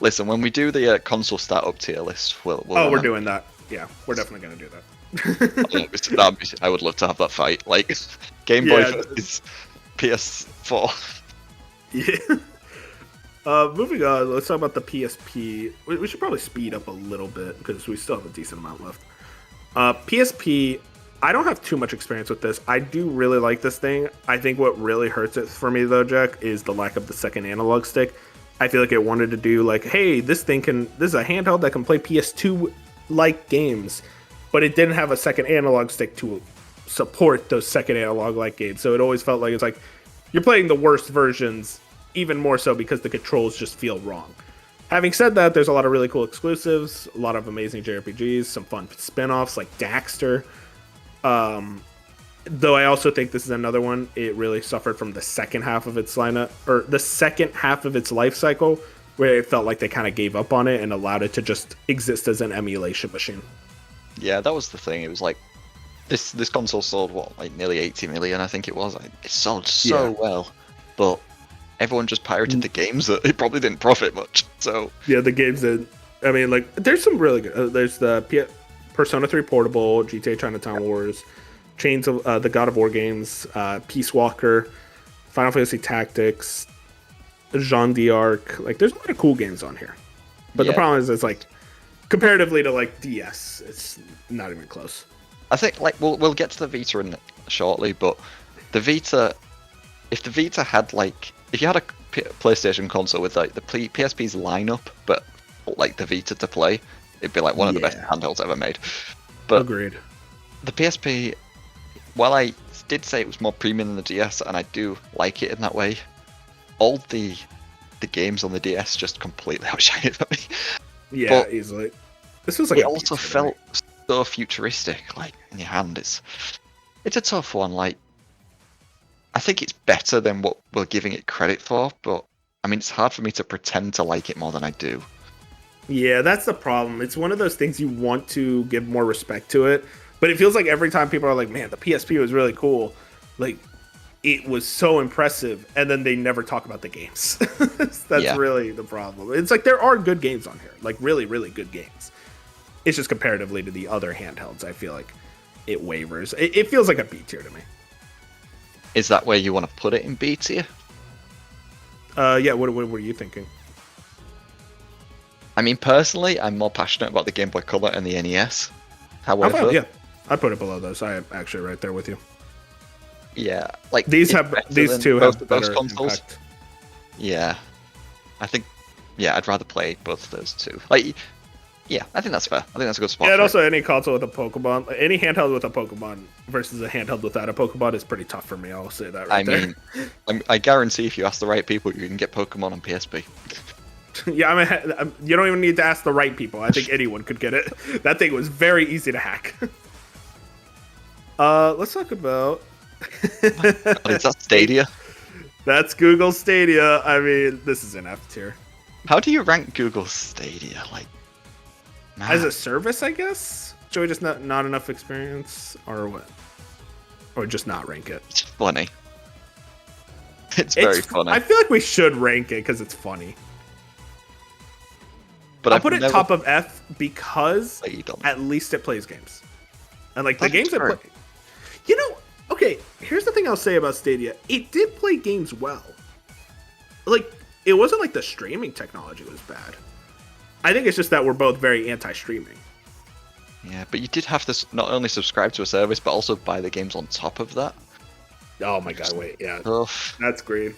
Listen, when we do the console startup tier list, we're doing that. Yeah, we're definitely gonna do that. I would love to have that fight, like Game Boy versus PS4. Yeah. Moving on, let's talk about the PSP. We should probably speed up a little bit because we still have a decent amount left. PSP, I don't have too much experience with this. I do really like this thing. I think what really hurts it for me though, Jack, is the lack of the second analog stick. I feel like it wanted to do like, hey, this is a handheld that can play PS2-like games, but it didn't have a second analog stick to support those second analog-like games. So it always felt like it's like you're playing the worst versions, even more so because the controls just feel wrong. Having said that, there's a lot of really cool exclusives, a lot of amazing JRPGs, some fun spin-offs like Daxter. Though I also think this is another one, it really suffered from the second half of its lineup, or the second half of its life cycle, where it felt like they kind of gave up on it and allowed it to just exist as an emulation machine. Yeah, that was the thing. It was like, this console sold, like nearly 80 million, I think it was. It sold so well, but everyone just pirated the games that it probably didn't profit much. So yeah, the games that, I mean, like, there's some really good. There's the Persona 3 Portable, GTA Chinatown Wars, Chains of the God of War games, Peace Walker, Final Fantasy Tactics, Jean d'Arc. Like, there's a lot of cool games on here. But the problem is, it's like comparatively to like DS, it's not even close. I think like we'll get to the Vita in shortly, but the Vita, if the Vita had like, if you had a PlayStation console with like the PSP's lineup, but like the Vita to play, it'd be like one of the best handhelds ever made. But agreed. The PSP, while I did say it was more premium than the DS, and I do like it in that way, all the games on the DS just completely outshine it for me. Yeah, but easily. This was like it also felt so futuristic, like in your hand. It's a tough one. Like, I think it's better than what we're giving it credit for, but I mean, it's hard for me to pretend to like it more than I do. Yeah, that's the problem. It's one of those things you want to give more respect to it, but it feels like every time people are like, man, the PSP was really cool, like, it was so impressive, and then they never talk about the games. That's really the problem. It's like, there are good games on here, like, really, really good games. It's just comparatively to the other handhelds, I feel like it wavers. It feels like a B tier to me. Is that where you want to put it in B tier? Yeah, what were you thinking? I mean, personally, I'm more passionate about the Game Boy Color and the NES. However, yeah, I'd put it below those. I am actually right there with you. Yeah, like these two have better consoles. Impact. Yeah, I think. Yeah, I'd rather play both of those two. Like, yeah, I think that's fair. I think that's a good spot. Yeah, and also any console with a Pokemon, any handheld with a Pokemon versus a handheld without a Pokemon is pretty tough for me. I'll say that right there. I mean, I guarantee if you ask the right people, you can get Pokemon on PSP. Yeah, you don't even need to ask the right people. I think anyone could get it. That thing was very easy to hack. Let's talk about. Is that Stadia? That's Google Stadia. I mean, this is an F tier. How do you rank Google Stadia? Like, man. As a service, I guess. Should we just not enough experience, or what? Or just not rank it? It's funny. It's very funny. I feel like we should rank it because it's funny. But I'll put it top of F because at least it plays games. And like the games it play. You know, okay, here's the thing I'll say about Stadia. It did play games well. Like, it wasn't like the streaming technology was bad. I think it's just that we're both very anti-streaming. Yeah, but you did have to not only subscribe to a service, but also buy the games on top of that. Oh my god, wait, yeah. Tough. That's great.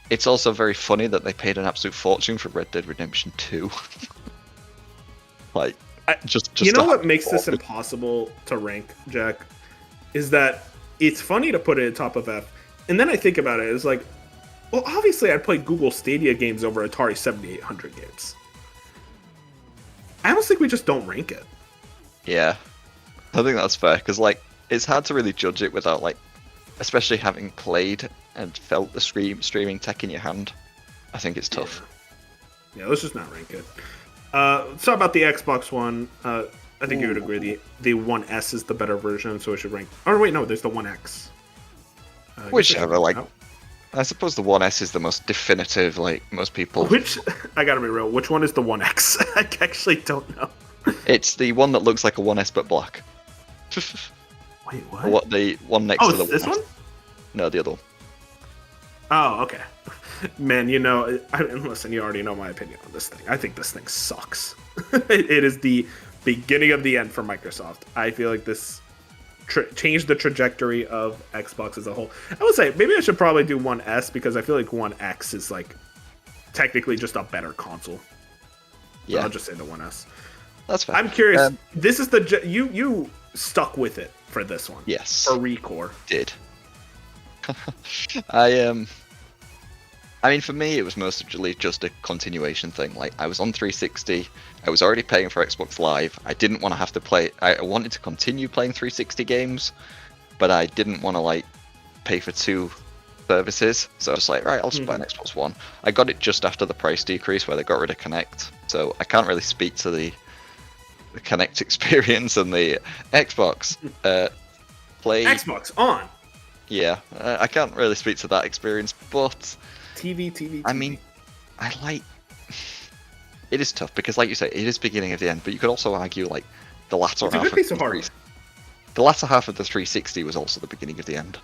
It's also very funny that they paid an absolute fortune for Red Dead Redemption 2. Like, just you know what makes this impossible to rank, Jack? Is that it's funny to put it at top of F, and then I think about it, it's like, well, obviously I'd play Google Stadia games over Atari 7800 games. I almost think we just don't rank it. Yeah, I think that's fair, because, like, it's hard to really judge it without, like, especially having played and felt the streaming tech in your hand. I think it's tough. Yeah, let's just not rank it. Let's talk about the Xbox One. I think you would agree the One S is the better version, so it should rank. Oh wait, no, there's the One X. Whichever, like, I suppose the One S is the most definitive. Like, most people. Which I gotta be real. Which one is the One X? I actually don't know. It's the one that looks like a One S but black. Wait, what? What the one next to the this one? No, the other one. Oh, okay. Man, you know, listen, you already know my opinion on this thing. I think this thing sucks. It is the beginning of the end for Microsoft. I feel like this changed the trajectory of Xbox as a whole. I would say maybe I should probably do One S because I feel like One X is like technically just a better console. Yeah, I'll just say the One S. That's fine. I'm curious. This is the you stuck with it for this one. Yes. For Recore. Did. I mean, for me, it was mostly just a continuation thing. Like, I was on 360, I was already paying for Xbox Live. I didn't want to have to play. I wanted to continue playing 360 games, but I didn't want to like pay for two services. So I was like, right, I'll just buy an Xbox One. I got it just after the price decrease where they got rid of Kinect, so I can't really speak to the Kinect experience and the Xbox play. Xbox on. Yeah, I can't really speak to that experience, but TV. I mean, I like. It is tough because, like you say, it is beginning of the end. But you could also argue like the latter half. The latter half of the 360 was also the beginning of the end.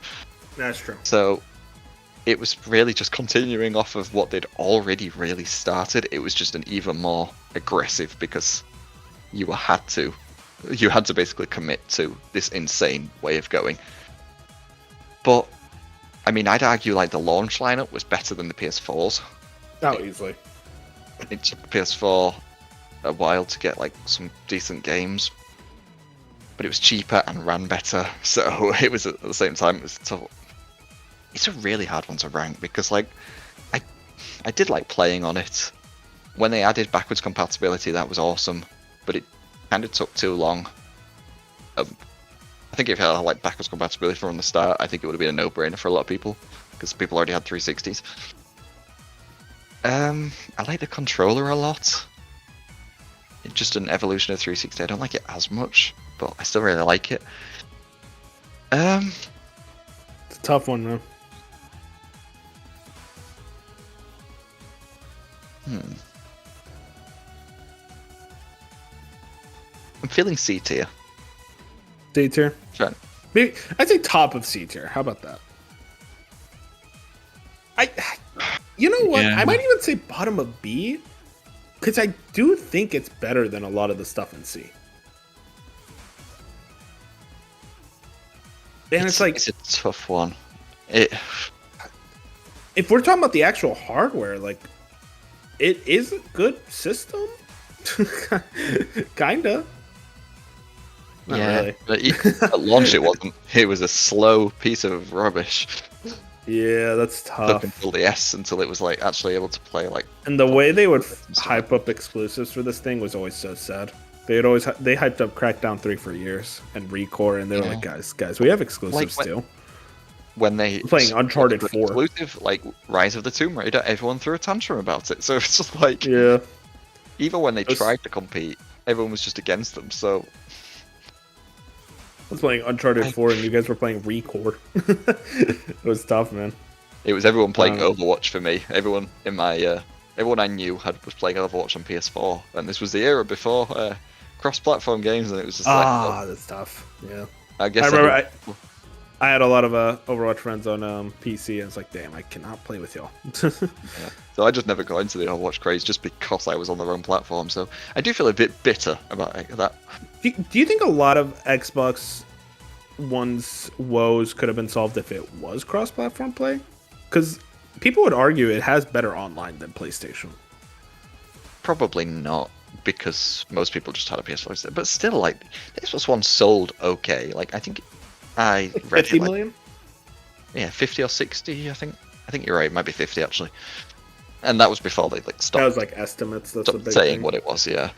That's true. So, it was really just continuing off of what they'd already really started. It was just an even more aggressive because you had to basically commit to this insane way of going. But I mean, I'd argue like the launch lineup was better than the PS4's. Oh, easily. It took the PS4 a while to get like some decent games, but it was cheaper and ran better. So it was at the same time it was tough. It's a really hard one to rank because like I did like playing on it. When they added backwards compatibility, that was awesome, but it kind of took too long. I think if it had like backwards compatibility from the start, I think it would have been a no-brainer for a lot of people because people already had 360s. I like the controller a lot. It's just an evolution of 360. I don't like it as much, but I still really like it. It's a tough one, man. I'm feeling C tier. C tier? Sure. Maybe I'd say top of C tier. How about that? You know what? Yeah. I might even say bottom of B, because I do think it's better than a lot of the stuff in C. And it's like, it's a tough one. If we're talking about the actual hardware, like, it is a good system. Kinda. Not really. But at launch it wasn't. It was a slow piece of rubbish. Yeah, that's Took tough. until the S until it was like actually able to play like. And the way they would hype up exclusives for this thing was always so sad. They hyped up Crackdown 3 for years and Recore, and they were like, guys, we have exclusives too. When they We're playing Uncharted 4 exclusive, like Rise of the Tomb Raider, everyone threw a tantrum about it. So it's just like, yeah. even when they tried to compete, everyone was just against them. So I was playing Uncharted 4 and you guys were playing Recore. It was tough, man. It was everyone playing Overwatch for me. Everyone in my everyone I knew was playing Overwatch on PS4, and this was the era before cross-platform games, and it was just like, that's tough. Yeah, I guess I remember I had a lot of Overwatch friends on PC, and it's like, damn, I cannot play with y'all. Yeah. So I just never got into the Overwatch craze just because I was on the wrong platform. So I do feel a bit bitter about that. Do you think a lot of Xbox One's woes could have been solved if it was cross-platform play? Because people would argue it has better online than PlayStation. Probably not, because most people just had a PS4. But still, like, this was one sold okay. Like, I think I read 50 it, like, million? Yeah, 50 or 60, I think. I think you're right, it might be 50 actually. And that was before they like stopped. That was like estimates. That's a Stopped big saying thing. what it was, yeah.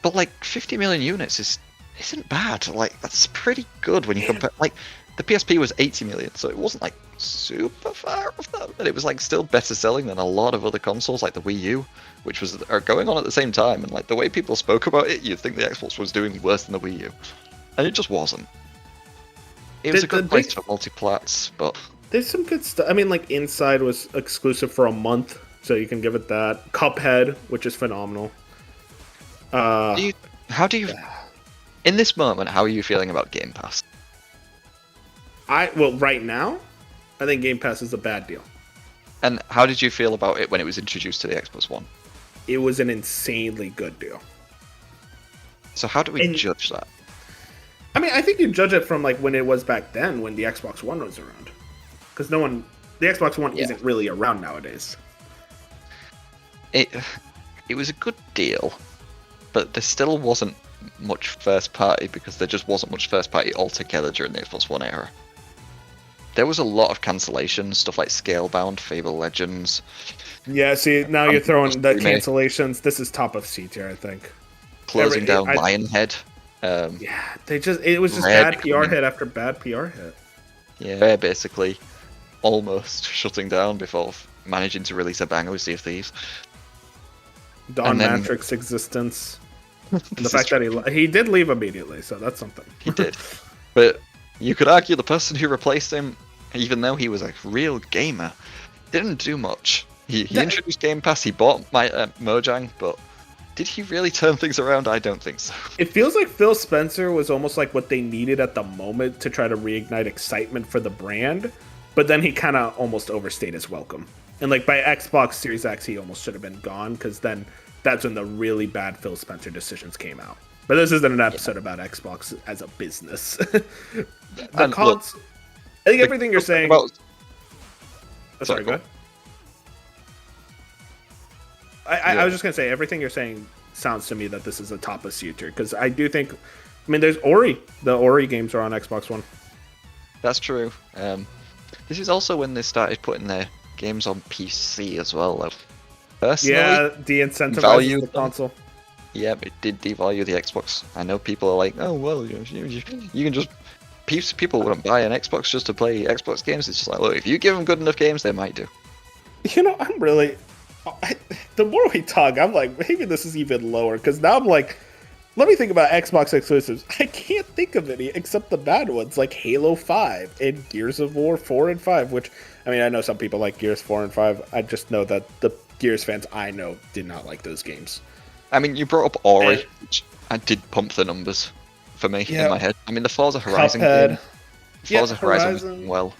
But like 50 million units isn't bad. Like that's pretty good when you compare. Like the PSP was 80 million, so it wasn't like super far off that, but it was like still better selling than a lot of other consoles, like the Wii U, which are going on at the same time. And like the way people spoke about it, you'd think the Xbox was doing worse than the Wii U, and it just wasn't. It was a good place for multi-plats, but there's some good stuff. I mean, like Inside was exclusive for a month, so you can give it that. Cuphead, which is phenomenal. how do you in this moment, how are you feeling about Game Pass? Right now, I think Game Pass is a bad deal. And how did you feel about it when it was introduced to the Xbox One? It was an insanely good deal. So how do we judge that? I mean, I think you judge it from like when it was back then, when the Xbox One was around. Because the Xbox One isn't really around nowadays. It was a good deal, but there still wasn't much first party because there just wasn't much first party altogether during the Xbox One era. There was a lot of cancellations, stuff like Scalebound, Fable Legends. Yeah, see, now you're throwing the cancellations. This is top of C tier, I think. Closing down Lionhead. Yeah, it was just bad PR hit after bad PR hit. Yeah, basically almost shutting down before managing to release a banger with Sea of Thieves. Don Matrix existence. And the fact that he did leave immediately, so that's something. He did. But you could argue the person who replaced him, even though he was a real gamer, didn't do much. He introduced Game Pass, he bought Mojang, but did he really turn things around? I don't think so. It feels like Phil Spencer was almost like what they needed at the moment to try to reignite excitement for the brand, but then he kind of almost overstayed his welcome. And like by Xbox Series X, he almost should have been gone because then that's when the really bad Phil Spencer decisions came out. But this isn't an episode about Xbox as a business. I think everything you're saying. Sorry, go ahead. I was just gonna say everything you're saying sounds to me that this is a top of suitor because I do think. I mean, there's Ori. The Ori games are on Xbox One. That's true. This is also when they started putting their games on PC as well. Like, personally, yeah, de-incentivizing the console. Yeah, it did devalue the Xbox. I know people are like, oh well, you can just. People wouldn't buy an Xbox just to play Xbox games. It's just like, look, if you give them good enough games, they might do. You know, I'm really. The more we talk, I'm like, maybe this is even lower because now I'm like, let me think about Xbox exclusives. I can't think of any except the bad ones like Halo 5 and Gears of War 4 and 5. Which, I mean, I know some people like Gears 4 and 5. I just know that the Gears fans I know did not like those games. I mean, you brought up Ori, which I did pump the numbers for me in my head. I mean, the Forza Horizon game. Forza Horizon was doing well.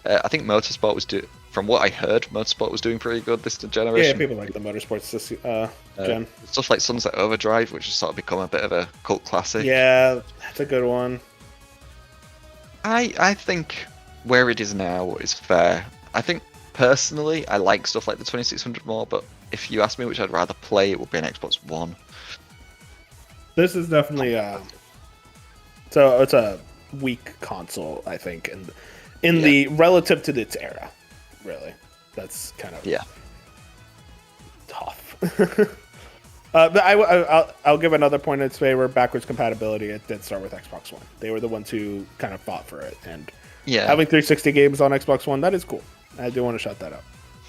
I think Motorsport was from what I heard, Motorsport was doing pretty good this generation. Yeah, people like the Motorsports this gen. Stuff like Sunset Overdrive, which has sort of become a bit of a cult classic. Yeah, that's a good one. I think where it is now is fair. I think personally, I like stuff like the 2600 more, but if you ask me which I'd rather play, it would be an Xbox One. This is definitely so it's a weak console, I think, and in the relative to its era, really, that's kind of tough. But I'll give another point in its favor. Backwards compatibility. It did start with Xbox One. They were the ones who kind of fought for it, and having 360 games on Xbox One, that is cool. I do want to shout that out.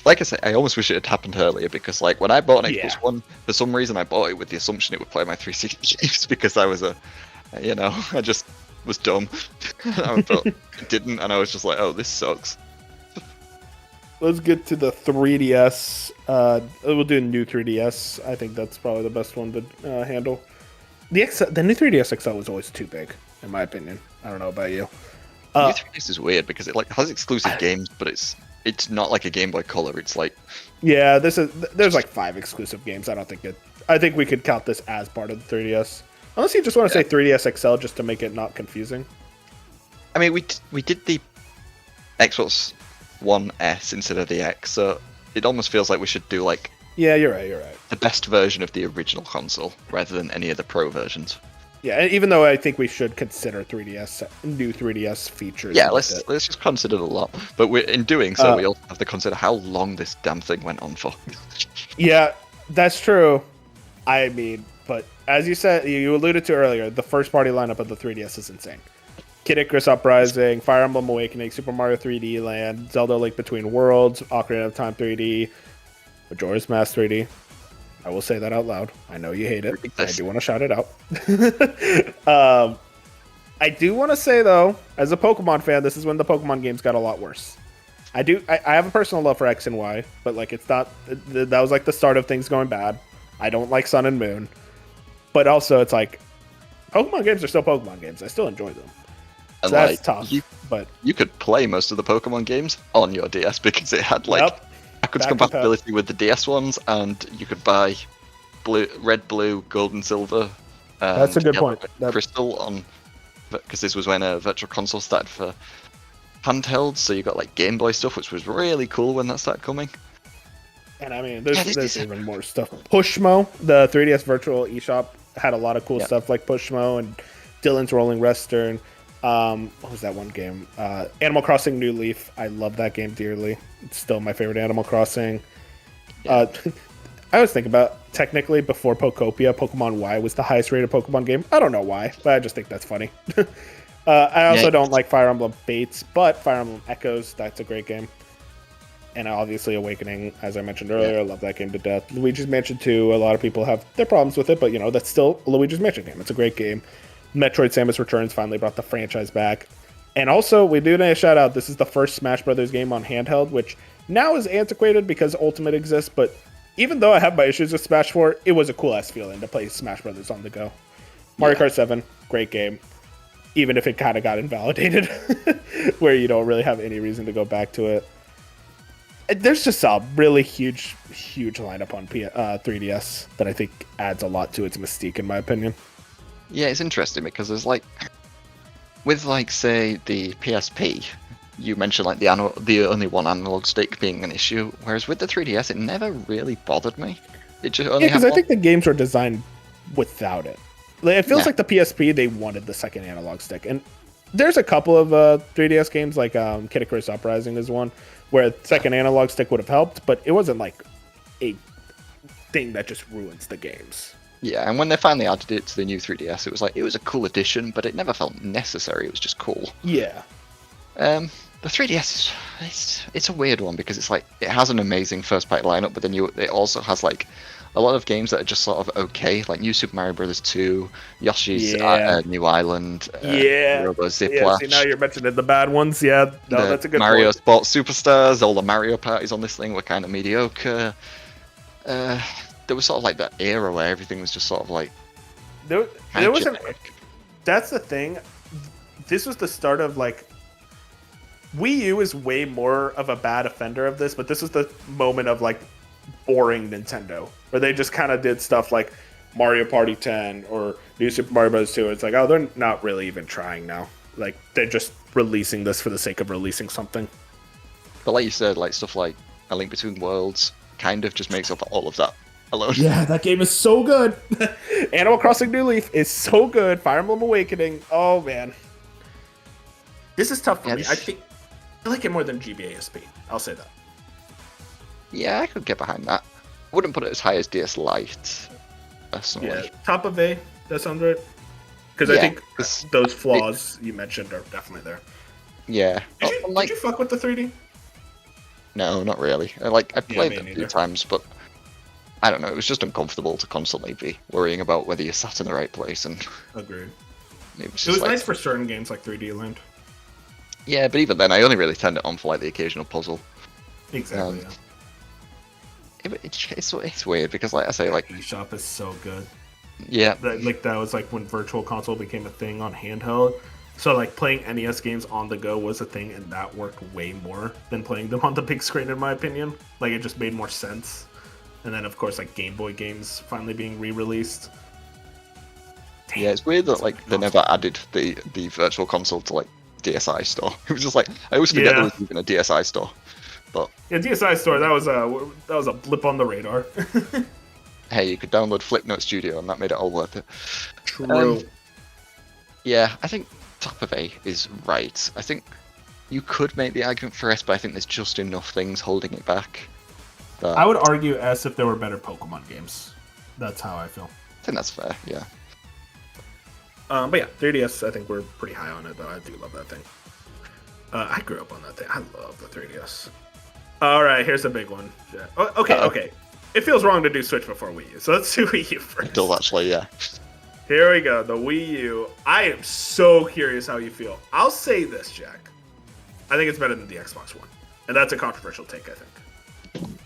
Like I say, I almost wish it had happened earlier because, like, when I bought an Xbox One, for some reason I bought it with the assumption it would play my 360 games because I was I just was dumb. I thought it didn't, and I was just like, oh, this sucks. Let's get to the 3DS. We'll do a new 3DS. I think that's probably the best one to handle. The new 3DS XL was always too big, in my opinion. I don't know about you. The new 3DS is weird because it has exclusive games, but it's not like a Game Boy Color. It's like there's like 5 exclusive games. I think we could count this as part of the 3DS. Unless you just want to say 3DS XL just to make it not confusing. I mean, we did the Xbox One S instead of the X, so it almost feels like we should do like you're right. The best version of the original console rather than any of the Pro versions. Yeah, even though I think we should consider new 3DS features. Yeah, let's just consider a lot. But in doing so, we also have to consider how long this damn thing went on for. Yeah, that's true. I mean, but as you said, you alluded to earlier, the first party lineup of the 3DS is insane. Kid Icarus Uprising, Fire Emblem Awakening, Super Mario 3D Land, Zelda Link Between Worlds, Ocarina of Time 3D, Majora's Mask 3D. I will say that out loud. I know you hate it. I do want to shout it out. I do want to say, though, as a Pokemon fan, this is when the Pokemon games got a lot worse. I have a personal love for X and Y, but like it's not. That was like the start of things going bad. I don't like Sun and Moon, but also it's like Pokemon games are still Pokemon games. I still enjoy them. So that's tough. But you could play most of the Pokemon games on your DS because it had backwards compatibility with the DS ones, and you could buy red, blue, gold, and silver. That's a good point. Crystal on, because this was when a Virtual Console started for handhelds, so you got like Game Boy stuff, which was really cool when that started coming. And I mean, there's even more stuff. Pushmo, the 3DS Virtual eShop, had a lot of cool stuff like Pushmo and Dylan's Rolling Western. What was that one game? Animal Crossing New Leaf. I love that game dearly. It's still my favorite Animal Crossing. I always think about, technically, before Pokopia, Pokemon Y was the highest rated Pokemon game. I don't know why, but I just think that's funny. I also don't like Fire Emblem Fates, but Fire Emblem Echoes, that's a great game. And obviously Awakening, as I mentioned earlier, I love that game to death. Luigi's Mansion 2, a lot of people have their problems with it, but that's still a Luigi's Mansion game. It's a great game. Metroid Samus Returns finally brought the franchise back. And also, we do need a shout out, this is the first Smash Brothers game on handheld, which now is antiquated because Ultimate exists, but even though I have my issues with Smash 4, it was a cool-ass feeling to play Smash Brothers on the go. Mario Kart 7, great game. even if it kind of got invalidated, where you don't really have any reason to go back to it. There's just a really huge lineup on 3DS that I think adds a lot to its mystique, in my opinion. Yeah, it's interesting because there's like, with like say the PSP, you mentioned like the only one analog stick being an issue, whereas with the 3DS, it never really bothered me. It just only because I think the games were designed without it. Like, it feels Yeah. like the PSP, they wanted the second analog stick, and there's a couple of 3DS games like Kid Icarus Uprising is one where second analog stick would have helped, but it wasn't like a thing that just ruins the games. Yeah, and when they finally added it to the new 3DS, it was like it was a cool addition, but it never felt necessary. It was just cool. Yeah. The 3DS it's a weird one because it's like it has an amazing first party lineup, but then it also has like a lot of games that are just sort of okay, like New Super Mario Bros. 2, Yoshi's New Island, Robo Ziplash. Yeah, see, now you're mentioning the bad ones. Yeah, no, that's a good Mario point. Sports Superstars, all the Mario parties on this thing were kind of mediocre. There was sort of like that era where everything was just sort of like There wasn't. generic. That's the thing. This was the start of like. Wii U is way more of a bad offender of this, but this was the moment of like boring Nintendo, where they just kind of did stuff like Mario Party 10 or New Super Mario Bros. 2. It's like, oh, they're not really even trying now. Like, they're just releasing this for the sake of releasing something. But like you said, like stuff like A Link Between Worlds kind of just makes up for all of that alone. Yeah, that game is so good. Animal Crossing New Leaf is so good. Fire Emblem Awakening. Oh, man. This is tough for me. I like it more than GBASP. I'll say that. Yeah, I could get behind that. Wouldn't put it as high as DS Lite, personally. Yeah, top of A. That sounds right. Because I think those flaws you mentioned are definitely there. Yeah. Did you fuck with the 3D? No, not really. I played me it a few neither. times, but I don't know. It was just uncomfortable to constantly be worrying about whether you sat in the right place, and Agreed. it was It just was like, nice for certain games like 3D Land. yeah. But even then, I only really turned it on for like the occasional puzzle. Exactly. It's weird because, like I say, like eShop is so good. yeah, That was like when Virtual Console became a thing on handheld. So like playing NES games on the go was a thing, and that worked way more than playing them on the big screen, in my opinion. Like it just made more sense. And then of course like Game Boy games finally being re-released. yeah. It's weird that like they never added the Virtual Console to like DSi store. It was just like I always forget there was even a DSi store. But Yeah, DSi Store, that was a blip on the radar. hey, you could download Flipnote Studio, and that made it all worth it. True. Yeah, I think top of A is right. I think you could make the argument for S, but I think there's just enough things holding it back. I would argue S if there were better Pokemon games. That's how I feel. I think that's fair, yeah. But yeah, 3DS, I think we're pretty high on it, though. I do love that thing. I grew up on that thing. I love the 3DS. All right, here's a big one. Yeah. Okay. It feels wrong to do Switch before Wii U, so let's do Wii U first. It does actually, yeah. Here we go, the Wii U. I am so curious how you feel. I'll say this, Jack. I think it's better than the Xbox One. And that's a controversial take, I think.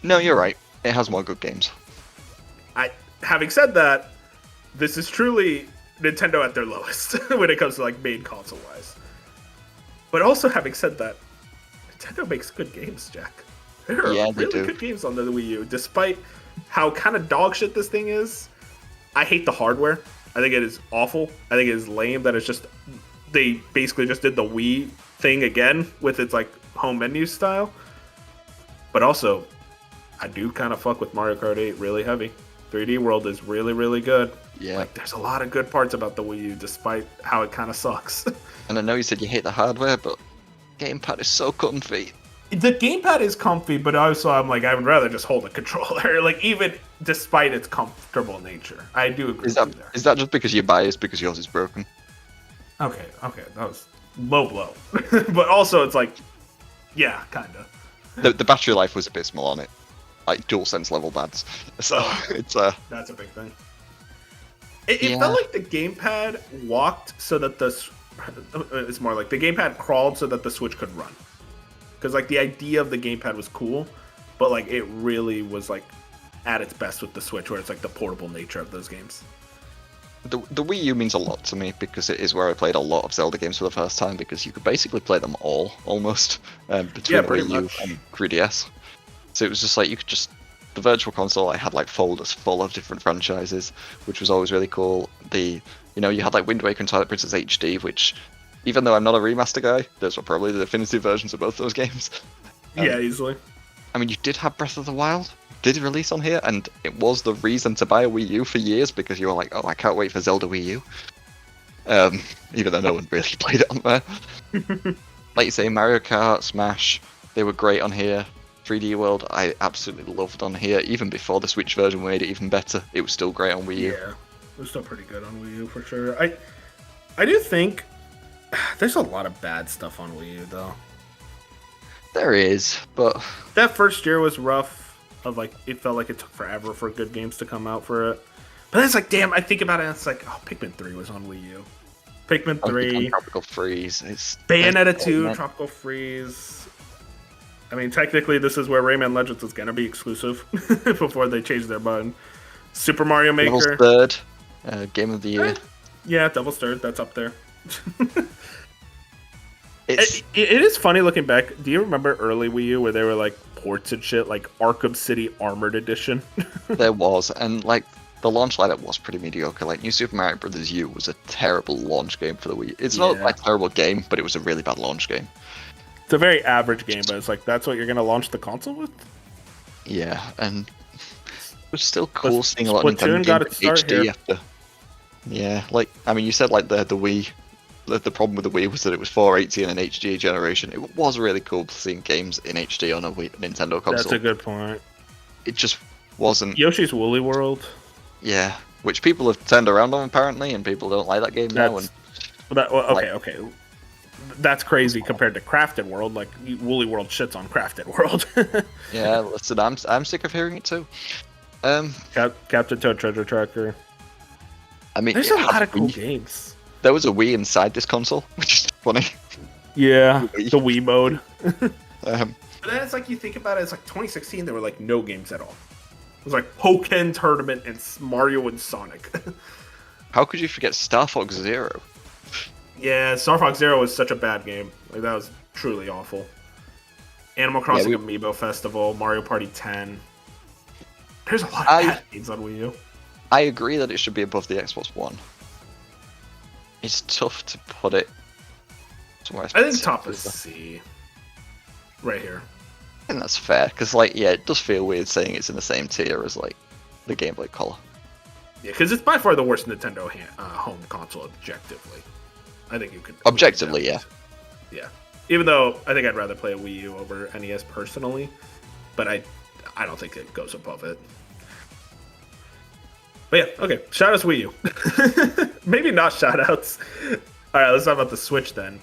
No, you're right. It has more good games. Having said that, this is truly Nintendo at their lowest when it comes to like main console wise. But also having said that, Nintendo makes good games, Jack. There are Yeah, they really do. good games on the Wii U, despite how kind of dog shit this thing is. I hate the hardware. I think it is awful. I think it is lame that it's just they basically just did the Wii thing again with its like home menu style. But also, I do kind of fuck with Mario Kart 8 really heavy. 3D World is really, really good. Yeah. Like, there's a lot of good parts about the Wii U, despite how it kind of sucks. And I know you said you hate the hardware, but gamepad is so comfy. The gamepad is comfy, but also I'm like I would rather just hold a controller. Like even despite its comfortable nature, I do agree with you there. Is that just because you're biased because yours is broken? Okay, that was low blow. But also it's like, yeah, kinda. The battery life was abysmal on it. Like DualSense level bads. So it's That's a big thing. It felt like the gamepad walked so that it's more like the gamepad crawled so that the Switch could run. Because like the idea of the gamepad was cool, but like it really was like at its best with the Switch, where it's like the portable nature of those games. the Wii U means a lot to me because it is where I played a lot of Zelda games for the first time, because you could basically play them all almost between pretty Wii U much. and 3DS. So it was just like you could just the Virtual Console. I had like folders full of different franchises, which was always really cool. You had like Wind Waker and Twilight Princess HD, which even though I'm not a remaster guy, those were probably the definitive versions of both those games. Yeah, easily. I mean, you did have Breath of the Wild, did release on here, and it was the reason to buy a Wii U for years, because you were like, oh, I can't wait for Zelda Wii U. Even though no one really played it on there. Like you say, Mario Kart, Smash, they were great on here. 3D World, I absolutely loved on here. Even before the Switch version made it even better, it was still great on Wii U. Yeah, it was still pretty good on Wii U for sure. I do think there's a lot of bad stuff on Wii U though. There is, but That first year was rough. It felt like it took forever for good games to come out for it. But then it's like, damn, I think about it, and it's like, oh, Pikmin 3 was on Wii U. Pikmin 3, Tropical Freeze, Bayonetta 2, Tropical Freeze. I mean, technically, this is where Rayman Legends is gonna be exclusive before they change their mind. Super Mario Devil's Maker. Third, Game of the Year. Yeah, Devil's Third, that's up there. It's It is funny looking back. Do you remember early Wii U where they were like ports and shit, like Arkham City Armored Edition? There was, and like the launch lineup was pretty mediocre. Like New Super Mario Bros. U was a terrible launch game for the Wii. It's not like a terrible game, but it was a really bad launch game. It's a very average game, but it's like that's what you're gonna launch the console with. Yeah, and it was still cool seeing a lot of Splatoon Nintendo got games its in start HD here. after. Yeah, like I mean, you said like the Wii. The problem with the Wii was that it was 480 in an HD generation. It was really cool seeing games in HD on a Nintendo console. That's a good point. It just wasn't. Yoshi's Woolly World. Yeah, which people have turned around on apparently, and people don't like that game now. And Okay. That's crazy compared to Crafted World. Like Woolly World shits on Crafted World. yeah, listen, I'm sick of hearing it too. Captain Toad Treasure Tracker. I mean, There's a lot of cool games. There was a Wii inside this console, which is funny. Yeah, the Wii mode. Um, But then it's like you think about it, it's like 2016. There were like no games at all. It was like Pokken Tournament and Mario and Sonic. how could you forget Star Fox Zero? Yeah, Star Fox Zero was such a bad game. Like that was truly awful. Animal Crossing Amiibo Festival, Mario Party 10. There's a lot of bad games on Wii U. I agree that it should be above the Xbox One. It's tough to put it somewhere. I think top is C. Right here. I think that's fair, because like, yeah, it does feel weird saying it's in the same tier as like the Game Boy Color. Yeah, because it's by far the worst Nintendo home console objectively. I think you could. Objectively, yeah. Yeah. Even though I think I'd rather play a Wii U over NES personally, but I don't think it goes above it. But yeah, okay. Shoutouts Wii U. Maybe not shoutouts. All right, let's talk about the Switch then.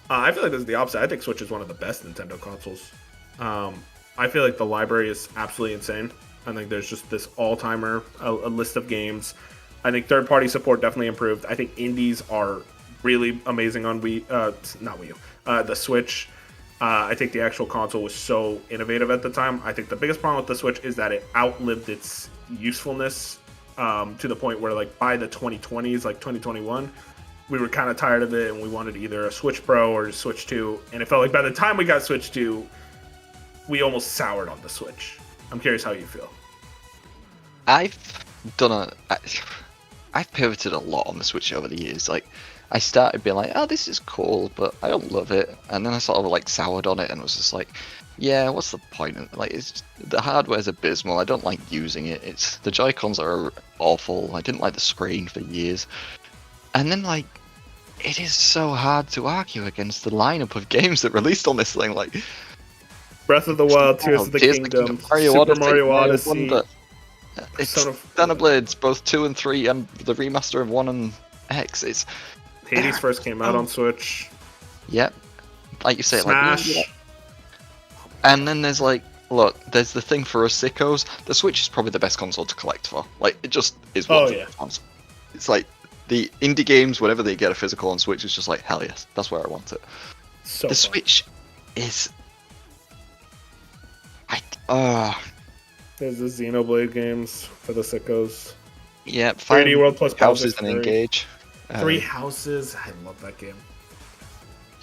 I feel like this is the opposite. I think Switch is one of the best Nintendo consoles. I feel like the library is absolutely insane. I think there's just this all-timer, a list of games. I think third-party support definitely improved. I think indies are really amazing on not Wii U, the Switch. I think the actual console was so innovative at the time. I think the biggest problem with the Switch is that it outlived its usefulness to the point where, like, by the 2020s, like 2021, we were kind of tired of it and we wanted either a Switch Pro or a Switch 2. And it felt like by the time we got Switch 2, we almost soured on the Switch. I'm curious how you feel. I've pivoted a lot on the Switch over the years. Like, I started being like, oh, this is cool, but I don't love it. And then I sort of like soured on it and was just like, yeah, what's the point? Like, it's just, the hardware's abysmal. I don't like using it. The Joy-Cons are awful. I didn't like the screen for years. And then, like, it is so hard to argue against the lineup of games that released on this thing. Like, Breath of the Wild, Tears of the Kingdom, Super Mario Odyssey, it's Xenoblades, both 2 and 3, and the remaster of 1 and X. It's Hades first came out on Switch. Yep, like you say, Smash. Like, and then there's like, look, there's the thing for us sickos. The Switch is probably the best console to collect for. Like, it just is. It's like the indie games, whenever they get a physical on Switch, it's just like, hell yes, that's where I want it. So the fun. Switch is. There's the Xenoblade games for the sickos. Yeah, 3D World plus Bowser's Houses and Fury. Engage. Three Houses. I love that game.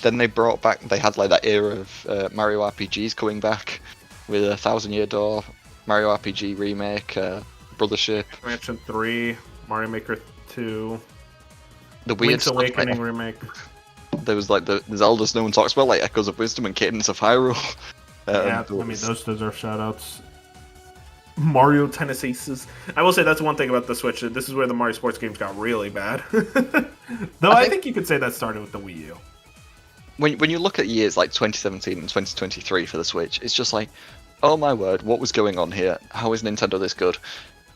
Then they brought back. They had like that era of Mario RPGs coming back with a Thousand Year Door, Mario RPG remake, Brothership, Mansion 3, Mario Maker 2, the weird Link's stuff, Awakening like, remake. there was like the Zeldas no one talks about, like Echoes of Wisdom and Cadence of Hyrule. Yeah, I mean those deserve shoutouts. Mario Tennis Aces. I will say that's one thing about the Switch. This is where the Mario Sports games got really bad. Though I think you could say that started with the Wii U. When you look at years like 2017 and 2023 for the Switch, it's just like, oh my word, what was going on here? How is Nintendo this good?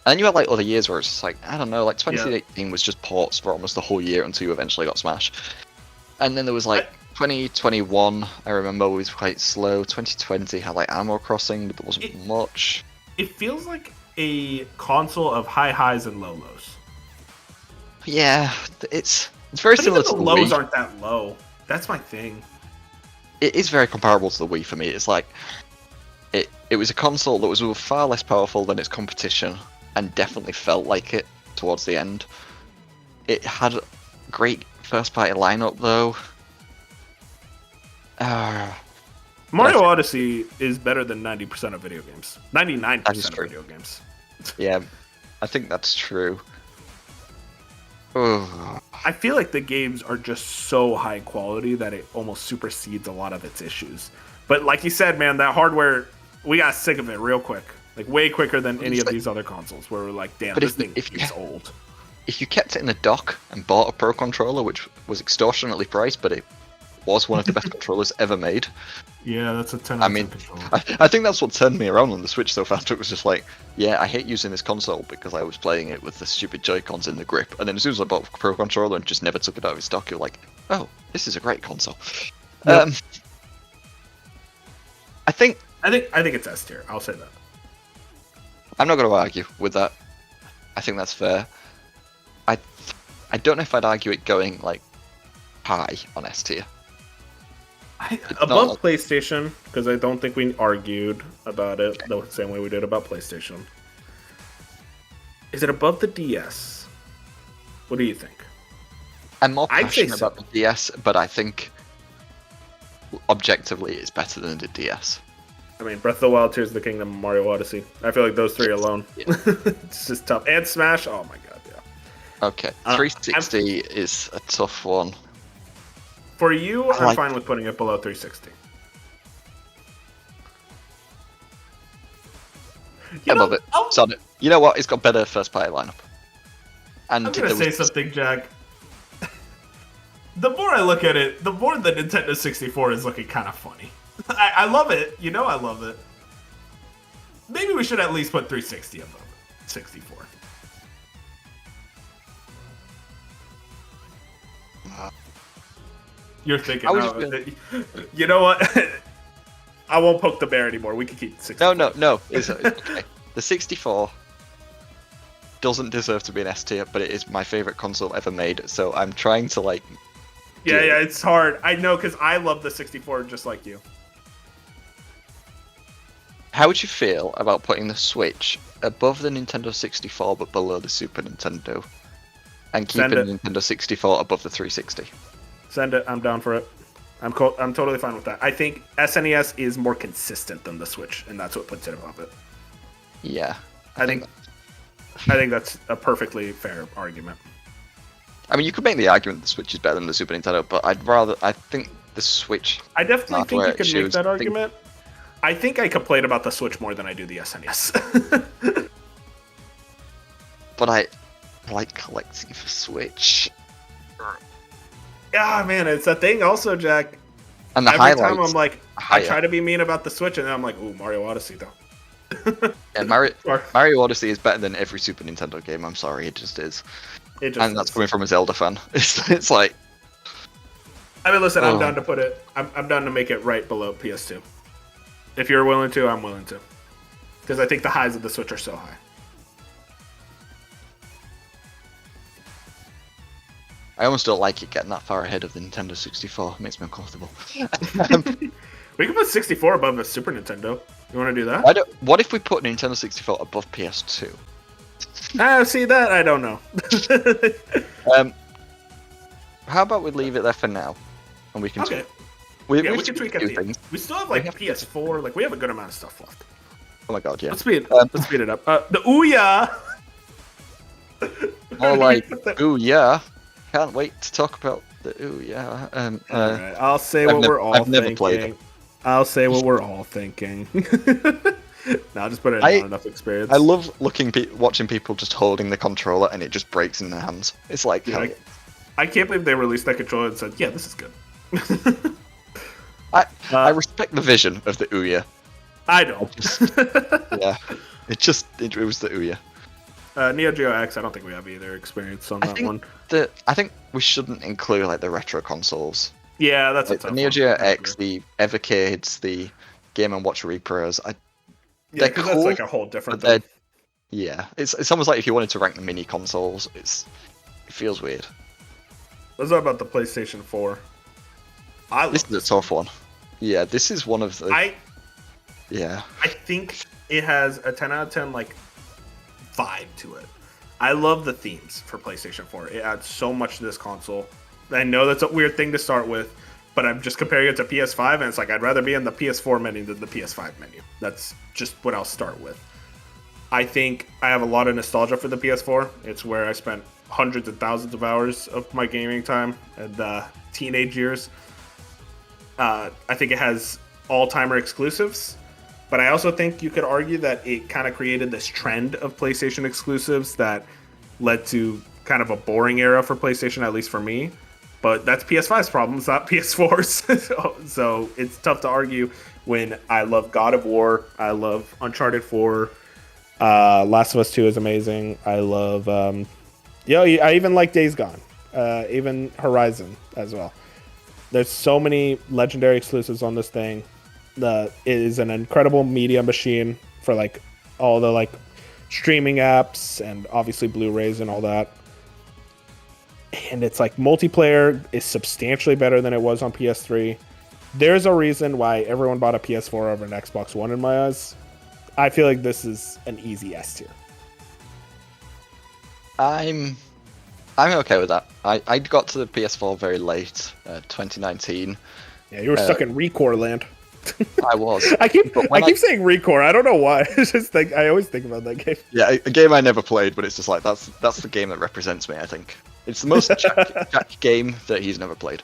And you had like other years where it's just like, I don't know, like 2018 was just ports for almost the whole year until you eventually got Smash. And then there was like 2021, I remember, was quite slow. 2020 had like Animal Crossing, but there wasn't much. It feels like a console of high highs and low lows. Yeah, it's very But similar even to the the lows Wii. aren't that low. That's my thing. It is very comparable to the Wii for me. It's like it was a console that was far less powerful than its competition, and definitely felt like it towards the end. It had a great first-party lineup though. Mario Odyssey is better than 90% of video games. 99% That is of true. video games. Yeah, I think that's true. Ugh. I feel like the games are just so high quality that it almost supersedes a lot of its issues. But like you said, man, that hardware, we got sick of it real quick. Like way quicker than any of these other consoles where we're like, damn, But this if- thing if you- is old. If you kept it in a dock and bought a Pro controller, which was extortionately priced, but it was one of the best controllers ever made. Yeah, that's a 10 I mean, I think that's what turned me around on the Switch so fast. It was just like, yeah, I hate using this console because I was playing it with the stupid Joy-Cons in the grip. And then as soon as I bought a Pro controller and just never took it out of its dock, you're like, oh, this is a great console. Yep. I think I think it's S tier. I'll say that. I'm not going to argue with that. I think that's fair. I don't know if I'd argue it going like high on S tier. Above not- PlayStation, because I don't think we argued about it the same way we did about PlayStation. Is it above the DS? What do you think? I'm more I'd say passionate so. about the DS, but I think objectively it's better than the DS. I mean, Breath of the Wild, Tears of the Kingdom, Mario Odyssey. I feel like those three alone. Yeah. It's just tough. And Smash, oh my god, yeah. Okay, 360 is a tough one. For you, I'm like- fine with putting it below 360. I love it. Sonic. You know what? It's got better first party lineup. And I'm gonna there say was- something, Jack. The more I look at it, the more the Nintendo 64 is looking kind of funny. I love it. You know I love it. Maybe we should at least put 360 above it. 64. You're thinking, I was oh, just you know what? I won't poke the bear anymore. We can keep 64. No. It's okay. The 64 doesn't deserve to be an S tier, but it is my favorite console ever made. So I'm trying to like. Yeah, it's hard. I know, because I love the 64 just like you. How would you feel about putting the Switch above the Nintendo 64 but below the Super Nintendo, and keeping Send the it. Nintendo 64 above the 360? Send it. I'm down for it. I'm totally fine with that. I think SNES is more consistent than the Switch, and that's what puts it above it. Yeah. I think that's a perfectly fair argument. I mean, you could make the argument the Switch is better than the Super Nintendo, but I think the Switch. I definitely think you hardware could make issues, that I think- argument. I think I complain about the Switch more than I do the SNES. But I like collecting for Switch. Yeah, man, it's a thing also, Jack. And the Every highlights. time I'm like, I higher. try to be mean about the Switch, and then I'm like, ooh, Mario Odyssey, though. Yeah, Or- Mario Odyssey is better than every Super Nintendo game. I'm sorry, it just is. It just And that's is. coming from a Zelda fan. It's like, I mean, listen, I'm Oh. down to put it. I'm down to make it right below PS2. If you're willing to, I'm willing to. Because I think the highs of the Switch are so high. I almost don't like it getting that far ahead of the Nintendo 64. It makes me uncomfortable. We can put 64 above a Super Nintendo. You want to do that? What if we put Nintendo 64 above PS2? See that? I don't know. How about we leave it there for now, and we can. Okay. We We can tweak at the end. We still have like have PS4. Like we have a good amount of stuff left. Oh my god, yeah. Let's speed it up. The Ouya. More like, ooh yeah, can't wait to talk about the ooh yeah. Alright, I'll say what we're all I've never thinking. played it. I'll say what we're all thinking. No, just put it in not enough experience. I love watching people just holding the controller and it just breaks in their hands. It's like, Yeah, I can't believe they released that controller and said, "Yeah, this is good." I respect the vision of the Ouya. I don't. Yeah, it was the Ouya. Neo Geo X, I don't think we have either experience on that one. I think we shouldn't include like the retro consoles. Yeah, that's Like, a the tough Neo one. Geo X, the Evercades, the Game & Watch Repros. Yeah, they're because cool, that's like a whole different but they're thing. yeah. It's almost like if you wanted to rank the mini consoles, it feels weird. Let's talk about the PlayStation 4. This is a tough one. Yeah, this is one of the. Yeah. I think it has a 10 out of 10 like vibe to it. I love the themes for PlayStation 4. It adds so much to this console. I know that's a weird thing to start with, but I'm just comparing it to PS5, and it's like I'd rather be in the PS4 menu than the PS5 menu. That's just what I'll start with. I think I have a lot of nostalgia for the PS4. It's where I spent hundreds and thousands of hours of my gaming time in the teenage years. I think it has all-timer exclusives, but I also think you could argue that it kind of created this trend of PlayStation exclusives that led to kind of a boring era for PlayStation, at least for me. But that's PS5's problem, it's not PS4's. So it's tough to argue when I love God of War, I love Uncharted 4, Last of Us 2 is amazing. I love, I even like Days Gone, even Horizon as well. There's so many legendary exclusives on this thing. It is an incredible media machine for like all the like streaming apps and obviously Blu-rays and all that. And it's like multiplayer is substantially better than it was on PS3. There's a reason why everyone bought a PS4 over an Xbox One in my eyes. I feel like this is an easy S tier. I'm okay with that. I got to the PS4 very late, 2019. Yeah, you were stuck in Recore land. I was. I keep saying Recore. I don't know why. It's just like I always think about that game. Yeah, a game I never played, but it's just like that's the game that represents me. I think it's the most Jack game that he's never played.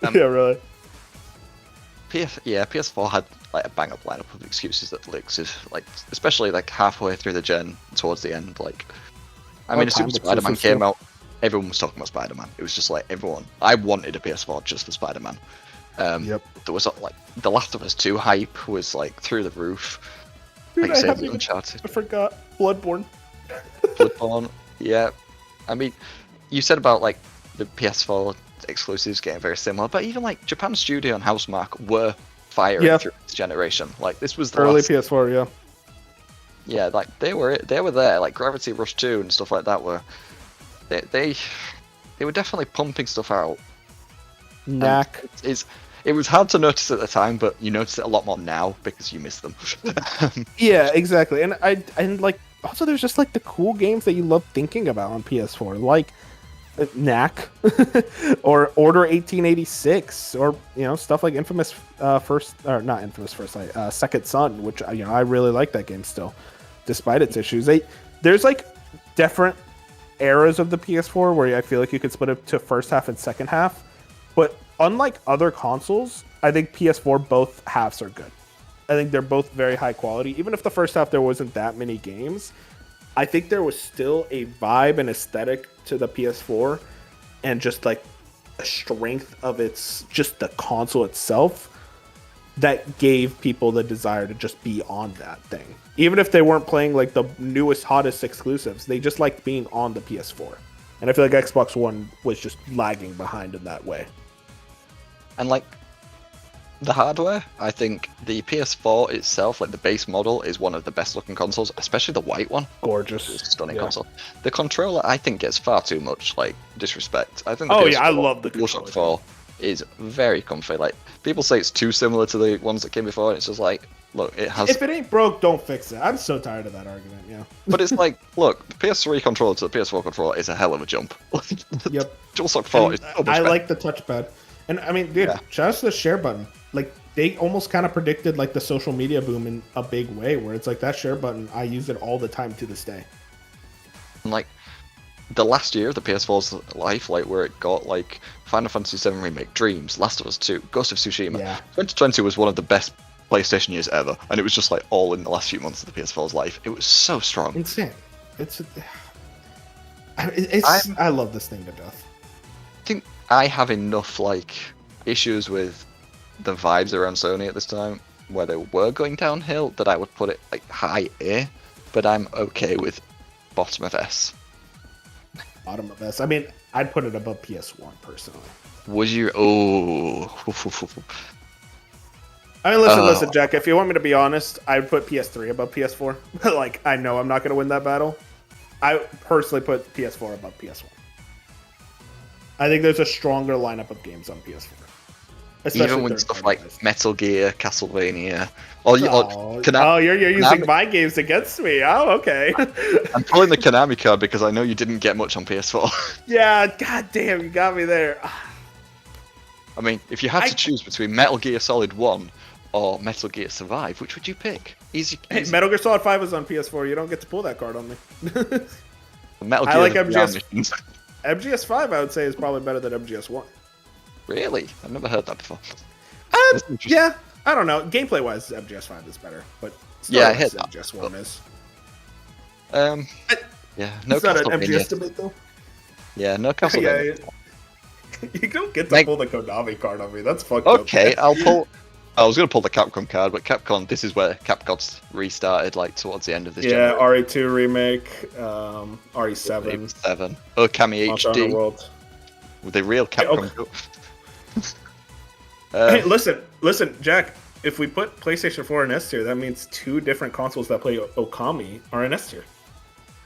Yeah, really. PS4 had like a bang up lineup of excuses that elixir, like especially like halfway through the gen, towards the end. Like, I mean, as soon as Spider-Man came out, everyone was talking about Spider-Man. It was just like everyone. I wanted a PS4 just for Spider-Man. There was like The Last of Us 2 hype was like through the roof. Dude, like Uncharted. I forgot Bloodborne. Bloodborne. Yeah, I mean, you said about like the PS4 exclusives getting very similar, but even like Japan Studio and Housemarque were firing through this generation. Like this was the early last... PS4, yeah. Yeah, like they were there. Like Gravity Rush 2 and stuff like that were they were definitely pumping stuff out. Knack. It was hard to notice at the time, but you notice it a lot more now because you miss them. Yeah, exactly. And like also there's just like the cool games that you love thinking about on PS4, like Knack or Order 1886, or stuff like Second Son, which I really like that game still, despite its issues. There's like different eras of the PS4 where I feel like you could split it to first half and second half, but unlike other consoles, I think PS4 both halves are good. I think they're both very high quality. Even if the first half there wasn't that many games, I think there was still a vibe and aesthetic to the PS4 and just like a strength of just the console itself that gave people the desire to just be on that thing. Even if they weren't playing like the newest, hottest exclusives, they just liked being on the PS4. And I feel like Xbox One was just lagging behind in that way. And like the hardware, I think the PS4 itself, like the base model, is one of the best looking consoles, especially the white one. Gorgeous. It's a stunning console. The controller, I think, gets far too much like disrespect. I think. I love the DualShock controller. 4 is very comfy. Like, people say it's too similar to the ones that came before, and it's just like, look, it has. If it ain't broke, don't fix it. I'm so tired of that argument. Yeah. But it's like, look, the PS3 controller to the PS4 controller is a hell of a jump. Yep. DualShock 4 is And so much I better. like the touchpad, and I mean, dude, Yeah. shout out to the share button. Like they almost kind of predicted like the social media boom in a big way, where it's like that share button. I use it all the time to this day. And, like, the last year of the PS4's life, like, where it got, like, Final Fantasy VII Remake, Dreams, Last of Us 2, Ghost of Tsushima. Yeah. 2020 was one of the best PlayStation years ever, and it was just, like, all in the last few months of the PS4's life. It was so strong. Insane. It's I'm- I love this thing to death. I think I have enough, like, issues with the vibes around Sony at this time, where they were going downhill, that I would put it, like, high A, but I'm okay with bottom of S. Bottom of S. I mean, I'd put it above PS1 personally. Would you? Oh. I mean, listen, Oh. listen, Jack. If you want me to be honest, I'd put PS3 above PS4. Like, I know I'm not going to win that battle. I personally put PS4 above PS1. I think there's a stronger lineup of games on PS4. Especially Even with third stuff party like based. Metal Gear, Castlevania, Oh, you're using Konami- my games against me. Oh, okay. I'm pulling the Konami card because I know you didn't get much on PS4. Yeah, god damn, you got me there. I mean, if you had to choose between Metal Gear Solid 1 or Metal Gear Survive, which would you pick? Easy. Hey, easy. Metal Gear Solid 5 was on PS4. You don't get to pull that card on me. Metal I Gear like the MGS. missions. MGS5, I would say, is probably better than MGS1. Really? I've never heard that before. Um, That's interesting. yeah, I don't know. Gameplay wise, MGS5 is better, but Yeah, I story-wise, heard that. MGS1 is. Yeah, no It's not an Castlevania. MGS debate though. Yeah, no Castlevania. Yeah, you don't get to Like- pull the Konami card on me. That's fucked up. Okay, I'll pull. I was gonna pull the Capcom card, but Capcom. This is where Capcom's restarted, like towards the end of this. Yeah, generation. RE2 remake, RE7, 7. Okami Monster Hunter HD World. with the real Hey, Capcom. Hey, listen, Jack. If we put PlayStation 4 in S tier, that means two different consoles that play Okami are in S tier.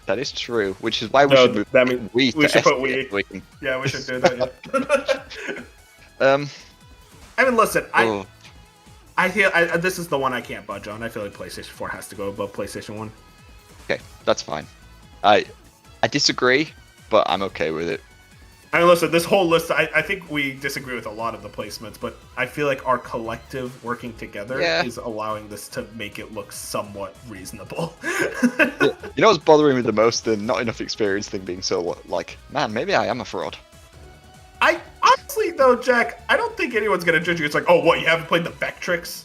That is true, which is why we No, should move that means Wii we to should put S Wii. tier so we can- Yeah, we should do that. Yeah. I mean, listen, oh, I feel this is the one I can't budge on. I feel like PlayStation 4 has to go above PlayStation 1. okay, that's fine. I disagree, but I'm okay with it. I mean, listen, this whole list, I think we disagree with a lot of the placements, but I feel like our collective working together Yeah. is allowing this to make it look somewhat reasonable. You know what's bothering me the most? The not enough experience thing being so like, man, maybe I am a fraud. I honestly, though, Jack, I don't think anyone's going to judge you. It's like, oh, what, you haven't played the Vectrix?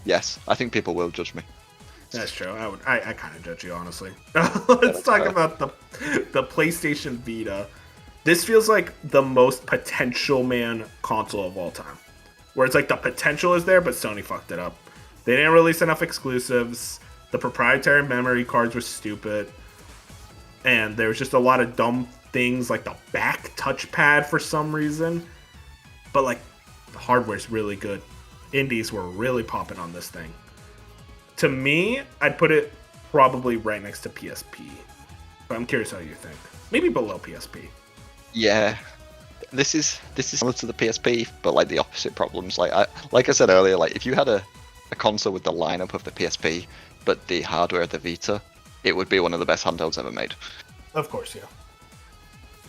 Yes, I think people will judge me. That's true. I kind of judge you, honestly. Let's talk about the PlayStation Vita. This feels like the most potential man console of all time. Where it's like the potential is there, but Sony fucked it up. They didn't release enough exclusives. The proprietary memory cards were stupid. And there was just a lot of dumb things like the back touchpad for some reason. But like the hardware's really good. Indies were really popping on this thing. To me, I'd put it probably right next to PSP. But I'm curious how you think. Maybe below PSP. Yeah, this is similar to the PSP, but like the opposite problems. Like I said earlier, like if you had a console with the lineup of the PSP, but the hardware of the Vita, it would be one of the best handhelds ever made. Of course, yeah.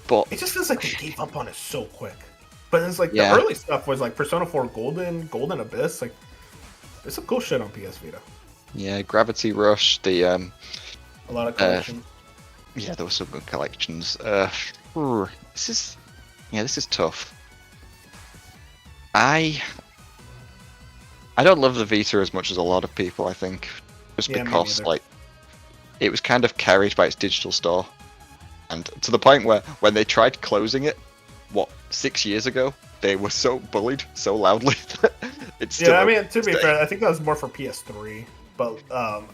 But It just feels like they gave up on it so quick. But it's like Yeah. the early stuff was like Persona 4 Golden Abyss. Like, there's some cool shit on PS Vita. yeah, Gravity Rush, the A lot of collection. yeah, there were some good collections. This is tough. I don't love the Vita as much as a lot of people, I think, just Yeah, me because neither. like it was kind of carried by its digital store, and to the point where when they tried closing it, 6 years ago, they were so bullied so loudly that it's still. Yeah, I mean, to be staying. fair, I think that was more for PS3. But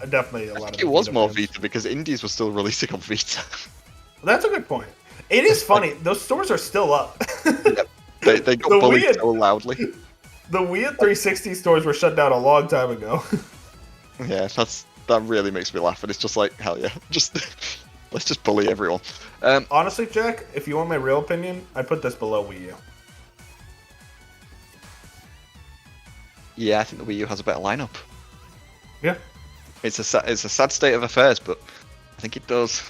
definitely a I lot think of it was more games. Vita because indies were still releasing on Vita. That's a good point. It is funny. Those stores are still up. They got The bullied weird- so loudly. The Wii at 360 stores were shut down a long time ago. Yeah, that really makes me laugh, and it's just like hell yeah, let's just bully everyone. Honestly, Jack, if you want my real opinion, I put this below Wii U. yeah, I think the Wii U has a better lineup. Yeah. It's a sad state of affairs, but I think it does.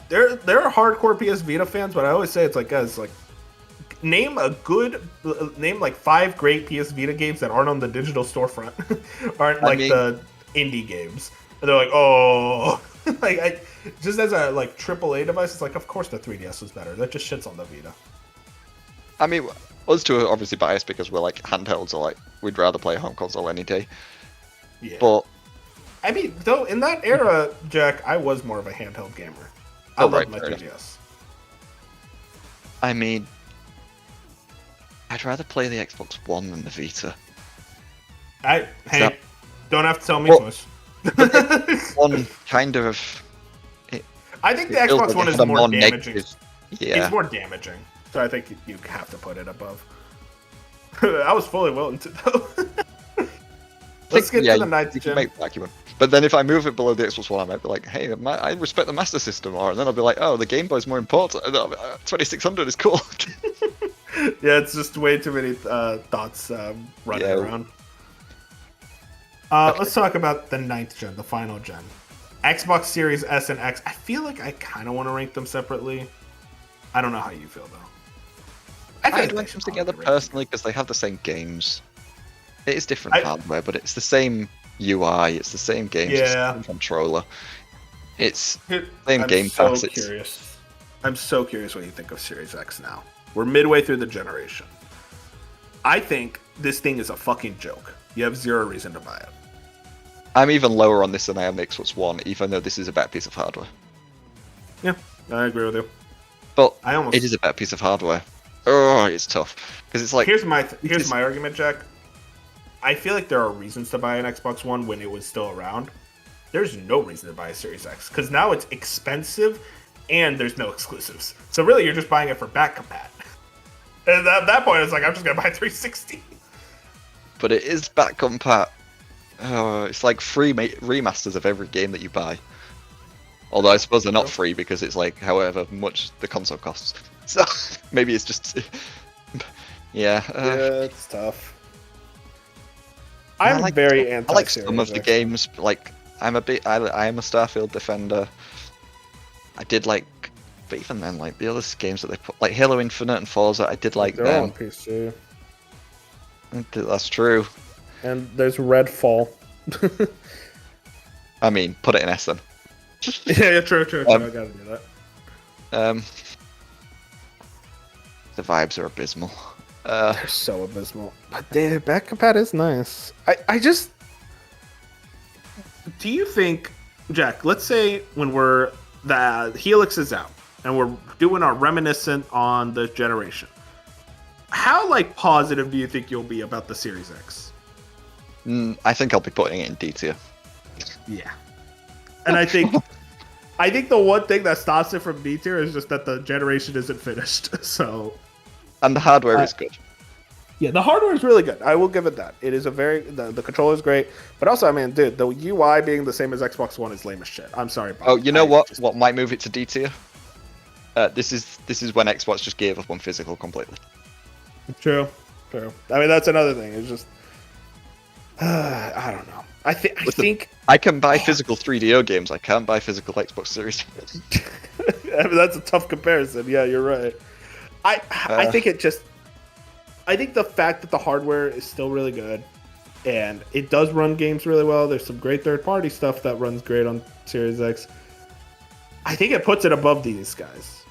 There are hardcore PS Vita fans, but I always say it's like, guys, like, name like 5 great PS Vita games that aren't on the digital storefront, aren't like the indie games. And they're like, oh, like just as a like AAA device, it's like, of course the 3DS was better. That just shits on the Vita. I mean, us two are obviously biased because we're like handhelds, or like we'd rather play a home console any day. Yeah. But I mean, though, in that era, Jack, I was more of a handheld gamer. I loved my 3DS. I mean, I'd rather play the Xbox One than the Vita. Don't have to tell me twice. One kind of. I think the Xbox One is more damaging. Yeah. It's more damaging, so I think you have to put it above. I was fully willing to, though. Let's get to the 9th gen. Make argument. But then if I move it below the Xbox One, I might be like, hey, I respect the Master System more. And then I'll be like, oh, the Game Boy's more important. 2600 is cool. Yeah, it's just way too many thoughts running around. Okay. Let's talk about the 9th gen, the final gen. Xbox Series S and X. I feel like I kind of want to rank them separately. I don't know how you feel, though. I'd rank them together personally because they have the same games. It is different hardware, but it's the same UI, it's the same games, it's the same controller. It's the same game pass. I'm so curious what you think of Series X now. We're midway through the generation. I think this thing is a fucking joke. You have zero reason to buy it. I'm even lower on this than I am the Xbox One, even though this is a better piece of hardware. Yeah, I agree with you. But it is a better piece of hardware. Oh, it's tough. Because it's like... Here's my argument, Jack. I feel like there are reasons to buy an Xbox One when it was still around. There's no reason to buy a Series X, because now it's expensive and there's no exclusives. So really, you're just buying it for back compat. And at that point, it's like, I'm just going to buy 360. But it is back compat. It's like free remasters of every game that you buy. Although I suppose they're not free because it's like however much the console costs. So maybe it's just... yeah. It's tough. I'm very anti. I like some of the games. Like I am a Starfield defender. I did like, but even then, like the other games that they put, like Halo Infinite and Forza, I did like them. They're on PC. That's true. And there's Redfall. I mean, put it in S then. Yeah, true. I gotta do that. The vibes are abysmal. They're so abysmal. But the back compat is nice. I just... Do you think, Jack, let's say when the Helix is out and we're doing our reminiscent on the generation, how positive do you think you'll be about the Series X? I think I'll be putting it in D tier. Yeah. And I think the one thing that stops it from D tier is just that the generation isn't finished. So... And the hardware is good. Yeah, the hardware is really good. I will give it that. It is the controller is great, but also, I mean, dude, the UI being the same as Xbox One is lame as shit. I'm sorry, Bob. Oh, you know what might move it to D tier? This is when Xbox just gave up on physical completely. True. I mean, that's another thing. It's just, I don't know. I think I can buy physical 3DO games. I can't buy physical Xbox Series. I mean, that's a tough comparison. Yeah, you're right. I think I think the fact that the hardware is still really good and it does run games really well. There's some great third-party stuff that runs great on Series X. I think it puts it above these guys.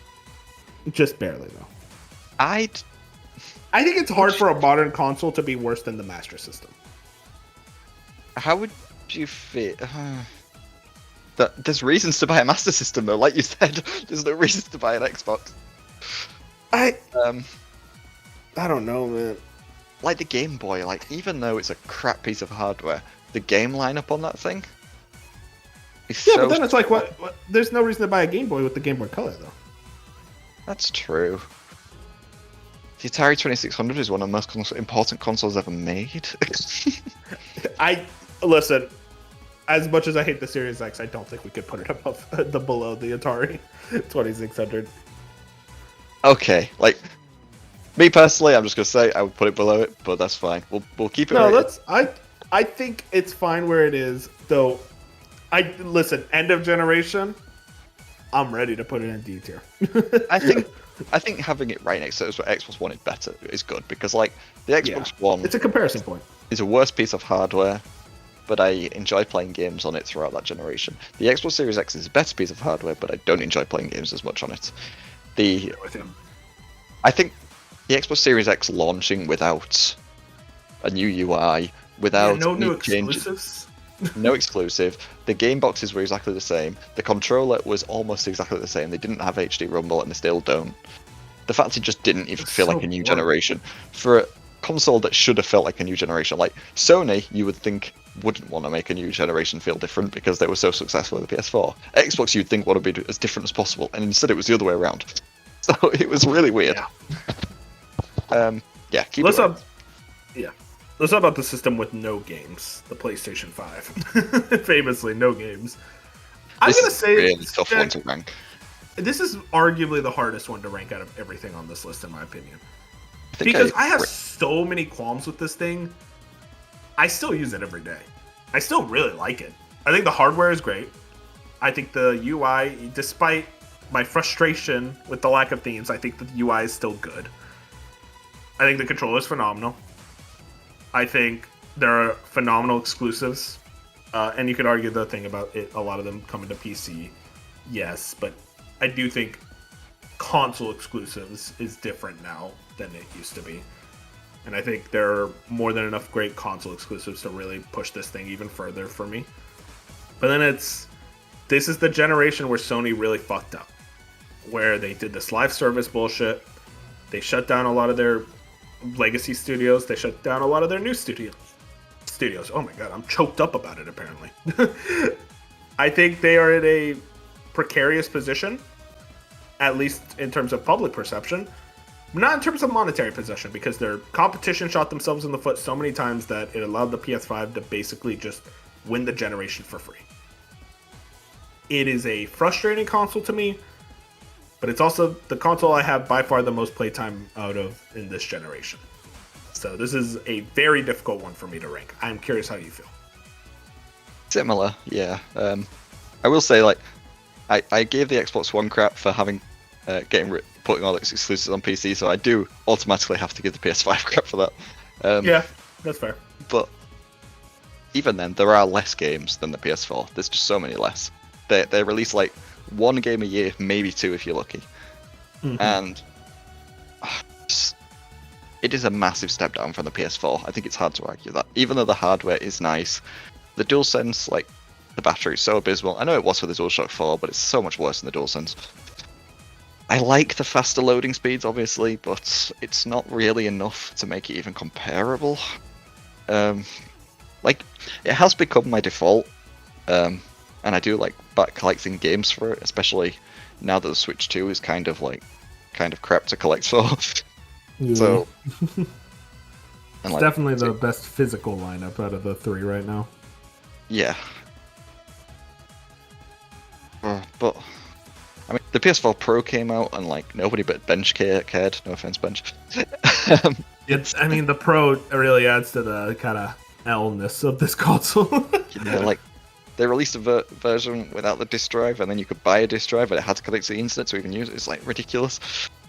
Just barely, though. I think it's hard for a modern console to be worse than the Master System. How would you fit? There's reasons to buy a Master System, though. Like you said, there's no reasons to buy an Xbox. I don't know, man. Like the Game Boy, even though it's a crap piece of hardware, the game lineup on that thing is so... but then it's like, what? There's no reason to buy a Game Boy with the Game Boy Color, though. That's true. The Atari 2600 is one of the most important consoles ever made. Listen, as much as I hate the Series X, I don't think we could put it below the Atari 2600. Okay, Me personally, I'm just gonna say I would put it below it, but that's fine. We'll keep it. No, rated. I think it's fine where it is, though. Listen, end of generation. I'm ready to put it in D tier. I think having it right next to Xbox One is better. Is good because like the Xbox One, it's a comparison point. is a worse piece of hardware, but I enjoy playing games on it throughout that generation. The Xbox Series X is a better piece of hardware, but I don't enjoy playing games as much on it. I think the Xbox Series X launching without a new UI, without no new changes, exclusives. no exclusive. The game boxes were exactly the same. The controller was almost exactly the same. They didn't have HD Rumble, and they still don't. The fact it just didn't even feel like a new generation for a console that should have felt like a new generation. Like Sony, you would think wouldn't want to make a new generation feel different because they were so successful with the PS4. Xbox, you'd think want to be as different as possible, and instead it was the other way around. So it was really weird. Yeah. Keep Let's it talk. Yeah. Let's talk about the system with no games. The PlayStation 5, famously no games. I'm gonna say really tough one to rank. This is arguably the hardest one to rank out of everything on this list, in my opinion. Because I have so many qualms with this thing. I still use it every day. I still really like it. I think the hardware is great. I think the UI, despite my frustration with the lack of themes, I think the UI is still good. I think the controller is phenomenal. I think there are phenomenal exclusives. And you could argue the thing about it, a lot of them coming to PC. Yes, but I do think console exclusives is different now than it used to be. And I think there are more than enough great console exclusives to really push this thing even further for me. But then this is the generation where Sony really fucked up. Where they did this live service bullshit. They shut down a lot of their legacy studios. They shut down a lot of their new studios. Oh my god, I'm choked up about it apparently. I think they are in a precarious position, at least in terms of public perception. Not in terms of monetary possession, because their competition shot themselves in the foot so many times that it allowed the PS5 to basically just win the generation for free. It is a frustrating console to me, but it's also the console I have by far the most playtime out of in this generation. So this is a very difficult one for me to rank. I'm curious how you feel. Similar, yeah. I will say, like, I gave the Xbox One crap for having putting all its exclusives on PC, so I do automatically have to give the PS5 crap for that. Yeah, that's fair. But even then, there are less games than the PS4. There's just so many less. They release like one game a year, maybe two if you're lucky. Mm-hmm. And it is a massive step down from the PS4. I think it's hard to argue that. Even though the hardware is nice, the DualSense, like, the battery is so abysmal. I know it was for the DualShock 4, but it's so much worse than the DualSense. I like the faster loading speeds, obviously, but it's not really enough to make it even comparable. Like, it has become my default, and I do like back collecting games for it, especially now that the Switch 2 is kind of crap to collect for. Yeah. So, it's definitely the best physical lineup out of the three right now. Yeah. But I mean, the PS4 Pro came out, and like nobody but Bench cared. No offense, Bench. I mean, the Pro really adds to the kind of L-ness of this console. Like they released a version without the disc drive, and then you could buy a disc drive, but it had to connect to the internet to even use it. It's like ridiculous.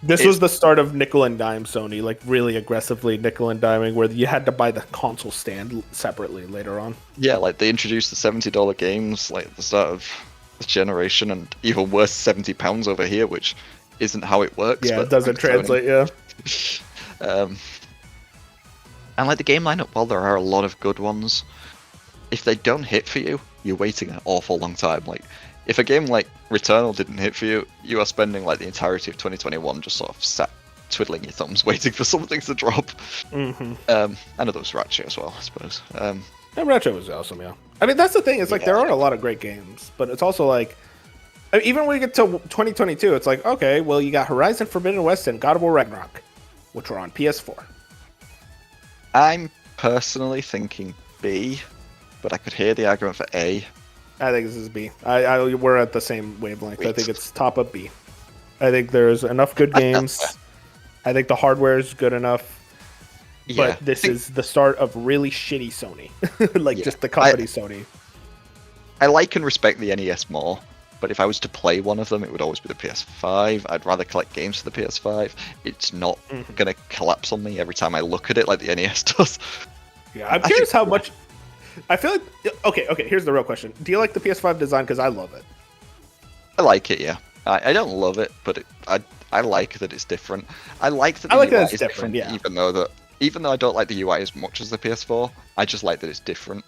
This was the start of nickel and dime Sony, like really aggressively nickel and diming, where you had to buy the console stand separately later on. Yeah, like they introduced the $70 games like at the start of this generation, and even worse, £70 over here, which isn't how it works. Yeah, but it doesn't translate. Yeah. And like the game lineup, while there are a lot of good ones, if they don't hit for you, you're waiting an awful long time. Like, if a game like Returnal didn't hit for you, you are spending like the entirety of 2021 just sort of sat twiddling your thumbs, waiting for something to drop. Mm-hmm. I know there was Ratchet as well, I suppose. And Ratchet was awesome, yeah. I mean, that's the thing. It's like there are a lot of great games, but it's also like, I mean, even when we get to 2022, it's like, okay, well, you got Horizon Forbidden West and God of War Ragnarok, which are on PS4. I'm personally thinking B, but I could hear the argument for A. I think this is B. We're at the same wavelength. I think it's top of B. I think there's enough good games I think the hardware is good enough. Yeah, But this is the start of really shitty Sony. Like, just the company Sony. I like and respect the NES more, but if I was to play one of them, it would always be the PS5. I'd rather collect games for the PS5. It's not going to collapse on me every time I look at it like the NES does. Yeah, I'm curious how much... I feel like... Okay, here's the real question. Do you like the PS5 design? Because I love it. I like it, yeah. I don't love it, but I like that it's different. I like that I like the UI that it's is different, yeah. Even though I don't like the UI as much as the PS4, I just like that it's different.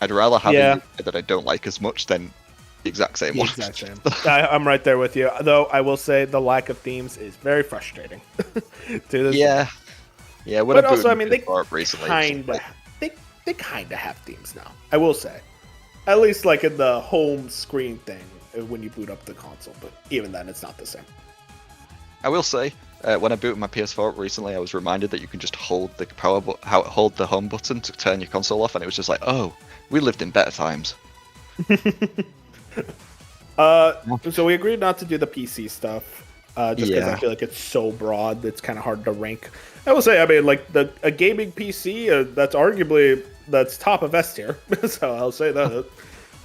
I'd rather have a UI that I don't like as much than the exact same one. Exact same. I'm right there with you. Though I will say the lack of themes is very frustrating. Yeah. When but I also, I booted mean, the PS4 up recently, they kind of have themes now. I will say, at least like in the home screen thing when you boot up the console. But even then, it's not the same. I will say, when I booted my PS4 up recently, I was reminded that you can just hold the hold the home button to turn your console off, and it was just like, oh, we lived in better times. So we agreed not to do the PC stuff, just because I feel like it's so broad, it's kind of hard to rank. I will say, I mean, like a gaming PC, that's top of S tier, so I'll say that.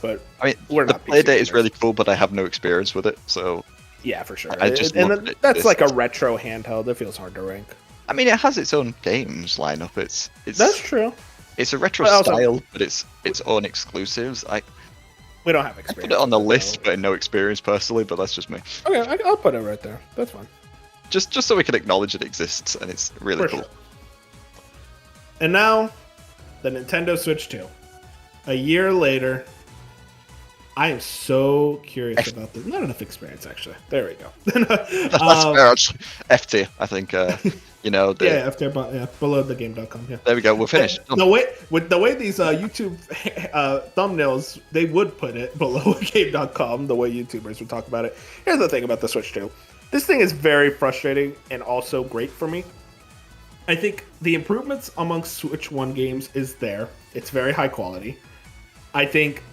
But I mean, we're the not play PC date is gamers. really cool, but I have no experience with it, so Yeah, for sure. I just and love then that it that's like a exists. retro handheld. It feels hard to rank. I mean, it has its own games lineup. It's That's true. It's a retro But also- style, but it's its own exclusives. We don't have I experience. put it on the with list, though. but no experience personally. But that's just me. Okay, I'll put it right there. That's fine. Just so we can acknowledge it exists, and it's really For cool. sure. And now, the Nintendo Switch 2. A year later, I am so curious about this. Not enough experience, actually. There we go. That's fair, actually. F tier, I think. You know, Yeah, after below the game.com. Yeah. there we go. We're finished. The way these YouTube thumbnails, they would put it below game.com, the way YouTubers would talk about it. Here's the thing about the Switch 2. This thing is very frustrating and also great for me. I think the improvements amongst Switch 1 games is there. It's very high quality. I think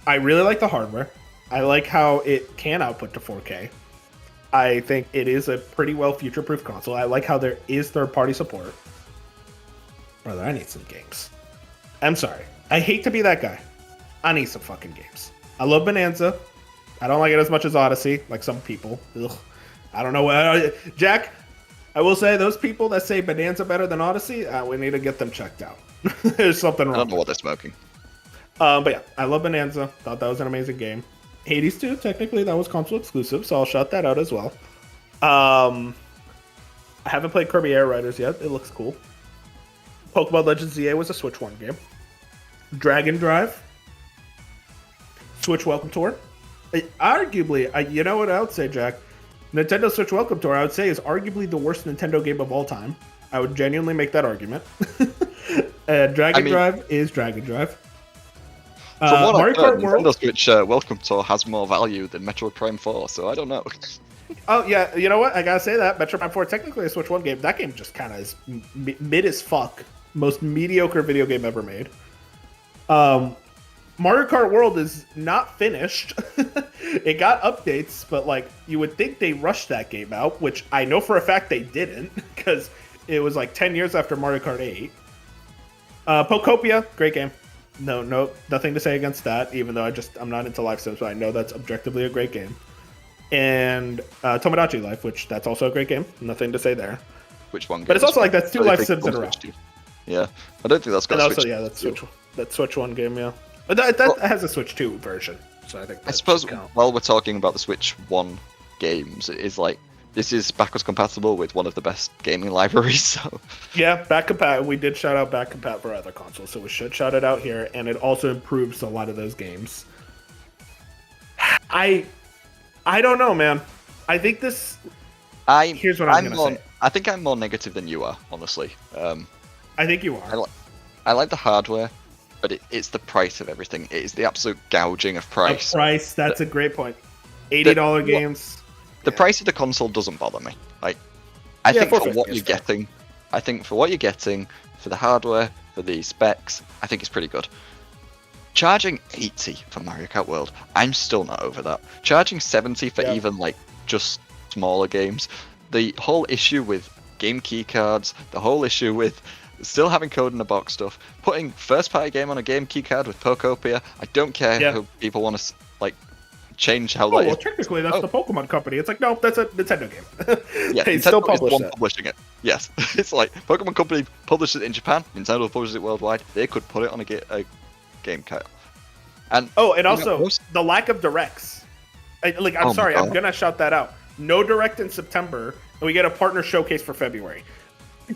I really like the hardware. I like how it can output to 4K. I think it is a pretty well future-proof console. I like how there is third-party support. Brother, I need some games. I'm sorry. I hate to be that guy. I need some fucking games. I love Bonanza. I don't like it as much as Odyssey, like some people. Ugh. I don't know what... Jack, I will say, those people that say Bonanza better than Odyssey, we need to get them checked out. There's something I wrong. don't know what they're smoking. But yeah, I love Bonanza. Thought that was an amazing game. Hades 2, technically, that was console exclusive, so I'll shout that out as well. I haven't played Kirby Air Riders yet. It looks cool. Pokemon Legends ZA was a Switch 1 game. Dragon Drive. Switch Welcome Tour. Arguably, you know what I would say, Jack? Nintendo Switch Welcome Tour, I would say, is arguably the worst Nintendo game of all time. I would genuinely make that argument. Dragon Drive is Dragon Drive. From what Mario I've heard, Kart World. Nintendo Switch Welcome Tour has more value than Metroid Prime 4, so I don't know. Oh yeah, you know what? I gotta say that Metro Prime 4 technically a Switch 1 game. That game just kind of is mid as fuck. Most mediocre video game ever made. Mario Kart World is not finished. It got updates, but like you would think they rushed that game out, which I know for a fact they didn't, because it was like 10 years after Mario Kart 8. Pokopia, great game. No, nothing to say against that, even though I'm not into live sims, but I know that's objectively a great game. And Tomodachi Life, which that's also a great game. Nothing to say there. Which one? But it's also like that's two really life big sims in a on row. Switch 2. Yeah, I don't think that's got And a also, Switch. yeah, that Switch 1 game, yeah. But that has a Switch 2 version, so I think that I suppose should count. while we're talking about the Switch 1 games, it is like this is backwards compatible with one of the best gaming libraries. So Yeah, back compat. We did shout out back compat for other consoles, so we should shout it out here, and it also improves a lot of those games. I don't know, man. I think this. Here's what I'm gonna say. I think I'm more negative than you are, honestly. I think you are. I like the hardware, but it's the price of everything. It is the absolute gouging of price. Price. That's a great point. $80 games. The price of the console doesn't bother me. Like, I think for what you're getting, for the hardware, for the specs, I think it's pretty good. Charging 80 for Mario Kart World, I'm still not over that. Charging 70 for even like just smaller games. The whole issue with game key cards, the whole issue with still having code in the box stuff, putting first-party game on a game key card with Pokopia. I don't care who people want to like change how. Oh, well, technically that's the Pokemon Company. It's like, no, that's a Nintendo game. Yeah, they Nintendo still is the publish one it. publishing it. Yes, it's like Pokemon Company publishes it in Japan, Nintendo publishes it worldwide. They could put it on a game card. And also the lack of directs. I'm sorry, I'm gonna shout that out. No direct in September, and we get a partner showcase for February.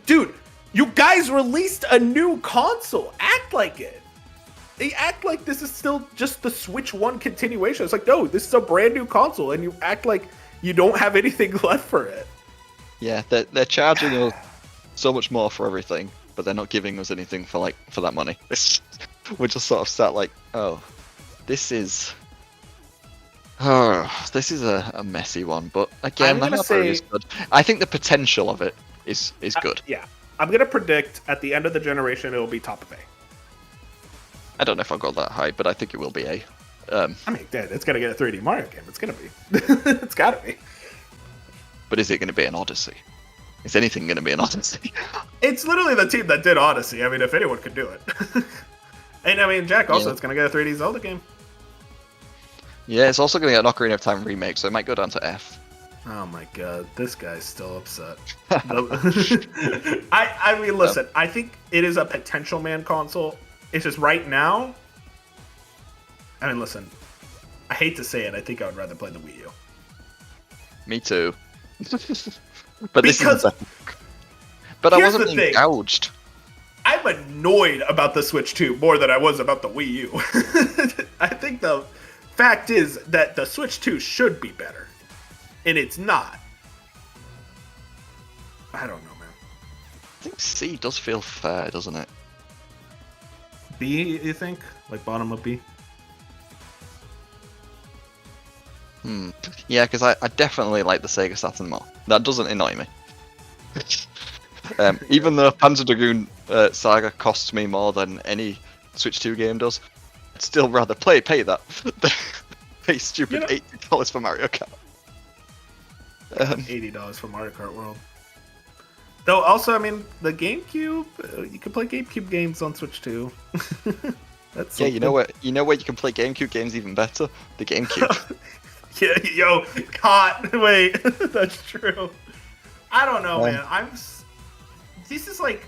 Dude, you guys released a new console. Act like it. They act like this is still just the Switch 1 continuation. It's like, no, this is a brand new console, and you act like you don't have anything left for it. Yeah, they're charging us so much more for everything, but they're not giving us anything for that money. We're just sort of sat like, this is a messy one. But again, the hardware is good. I think the potential of it is good. Yeah, I'm gonna predict at the end of the generation it will be top of A. I don't know if I'll go that high, but I think it will be A. I mean, it's gonna get a 3D Mario game. It's gonna be. It's gotta be. But is it going to be an Odyssey? Is anything going to be an Odyssey? It's literally the team that did Odyssey. I mean, if anyone could do it. And I mean, Jack also, it's going to get a 3D Zelda game. Yeah, it's also going to get an Ocarina of Time remake, so it might go down to F. Oh my god, this guy's still upset. I mean, listen, I think it is a potential man console. It's just right now. I mean, listen, I hate to say it, I think I would rather play the Wii U. Me too. But I wasn't being gouged. I'm annoyed about the Switch 2 more than I was about the Wii U. I think the fact is that the Switch 2 should be better. And it's not. I don't know, man. I think C does feel fair, doesn't it? B, you think? Like bottom of B? Yeah, because I definitely like the Sega Saturn more. That doesn't annoy me. Even though Panzer Dragoon Saga costs me more than any Switch 2 game does, I'd still rather pay that than pay stupid $80 for Mario Kart. $80 for Mario Kart World. Though also, I mean, the GameCube, you can play GameCube games on Switch 2. That's yeah, you know where you can play GameCube games even better? The GameCube. Yeah, yo, hot. Wait, that's true. I don't know, man. This is like,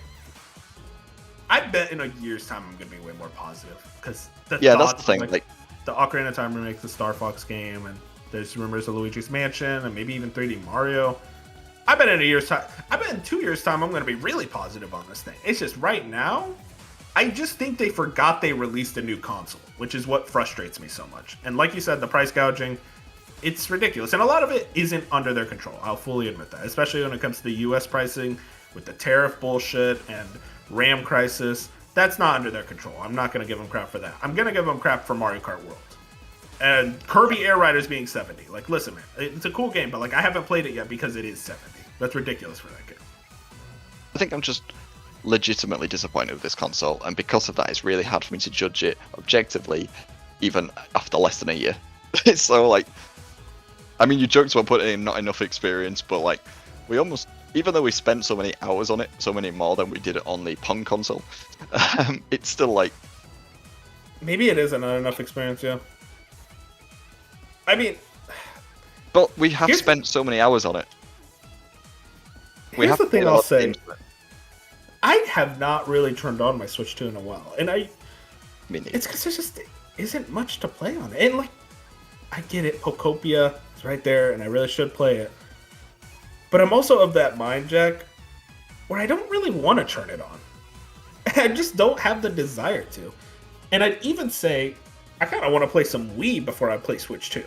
I bet in a year's time I'm gonna be way more positive because that's the thing. Like the Ocarina of Time remake, the Star Fox game, and there's rumors of Luigi's Mansion and maybe even 3D Mario. I bet in 2 years' time I'm gonna be really positive on this thing. It's just right now, I just think they forgot they released a new console, which is what frustrates me so much. And like you said, the price gouging. It's ridiculous. And a lot of it isn't under their control. I'll fully admit that. Especially when it comes to the US pricing with the tariff bullshit and RAM crisis. That's not under their control. I'm not going to give them crap for that. I'm going to give them crap for Mario Kart World. And Kirby Air Riders being 70. Like, listen, man. It's a cool game, but like I haven't played it yet because it is 70. That's ridiculous for that game. I think I'm just legitimately disappointed with this console. And because of that, it's really hard for me to judge it objectively, even after less than a year. It's so like... I mean, you joked about putting in not enough experience, but like, we almost, even though we spent so many hours on it, so many more than we did it on the Pong console, it's still like... Maybe it isn't enough experience, yeah. I mean... But we have spent so many hours on it. Here's the thing I'll say. I have not really turned on my Switch 2 in a while, and it's because there just isn't much to play on it. And like, I get it, Pokopia is right there, and I really should play it. But I'm also of that mind, Jack, where I don't really want to turn it on. I just don't have the desire to. And I'd even say, I kind of want to play some Wii before I play Switch 2.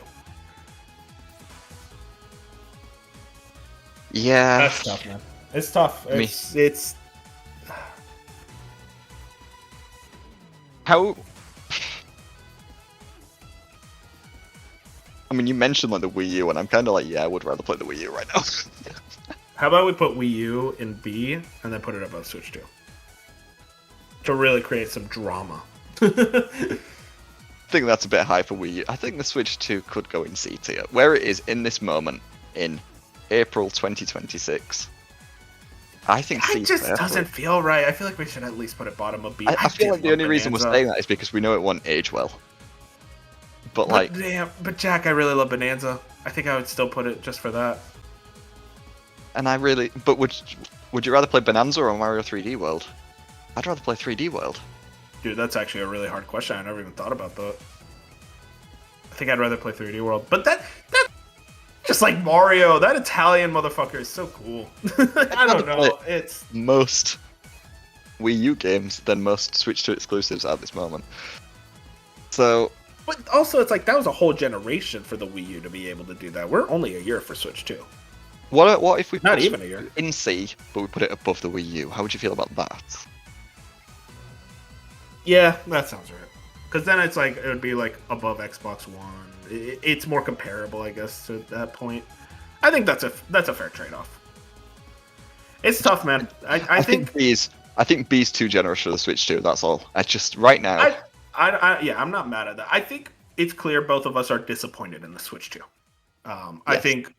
Yeah. That's tough, man. It's tough. It's... How... I mean, you mentioned like the Wii U, and I'm kind of like, yeah, I would rather play the Wii U right now. How about we put Wii U in B, and then put it above Switch 2? To really create some drama. I think that's a bit high for Wii U. I think the Switch 2 could go in C tier. Where it is in this moment, in April 2026, I think C. It just doesn't feel right. I feel like we should at least put it bottom of B. I feel like the only reason we're saying that is because we know it won't age well. But like, but Jack, I really love Bonanza. I think I would still put it just for that. And I really, but would you rather play Bonanza or Mario 3D World? I'd rather play 3D World. Dude, that's actually a really hard question. I never even thought about that. I think I'd rather play 3D World, but that just like Mario, that Italian motherfucker is so cool. I don't know. It's most Wii U games than most Switch 2 exclusives at this moment. So, but also it's like that was a whole generation for the Wii U to be able to do that. We're only a year for Switch 2. What if we not put even a year in C, but we put it above the Wii U? How would you feel about that? Yeah, that sounds right. Because then it's like it would be like above Xbox One. It's more comparable, I guess, to that point. I think that's a fair trade-off. It's tough, man. I think B's too generous for the Switch 2. That's all. I just right now. I'm not mad at that. I think it's clear both of us are disappointed in the Switch 2. Yes. I think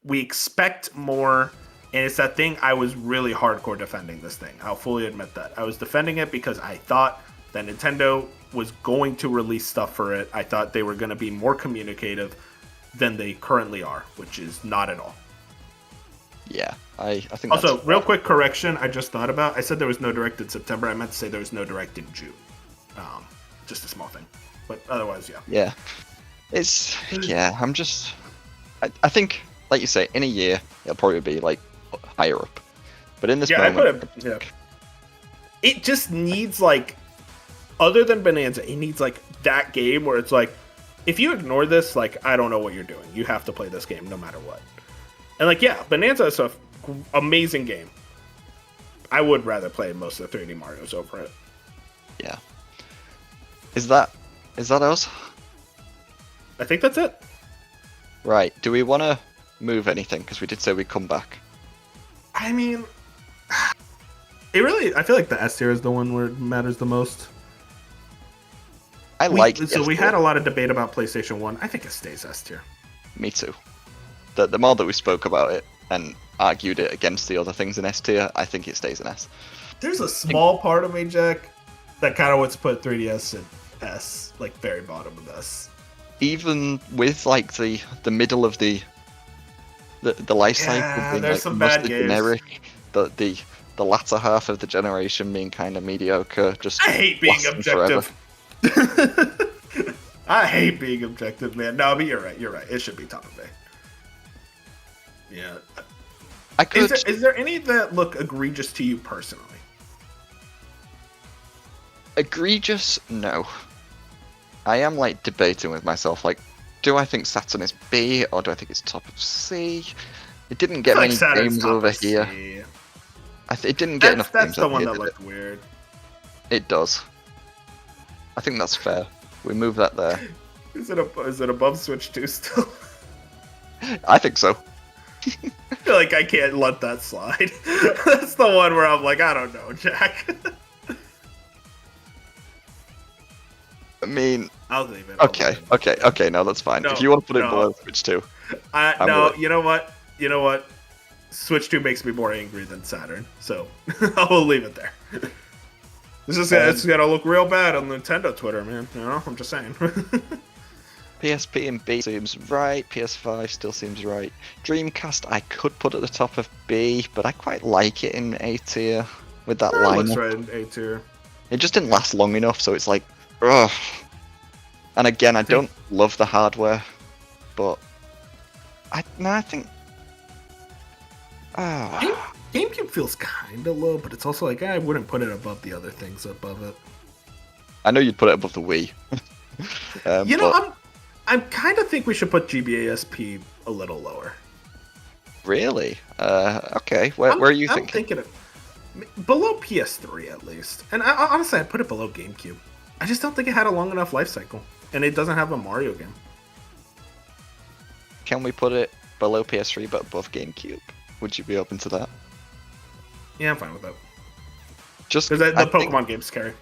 we expect more, and it's that thing. I was really hardcore defending this thing. I'll fully admit that. I was defending it because I thought that Nintendo was going to release stuff for it. I thought they were going to be more communicative than they currently are, which is not at all. Yeah, I think. Also, real quick correction, I just thought about. I said there was no Direct in September. I meant to say there was no Direct in June. Just a small thing, but otherwise, yeah. Yeah, I think, like you say, in a year it'll probably be like higher up, but in this moment, it just needs like, other than Bonanza, it needs like that game where it's like, if you ignore this, like I don't know what you're doing. You have to play this game no matter what. And like, yeah, Bonanza is an amazing game. I would rather play most of the 3D Marios over it. Yeah. Is that us? I think that's it. Right. Do we want to move anything? Because we did say we'd come back. I mean, I feel like the S tier is the one where it matters the most. So we had a lot of debate about PlayStation 1. I think it stays S tier. Me too. The more that we spoke about it and argued it against the other things in S tier, I think it stays in S. There's a small part of me, Jack, that kind of wants to put 3DS in S, like very bottom of S. Even with like the middle of the life cycle being there's like some bad games. Generic, the latter half of the generation being kind of mediocre. Just I hate being objective. I hate being objective, man. No, but you're right. It should be top of A. Yeah. Is there any that look egregious to you personally? Egregious? No. I am like debating with myself, like, do I think Saturn is B or do I think it's top of C? It didn't get many games over here. It didn't get enough games over here. That's the one that looked weird. It does. I think that's fair. We move that there. Is it above Switch 2 still? I think so. I feel like I can't let that slide. That's the one where I'm like, I don't know, Jack. I mean, I'll leave it. Okay. No, that's fine. If you want to put it below Switch 2, you know what? Switch 2 makes me more angry than Saturn, so I will leave it there. It's gonna look real bad on Nintendo Twitter, man. You know, I'm just saying. PSP and B seems right. PS5 still seems right. Dreamcast I could put at the top of B, but I quite like it in A tier with that line. Looks right in A tier. It just didn't last long enough, so it's like, ugh. And again, I don't love the hardware, but I think. GameCube feels kind of low, but it's also like I wouldn't put it above the other things above it. I know you'd put it above the Wii. I kind of think we should put GBA SP a little lower. Really? Okay. Where are you thinking? I'm thinking of below PS3 at least, and honestly, I'd put it below GameCube. I just don't think it had a long enough life cycle, and it doesn't have a Mario game. Can we put it below PS3 but above GameCube? Would you be open to that? Yeah, I'm fine with that. Just because the Pokemon games carry.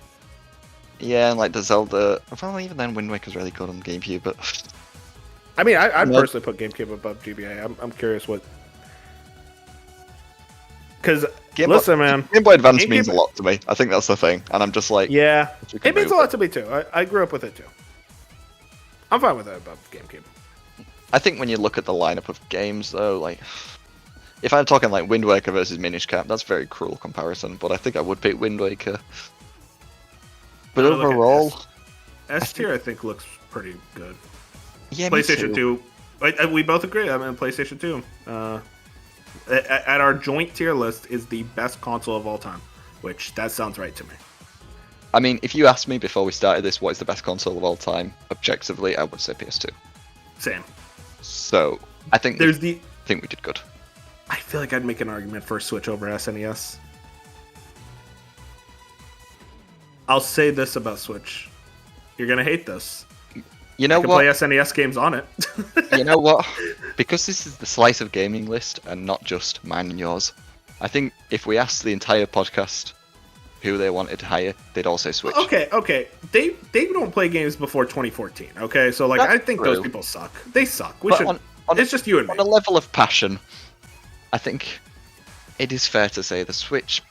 Yeah, and like the Zelda. Well, even then, Wind Waker's really good on GameCube, but. I mean, I'd personally put GameCube above GBA. I'm curious what. Because Game listen, man. Game Boy Advance GameCube- means a lot to me. I think that's the thing, and I'm just like, Yeah, if you can it means a move lot to me too. I grew up with it too. I'm fine with it about GameCube. I think when you look at the lineup of games, though, like, if I'm talking like Wind Waker versus Minish Cap, that's a very cruel comparison, but I think I would pick Wind Waker. But I'm gonna look at overall, S tier, I think, looks pretty good. yeah, me PlayStation too. 2. We both agree. I mean, PlayStation 2. At our joint tier list is the best console of all time, which that sounds right to me. I mean, if you asked me before we started this, what is the best console of all time, objectively, I would say PS2. Same. So I think There's we did good. I feel like I'd make an argument for a Switch over SNES. I'll say this about Switch. You're gonna hate this. You know You can what? play SNES games on it. You know what? Because this is the slice of gaming list and not just mine and yours, I think if we asked the entire podcast who they wanted higher, they'd all say Switch. Okay. They don't play games before 2014. Okay, so like That's I think those true. people suck. They suck. We But should. on It's just you and me. a level of passion, I think it is fair to say the Switch,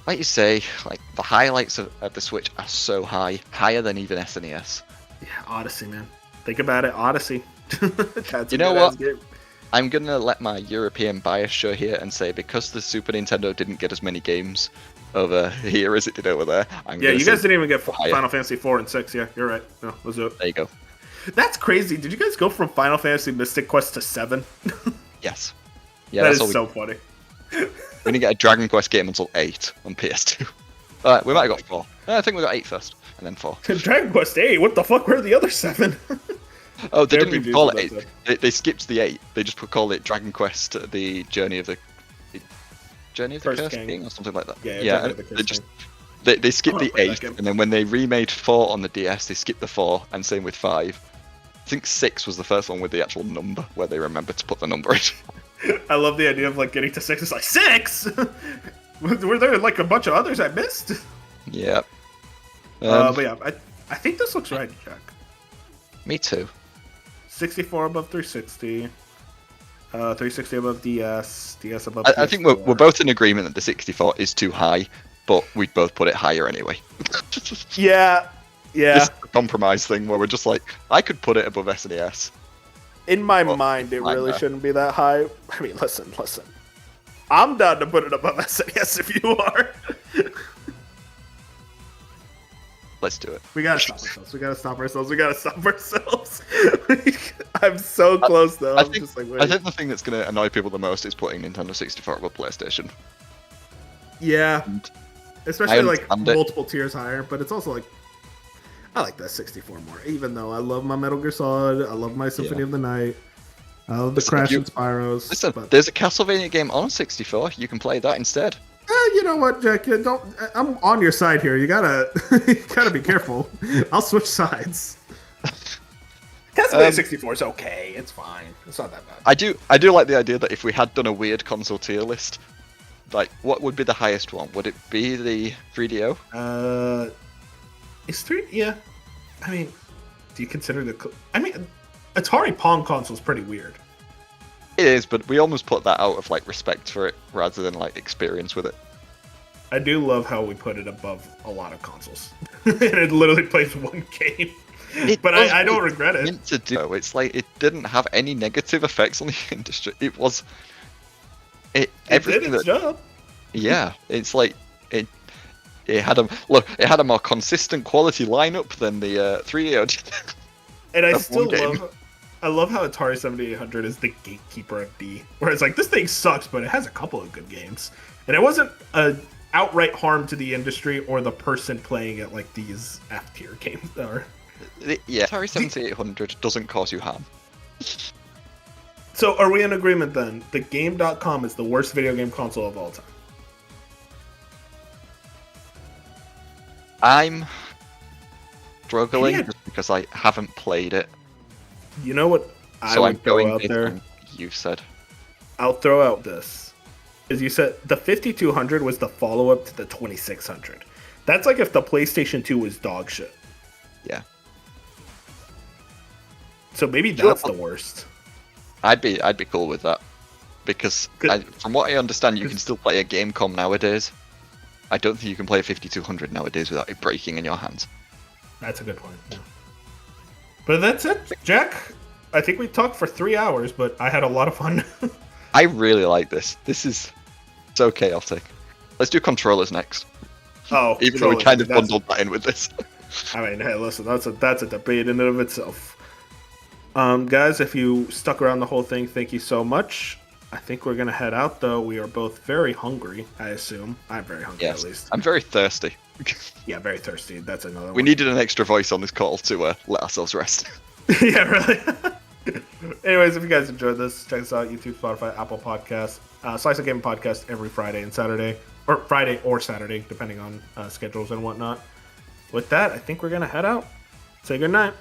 like you say, like the highlights of the Switch are so high, higher than even SNES. Yeah, Odyssey, man. Think about it, Odyssey. That's You a know good-ass what? game. I'm gonna let my European bias show here and say because the Super Nintendo didn't get as many games over here as it did over there. Yeah, you guys didn't even get higher. Final Fantasy 4 and 6. Yeah, you're right. No, let's do it. There you go. That's crazy. Did you guys go from Final Fantasy Mystic Quest to 7? Yes. Yeah, That that's is all we so funny. We didn't get a Dragon Quest game until 8 on PS2. Alright, we might have got 4. I think we got 8 first, and then 4. Dragon Quest 8. What the fuck were the other 7? Oh, they didn't even RPGs call about it 8. They skipped the 8. They just called it Dragon Quest: The Journey of the First Cursed King. King or something like that. Yeah, yeah. Journey of the They Cursed just King. they skipped I wanna the play that 8, game. and then when they remade 4 on the DS, they skipped the 4, and same with 5. I think 6 was the first one with the actual number, where they remembered to put the number in. I love the idea of like getting to 6. It's like 6. Were there like a bunch of others I missed? Yeah. But yeah, I think this looks right, Jack. Me too. 64 above 360. 360 above DS. DS above. I think we're PS4. both in agreement that the 64 is too high, but we'd both put it higher anyway. Yeah. This is a compromise thing where we're just like, I could put it above SNES. In my Well, mind, it I really know. shouldn't be that high. I mean, listen. I'm down to put it above SNES if you are. Let's do it. We gotta stop ourselves. I'm so close though. I I'm think, just like, I wait. think the thing that's going to annoy people the most is putting Nintendo 64 above PlayStation. Yeah. And Especially I like understand it. multiple tiers higher, but it's also like I like that 64 more. Even though I love my Metal Gear Solid, I love my Symphony Yeah. of the Night, I love the Listen, Crash you- and Spyros. Listen, but there's a Castlevania game on 64. You can play that instead. you know what, Jack? You don't. I'm on your side here. You gotta, you gotta be careful. I'll switch sides. Castlevania 64 is okay. It's fine. It's not that bad. I do like the idea that if we had done a weird console tier list, like what would be the highest one? Would it be the 3DO? Is 3? Yeah. I mean, do you consider the? I mean, Atari Pong console is pretty weird. It is, but we almost put that out of like respect for it rather than like experience with it. I do love how we put it above a lot of consoles, and it literally plays one game. But was I don't what regret it. Meant to do. It's like it didn't have any negative effects on the industry. It was. It Everything did its that. job. Yeah, it's like it. It had a look. It had a more consistent quality lineup than the 3DO did. And I Of still one game. I love how Atari 7800 is the gatekeeper of D, where it's like this thing sucks, but it has a couple of good games, and it wasn't a outright harm to the industry or the person playing it like these F tier games are. Yeah, Atari 7800 doesn't cause you harm. So are we in agreement then? The Game.com is the worst video game console of all time. I'm struggling Yeah. just because I haven't played it, You know what I so I'm would throw going out based there? on what you've said. I'll throw out this. As you said, the 5200 was the follow-up to the 2600. That's like if the PlayStation 2 was dog shit. Yeah, So maybe Sure. that's the worst. I'd be cool with that. because from what I understand, you can still play a Gamecom nowadays. I don't think you can play a 5200 nowadays without it breaking in your hands. That's a good point. Yeah. But that's it, Jack. I think we talked for 3 hours, but I had a lot of fun. I really like this. This is so chaotic. Let's do controllers next. Oh, even though we kind of bundled that in with this. I mean, hey, listen, that's a debate in and of itself. Guys, if you stuck around the whole thing, thank you so much. I think we're gonna head out, though. We are both very hungry, I assume. I'm very hungry, at least. I'm very thirsty. Yeah, very thirsty. That's another one. We needed an extra voice on this call to let ourselves rest. Yeah, really. Anyways, if you guys enjoyed this, check us out: YouTube, Spotify, Apple Podcasts, Slice of Game podcast every Friday and Saturday, or Friday or Saturday, depending on schedules and whatnot. With that, I think we're gonna head out. Say goodnight.